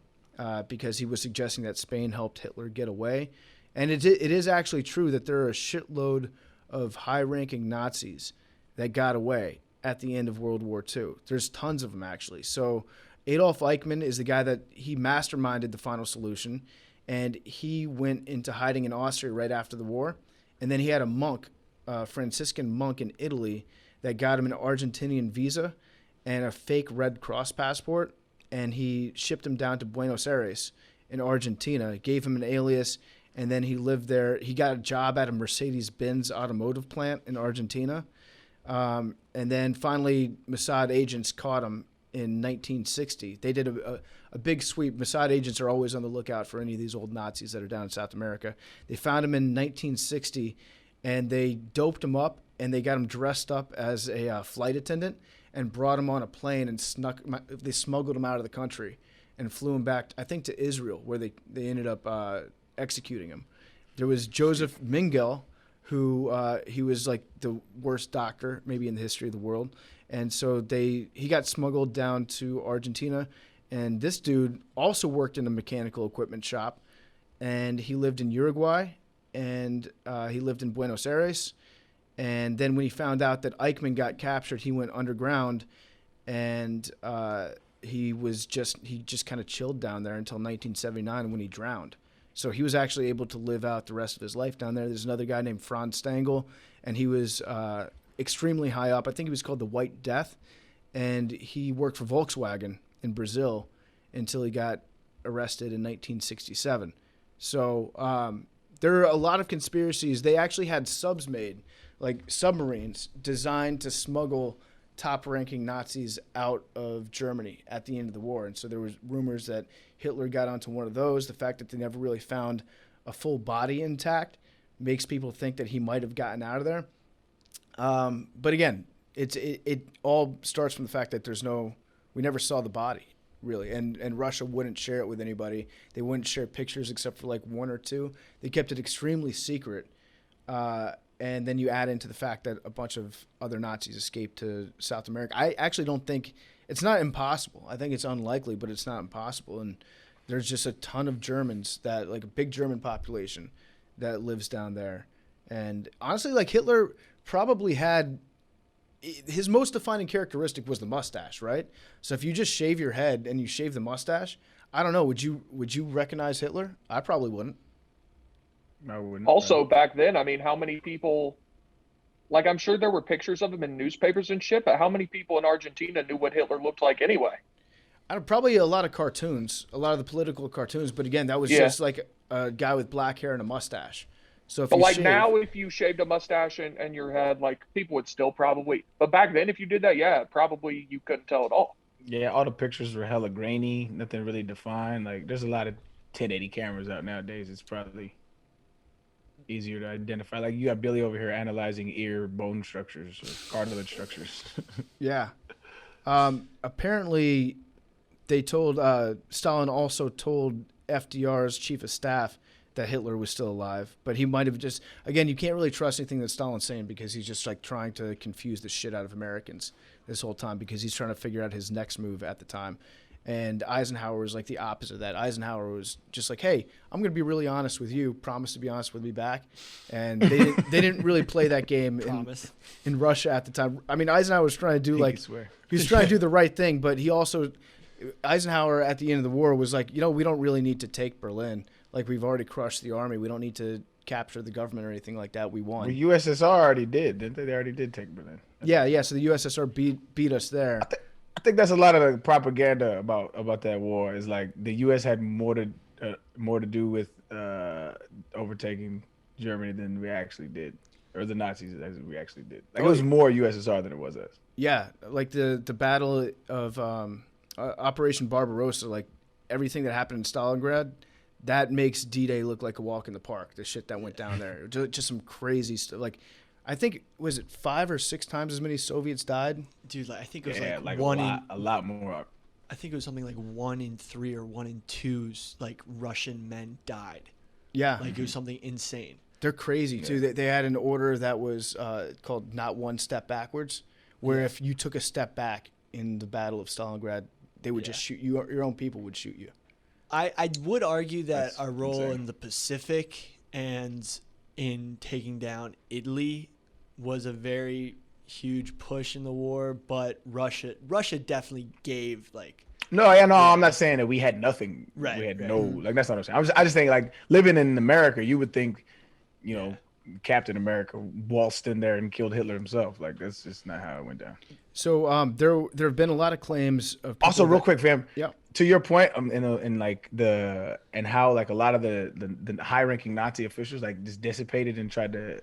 because he was suggesting that Spain helped Hitler get away. And it is actually true that there are a shitload of high-ranking Nazis that got away at the end of World War II. There's tons of them, actually. So Adolf Eichmann is the guy that he masterminded the final solution, and he went into hiding in Austria right after the war. And then he had a monk, a Franciscan monk in Italy, that got him an Argentinian visa and a fake Red Cross passport, and he shipped him down to Buenos Aires in Argentina, gave him an alias, and then he lived there. He got a job at a Mercedes-Benz automotive plant in Argentina, and then finally Mossad agents caught him in 1960. They did a big sweep. Mossad agents are always on the lookout for any of these old Nazis that are down in South America. They found him in 1960, and they doped him up, and they got him dressed up as a flight attendant and brought him on a plane and they smuggled him out of the country and flew him back, I think, to Israel, where they ended up executing him. There was Joseph Mengele, who he was like the worst doctor maybe in the history of the world. And so he got smuggled down to Argentina. And this dude also worked in a mechanical equipment shop. And he lived in Uruguay. And he lived in Buenos Aires. And then when he found out that Eichmann got captured, he went underground. And he just kind of chilled down there until 1979 when he drowned. So he was actually able to live out the rest of his life down there. There's another guy named Franz Stangl, and he was extremely high up. I think he was called the White Death, and he worked for Volkswagen in Brazil until he got arrested in 1967. So there are a lot of conspiracies. They actually had subs made, like submarines designed to smuggle top-ranking Nazis out of Germany at the end of the war. And so there was rumors that Hitler got onto one of those. The fact that they never really found a full body intact makes people think that he might have gotten out of there. But again, it all starts from the fact that we never saw the body, really. And Russia wouldn't share it with anybody. They wouldn't share pictures except for like one or two. They kept it extremely secret. And then you add into the fact that a bunch of other Nazis escaped to South America. I actually don't think it's not impossible. I think it's unlikely, but it's not impossible. And there's just a ton of Germans like a big German population that lives down there. And honestly, like Hitler probably had his most defining characteristic was the mustache, right? So if you just shave your head and you shave the mustache, I don't know, would you recognize Hitler? I probably wouldn't. I wouldn't. Also, back then, I mean, how many people, like, I'm sure there were pictures of him in newspapers and shit, but how many people in Argentina knew what Hitler looked like anyway? Probably a lot of cartoons, a lot of the political cartoons. But again, that was just like a guy with black hair and a mustache. So if now, if you shaved a mustache and your head, like, people would still probably, but back then, if you did that, probably you couldn't tell at all. Yeah, all the pictures were hella grainy, nothing really defined. Like, there's a lot of 1080 cameras out nowadays. It's probably easier to identify. Like, you got Billy over here analyzing ear bone structures or cartilage structures. Yeah. Apparently, they told Stalin also told FDR's chief of staff that Hitler was still alive, but he might have just, again, you can't really trust anything that Stalin's saying because he's just like trying to confuse the shit out of Americans this whole time because he's trying to figure out his next move at the time. And Eisenhower was like the opposite of that. Eisenhower was just like, hey, I'm going to be really honest with you. Promise to be honest with me back. And they didn't really play that game in Russia at the time. I mean, Eisenhower was trying to do he was trying to do the right thing, but Eisenhower at the end of the war was like, we don't really need to take Berlin. Like, we've already crushed the army. We don't need to capture the government or anything like that. We won. The USSR already did, didn't they? They already did take Berlin. Yeah. So the USSR beat us there. I think that's a lot of the propaganda about that war. Is like the U.S. had more to do with overtaking Germany than we actually did, or the Nazis as we actually did. Like, it was more USSR than it was us. Yeah, like the Battle of Operation Barbarossa, like everything that happened in Stalingrad, that makes D-Day look like a walk in the park. The shit that went down there, just some crazy stuff. Like, I think, was it 5 or 6 times as many Soviets died? Dude, like, I think it was a lot more. I think it was something like 1 in 3 or 1 in 2 like Russian men died. Yeah, like it was something insane. They're crazy too. They had an order that was called "Not One Step Backwards," where if you took a step back in the Battle of Stalingrad, they would just shoot you. Your own people would shoot you. I would argue that That's our role insane. in the Pacific and in taking down Italy was a very huge push in the war, but Russia definitely gave like. I'm not saying that we had nothing. Right. We had no, like, that's not what I'm saying. I just think, like, living in America, you would think, Captain America waltzed in there and killed Hitler himself. Like that's just not how it went down. So there have been a lot of claims of people Also, real quick, fam. Yeah. To your point, in like how like a lot of the high-ranking Nazi officials like just dissipated and tried to.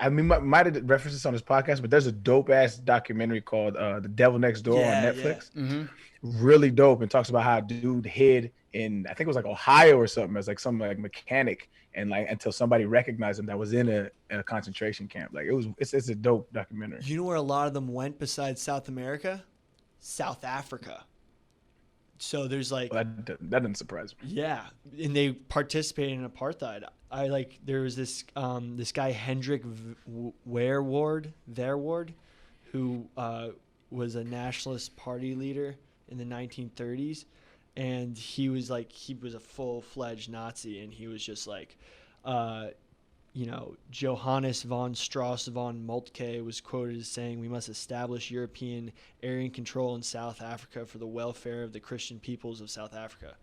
I mean, might have referenced this on this podcast, but there's a dope ass documentary called "The Devil Next Door" on Netflix. Yeah. Mm-hmm. Really dope, and talks about how a dude hid in, I think it was like Ohio or something, as like some like mechanic, and like until somebody recognized him that was in a concentration camp. Like it's a dope documentary. You know where a lot of them went besides South America? South Africa. So there's like that doesn't surprise me. Yeah, and they participated in apartheid. There was this guy Hendrik Verwoerd, who was a nationalist party leader in the 1930s, and he was a full-fledged Nazi, and he was just like, Johannes von Strauss von Moltke was quoted as saying, "We must establish European Aryan control in South Africa for the welfare of the Christian peoples of South Africa."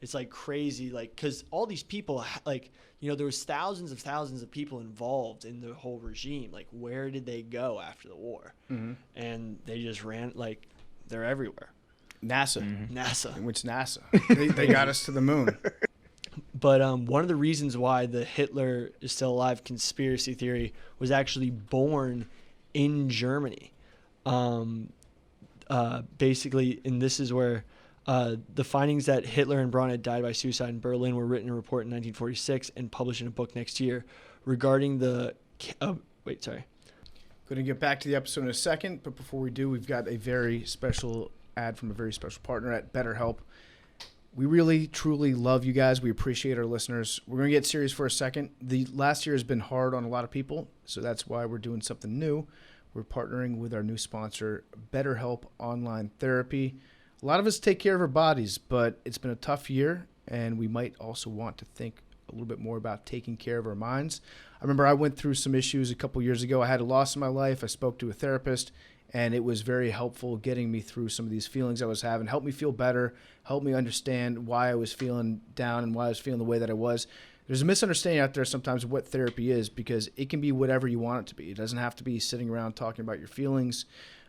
It's like crazy, like, because all these people, like, there was thousands of people involved in the whole regime. Like, where did they go after the war? Mm-hmm. And they just ran, like, they're everywhere. NASA. Mm-hmm. NASA. Which NASA? They got us to the moon. But one of the reasons why the Hitler is still alive conspiracy theory was actually born in Germany. Basically, and this is where the findings that Hitler and Braun had died by suicide in Berlin were written in a report in 1946 and published in a book next year regarding the... Going to get back to the episode in a second, but before we do, we've got a very special ad from a very special partner at Betterhelp. We really, truly love you guys. We appreciate our listeners. We're going to get serious for a second. The last year has been hard on a lot of people, so that's why we're doing something new. We're partnering with our new sponsor, Betterhelp Online Therapy. A lot of us take care of our bodies, but it's been a tough year, and we might also want to think a little bit more about taking care of our minds. I remember I went through some issues a couple years ago. I had a loss in my life. I spoke to a therapist, and it was very helpful getting me through some of these feelings I was having, helped me feel better, helped me understand why I was feeling down and why I was feeling the way that I was. There's a misunderstanding out there sometimes of what therapy is, because it can be whatever you want it to be. It doesn't have to be sitting around talking about your feelings.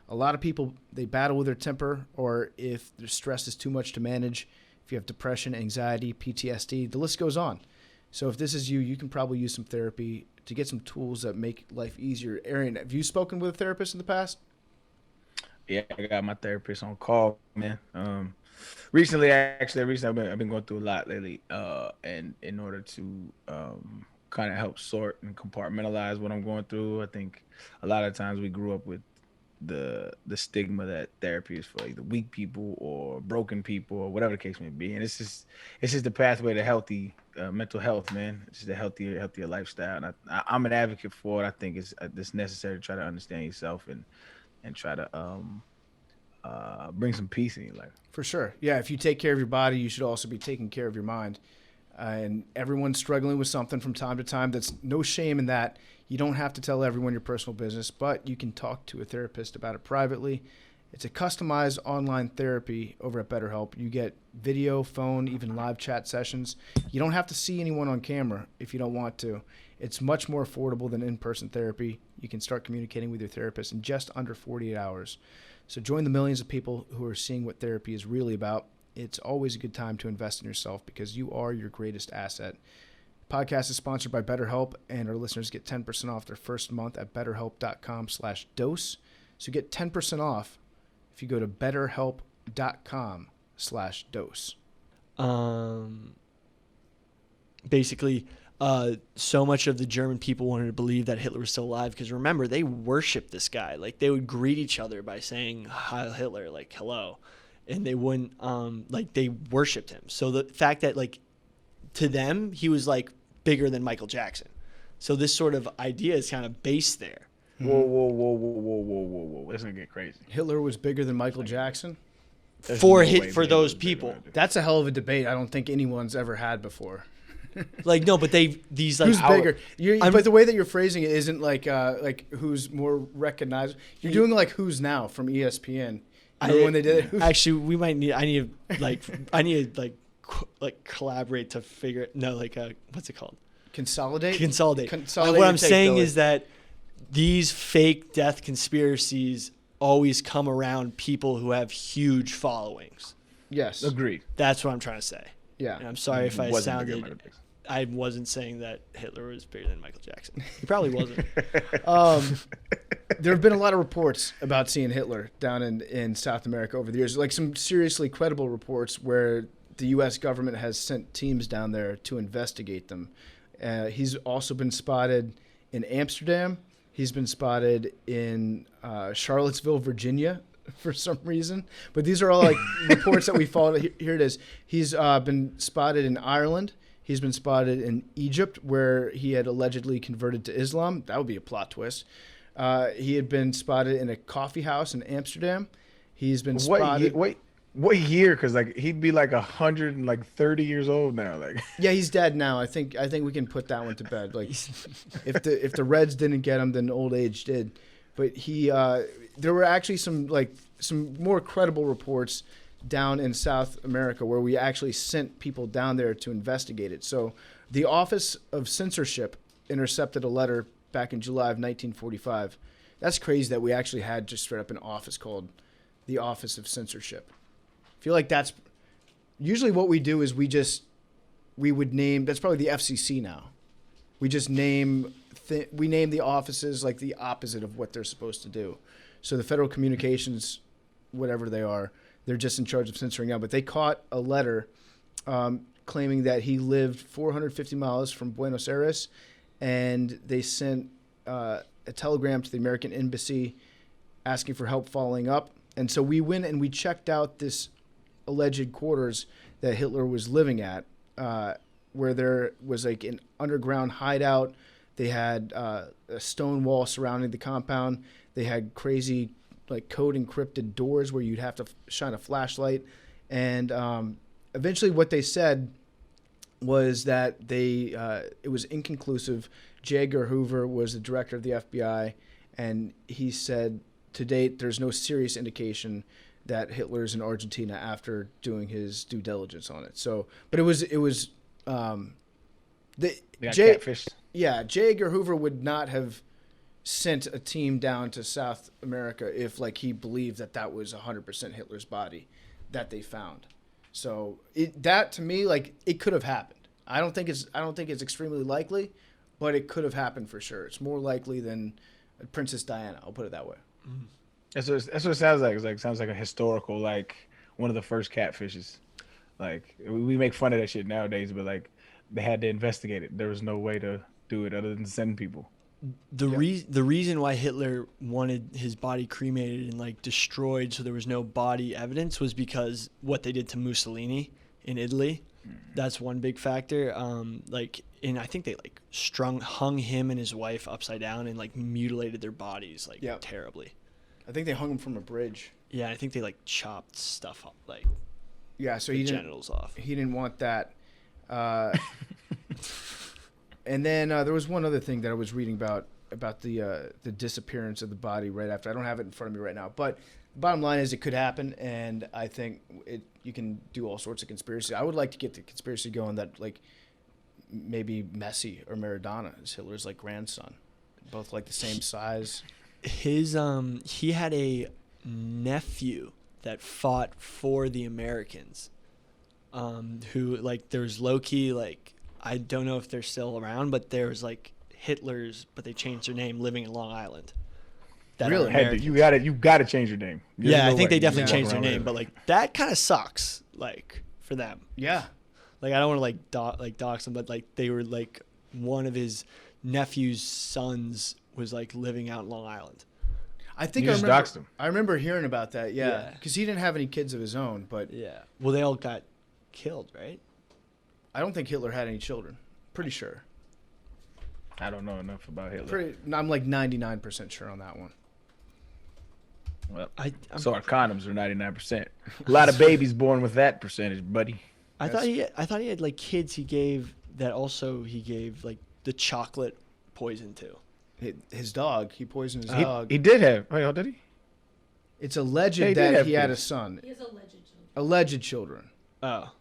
A lot of people, they battle with their temper, or if their stress is too much to manage, if you have depression, anxiety, PTSD, the list goes on. So if this is you, you can probably use some therapy to get some tools that make life easier. Arian, have you spoken with a therapist in the past? Yeah, I got my therapist on call, man. Recently I've been going through a lot lately, and in order to kind of help sort and compartmentalize what I'm going through, I think a lot of times we grew up with the stigma that therapy is for either weak people or broken people or whatever the case may be, and it's just the pathway to healthy mental health, man. It's just a healthier lifestyle, and I'm an advocate for it. I think it's necessary to try to understand yourself and try to bring some peace in your life. For sure. Yeah, if you take care of your body, you should also be taking care of your mind. And everyone's struggling with something from time to time. That's no shame in that. You don't have to tell everyone your personal business, but you can talk to a therapist about it privately. It's a customized online therapy over at Betterhelp. You get video, phone, even live chat sessions. You don't have to see anyone on camera if you don't want to. It's much more affordable than in-person therapy. You can start communicating with your therapist in just under 48 hours. So join the millions of people who are seeing what therapy is really about. It's always a good time to invest in yourself because you are your greatest asset. The podcast is sponsored by BetterHelp, and our listeners get 10% off their first month at betterhelp.com/dose. So get 10% off if you go to betterhelp.com/dose. Basically, so much of the German people wanted to believe that Hitler was still alive because, remember, they worshipped this guy. Like, they would greet each other by saying Heil Hitler, like, hello. And they wouldn't, they worshipped him. So the fact that, like, to them, he was, like, bigger than Michael Jackson. So this sort of idea is kind of based there. Whoa. That's going to get crazy. Hitler was bigger than Michael Jackson? For those people. That's a hell of a debate I don't think anyone's ever had before. Like, no, but who's bigger? But the way that you're phrasing it isn't like who's more recognized. You're doing like who's now from ESPN. Remember when they did it? Actually, I need to collaborate to figure it. No, what's it called? Consolidate. What I'm saying is that these fake death conspiracies always come around people who have huge followings. Yes. Agreed. That's what I'm trying to say. Yeah. And I'm sorry if I Wasn't bigger than sounded. Michael Jackson. I wasn't saying that Hitler was bigger than Michael Jackson. He probably wasn't. There have been a lot of reports about seeing Hitler down in South America over the years, like some seriously credible reports where the U.S. government has sent teams down there to investigate them. He's also been spotted in Amsterdam. He's been spotted in Charlottesville, Virginia, for some reason. But these are all like reports that we followed. Here it is. He's been spotted in Ireland. He's been spotted in Egypt, where he had allegedly converted to Islam. That would be a plot twist. He had been spotted in a coffee house in Amsterdam. He's been spotted. What year? Because like he'd be like 130 years old now. Like Yeah, he's dead now. I think we can put that one to bed. Like if the Reds didn't get him, then old age did. But there were actually some more credible reports down in South America where we actually sent people down there to investigate it. So the Office of Censorship intercepted a letter back in July of 1945. That's crazy that we actually had just straight up an office called the Office of Censorship. I feel like that's usually what we do is we would name, that's probably the FCC now. We just name the offices like the opposite of what they're supposed to do. So the Federal Communications, whatever they are, they're just in charge of censoring out. But they caught a letter claiming that he lived 450 miles from Buenos Aires, and they sent a telegram to the American Embassy asking for help following up. And so we went and we checked out this alleged quarters that Hitler was living at, where there was like an underground hideout. They had a stone wall surrounding the compound. They had crazy like code encrypted doors where you'd have to shine a flashlight. And eventually what they said was that it was inconclusive. J. Edgar Hoover was the director of the FBI, and he said, to date, there's no serious indication that Hitler's in Argentina after doing his due diligence on it. So, but it was catfished. Yeah, J. Edgar Hoover would not have sent a team down to South America if like he believed that was 100% Hitler's body that they found. So that to me, like, it could have happened. I don't think it's extremely likely, but it could have happened for sure. It's more likely than Princess Diana. I'll put it that way. Mm-hmm. That's what it sounds like. It sounds like a historical, like one of the first catfishes. Like we make fun of that shit nowadays, but like they had to investigate it. There was no way to do it other than send people. The reason why Hitler wanted his body cremated and like destroyed so there was no body evidence was because what they did to Mussolini in Italy. That's one big factor. I think they like hung him and his wife upside down and like mutilated their bodies like terribly. I think they hung him from a bridge. Yeah, I think they like chopped stuff up, like so the genitals off. He didn't want that. And then there was one other thing that I was reading about the disappearance of the body right after. I don't have it in front of me right now, but the bottom line is it could happen, and I think you can do all sorts of conspiracy. I would like to get the conspiracy going that like maybe Messi or Maradona is Hitler's like grandson, both like the same size. He had a nephew that fought for the Americans, who like there was low-key, like I don't know if they're still around, but there was like Hitler's, but they changed their name, living in Long Island. Really? You got to change your name. I think they definitely changed their name, but like that kind of sucks, like for them. Yeah. Like I don't want to dox them, but like they were like one of his nephew's sons was like living out in Long Island. I think I remember hearing about that. Yeah, because he didn't have any kids of his own. But well, they all got killed, right? I don't think Hitler had any children. Pretty sure. I don't know enough about Hitler. I'm like 99% sure on that one. Well, so our condoms are 99%. A lot of babies born with that percentage, buddy. I thought he had like kids he gave like the chocolate poison to. His dog. He poisoned his dog. He did have. Wait, did he? It's alleged that he had a son. He has alleged children. Alleged children. Oh.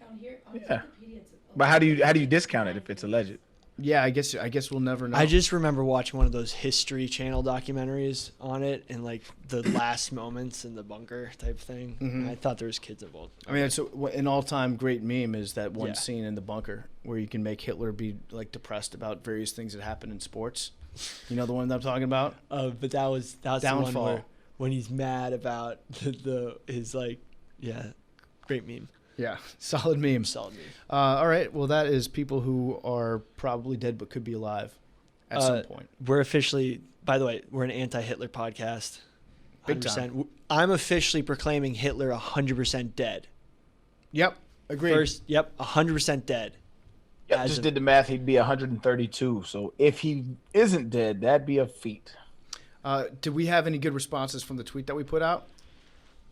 Down here on Wikipedia, it's But how do you discount it if it's alleged? Yeah, I guess we'll never know. I just remember watching one of those History Channel documentaries on it and like the last moments in the bunker type thing. And I thought there was kids involved. I mean, it's an all-time great meme is that one Yeah. scene in the bunker where you can make Hitler be like depressed about various things that happen in sports. You know the one that I'm talking about? But that was the one Downfall. where when he's mad about his like, yeah, great meme. Yeah, solid meme. Solid meme. All right, well, that is people who are probably dead but could be alive at some point. We're officially, by the way, we're an anti-Hitler podcast. Big time. 100%. I'm officially proclaiming Hitler 100% dead. Yep, agreed. First, 100% dead. Yeah, As just of- did the math. He'd be 132. So if he isn't dead, that'd be a feat. Did we have any good responses from the tweet that we put out?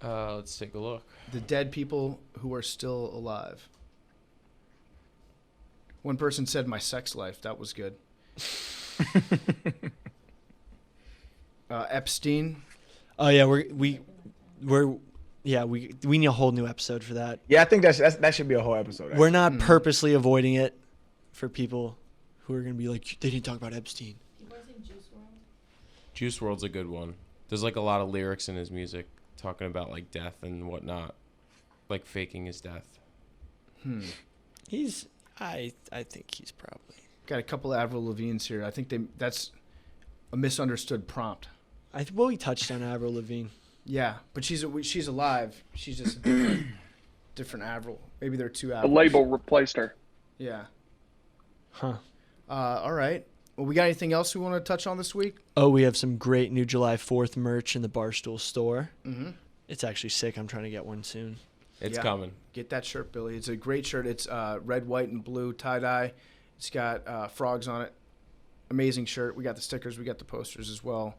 Let's take a look. The dead people who are still alive. One person said my sex life. That was good. Epstein. Oh yeah, we need a whole new episode for that. Yeah, I think that should be a whole episode. We're not purposely avoiding it for people who are gonna be like, they didn't talk about Epstein. Juice WRLD's a good one. There's like a lot of lyrics in his music talking about like death and whatnot, like faking his death. I think he's probably. Got a couple of Avril Lavigne's here. I think that's a misunderstood prompt. We touched on Avril Lavigne. Yeah, but she's alive. She's just a different Avril. Maybe there are two The Avrils. label replaced her. Yeah. Huh. All right. Well, we got anything else we want to touch on this week? Oh, we have some great new July 4th merch in the Barstool store. Mm-hmm. It's actually sick. I'm trying to get one soon. It's Yeah. coming. Get that shirt, Billy. It's a great shirt. It's red, white, and blue tie-dye. It's got frogs on it. Amazing shirt. We got the stickers. We got the posters as well.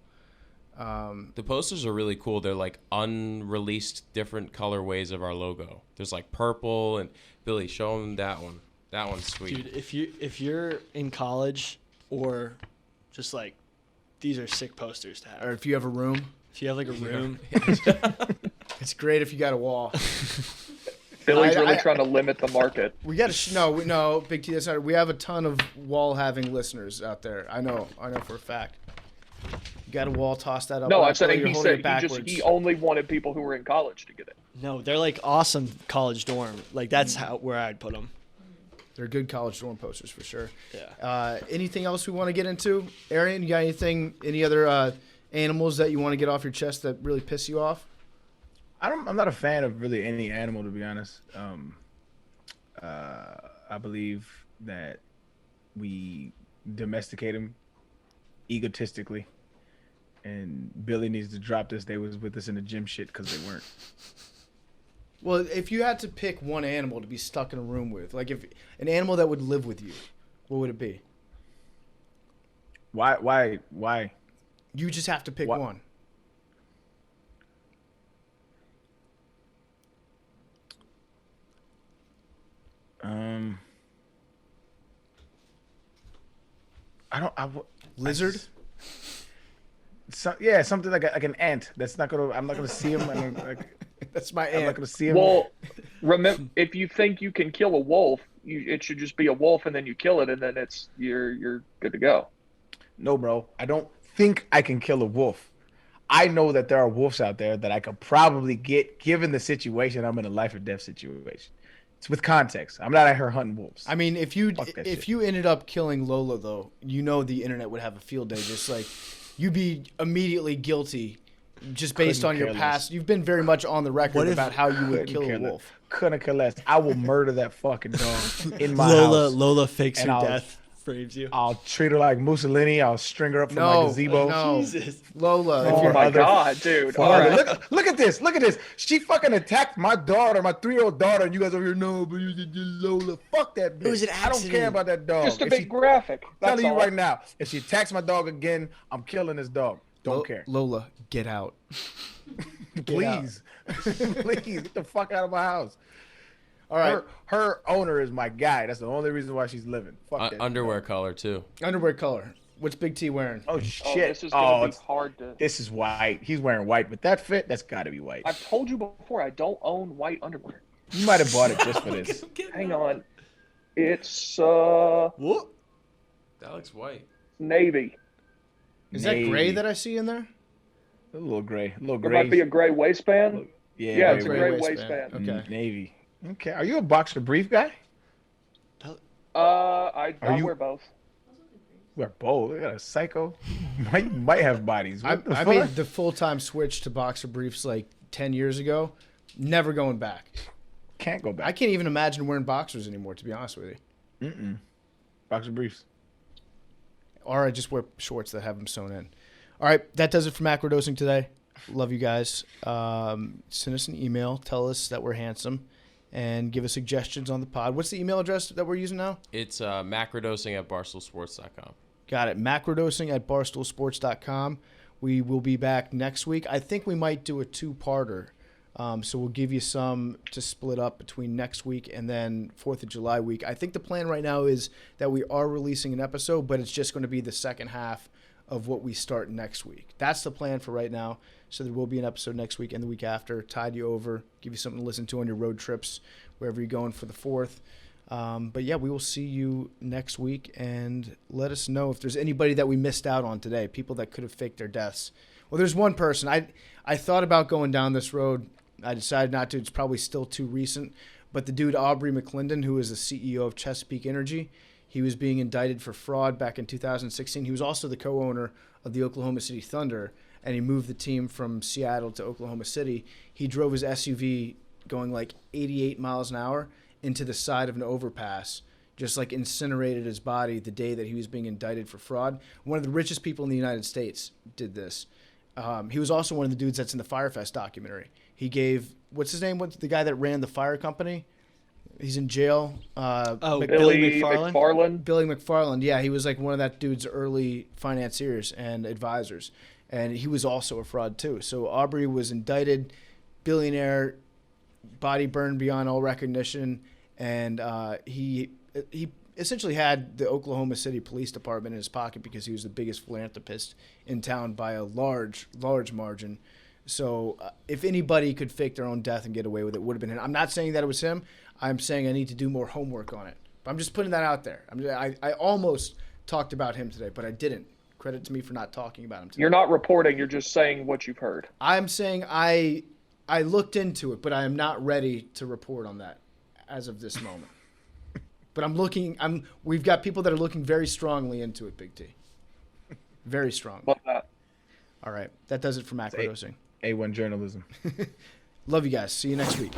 The posters are really cool. They're like unreleased different colorways of our logo. There's like purple and Billy, show them that one. That one's sweet. Dude, if you're in college or just like, these are sick posters to have. Or if you have a room, If you have like a room, it's great if you got a wall. Billy's really trying to limit the market. We got to no, Big T. That's not. We have a ton of wall-having listeners out there. I know for a fact. You got a wall, toss that up. No, Well, I'm saying you're he holding said it backwards. he only wanted people who were in college to get it. no, they're like awesome college dorm. Like that's where I'd put them. They're good college dorm posters for sure. Yeah. Anything else we want to get into? Arian, you got any other animals that you want to get off your chest that really piss you off? I'm not a fan of really any animal, to be honest. I believe that we domesticate them egotistically, and Billy needs to drop this. They was with us in the gym shit because they weren't. Well, if you had to pick one animal to be stuck in a room with, like if an animal that would live with you, what would it be? Why? You just have to pick What? one. Lizard? Yeah, something like an ant. That's not gonna. I'm not gonna see him. That's my I'm not ant. gonna see him. Well, remember, if you think you can kill a wolf, it should just be a wolf, and then you kill it, and then you're good to go. No, bro. I don't think I can kill a wolf. I know that there are wolves out there that I could probably get, given the situation. I'm in a life or death situation. It's with context. I'm not out here hunting wolves. I mean, if Fuck that shit. you ended up killing Lola, though, you know the internet would have a field day. Just like you'd be immediately guilty, just based Couldn't on your care past. You've been very much on the record What if- about how you would Couldn't kill a care wolf. Couldn't care less. I will murder that fucking dog in my house. Lola fakes And her I'll- death, frames you. I'll treat her like Mussolini. I'll string her up from my No, gazebo. no, Jesus. Lola. Oh If you're, my other- God, dude! For All other- right. Look at this. Look at this. She fucking attacked my daughter, my 3-year-old daughter, and you guys over here, no, but you did Lola. Fuck that bitch. It was an I don't care accident. about that dog. Just a If big she- graphic. I'm That's telling you all. right now, if she attacks my dog again, I'm killing this dog. Don't care. Lola, get out. Please. Please, get the fuck out of my house. All right, Her owner is my guy. That's the only reason why she's living. Fuck that. Underwear color too. underwear color. What's Big T wearing? Oh Oh, shit. this is gonna be it's- hard to. this is white. He's wearing white, but that fit, that's got to be white. I've told you before, I don't own white underwear. You might have bought it just for this. Hang on. It's What? That looks white. navy. Is that gray that I see in there? A little gray. A little There gray. might be a gray waistband. Yeah, it's a gray. gray waistband. Okay. Navy. Okay. Are you a boxer brief guy? I you- wear both. We're both. We got a psycho. might have bodies. I What the fuck? made the full-time switch to boxer briefs like 10 years ago. Never going back. Can't go I back. can't even imagine wearing boxers anymore, to be honest with you. Boxer briefs. Or I just wear shorts that have them sewn in. All right, that does it for Macrodosing today. Love you guys. Send us an email. Tell us that we're handsome. And give us suggestions on the pod. What's the email address that we're using now? It's macrodosing@barstoolsports.com. Got it. Macrodosing@barstoolsports.com. We will be back next week. I think we might do a two-parter. So we'll give you some to split up between next week and then 4th of July week. I think the plan right now is that we are releasing an episode, but it's just going to be the second half of what we start next week. That's the plan for right now. So there will be an episode next week and the week after. Tide you over, give you something to listen to on your road trips, wherever you're going for the 4th. But yeah, we will see you next week, and let us know if there's anybody that we missed out on today, people that could have faked their deaths. Well, there's one person. I thought about going down this road. I decided not to. It's probably still too recent. But the dude, Aubrey McClendon, who is the CEO of Chesapeake Energy, he was being indicted for fraud back in 2016. He was also the co-owner of the Oklahoma City Thunder, and he moved the team from Seattle to Oklahoma City. He drove his SUV going like 88 miles an hour into the side of an overpass, just like incinerated his body the day that he was being indicted for fraud. One of the richest people in the United States did this. He was also one of the dudes that's in the Firefest documentary. He gave, what's his name? What's the guy that ran the fire company? He's in jail. Billy McFarland? Billy McFarland. Yeah, he was like one of that dude's early financiers and advisors. And he was also a fraud too. So Aubrey was indicted, billionaire, body burned beyond all recognition. And he essentially had the Oklahoma City Police Department in his pocket because he was the biggest philanthropist in town by a large margin. So if anybody could fake their own death and get away with it, would have been him. I'm not saying that it was him. I'm saying I need to do more homework on it. But I'm just putting that out there. I almost talked about him today, but I didn't. Credit to me for not talking about him today. You're not reporting. You're just saying what you've heard. I'm saying I looked into it, but I am not ready to report on that as of this moment. But we've got people that are looking very strongly into it, Big T. Very strongly. Love that. All right. That does it for Macrodosing. A1 journalism. Love you guys. See you next week.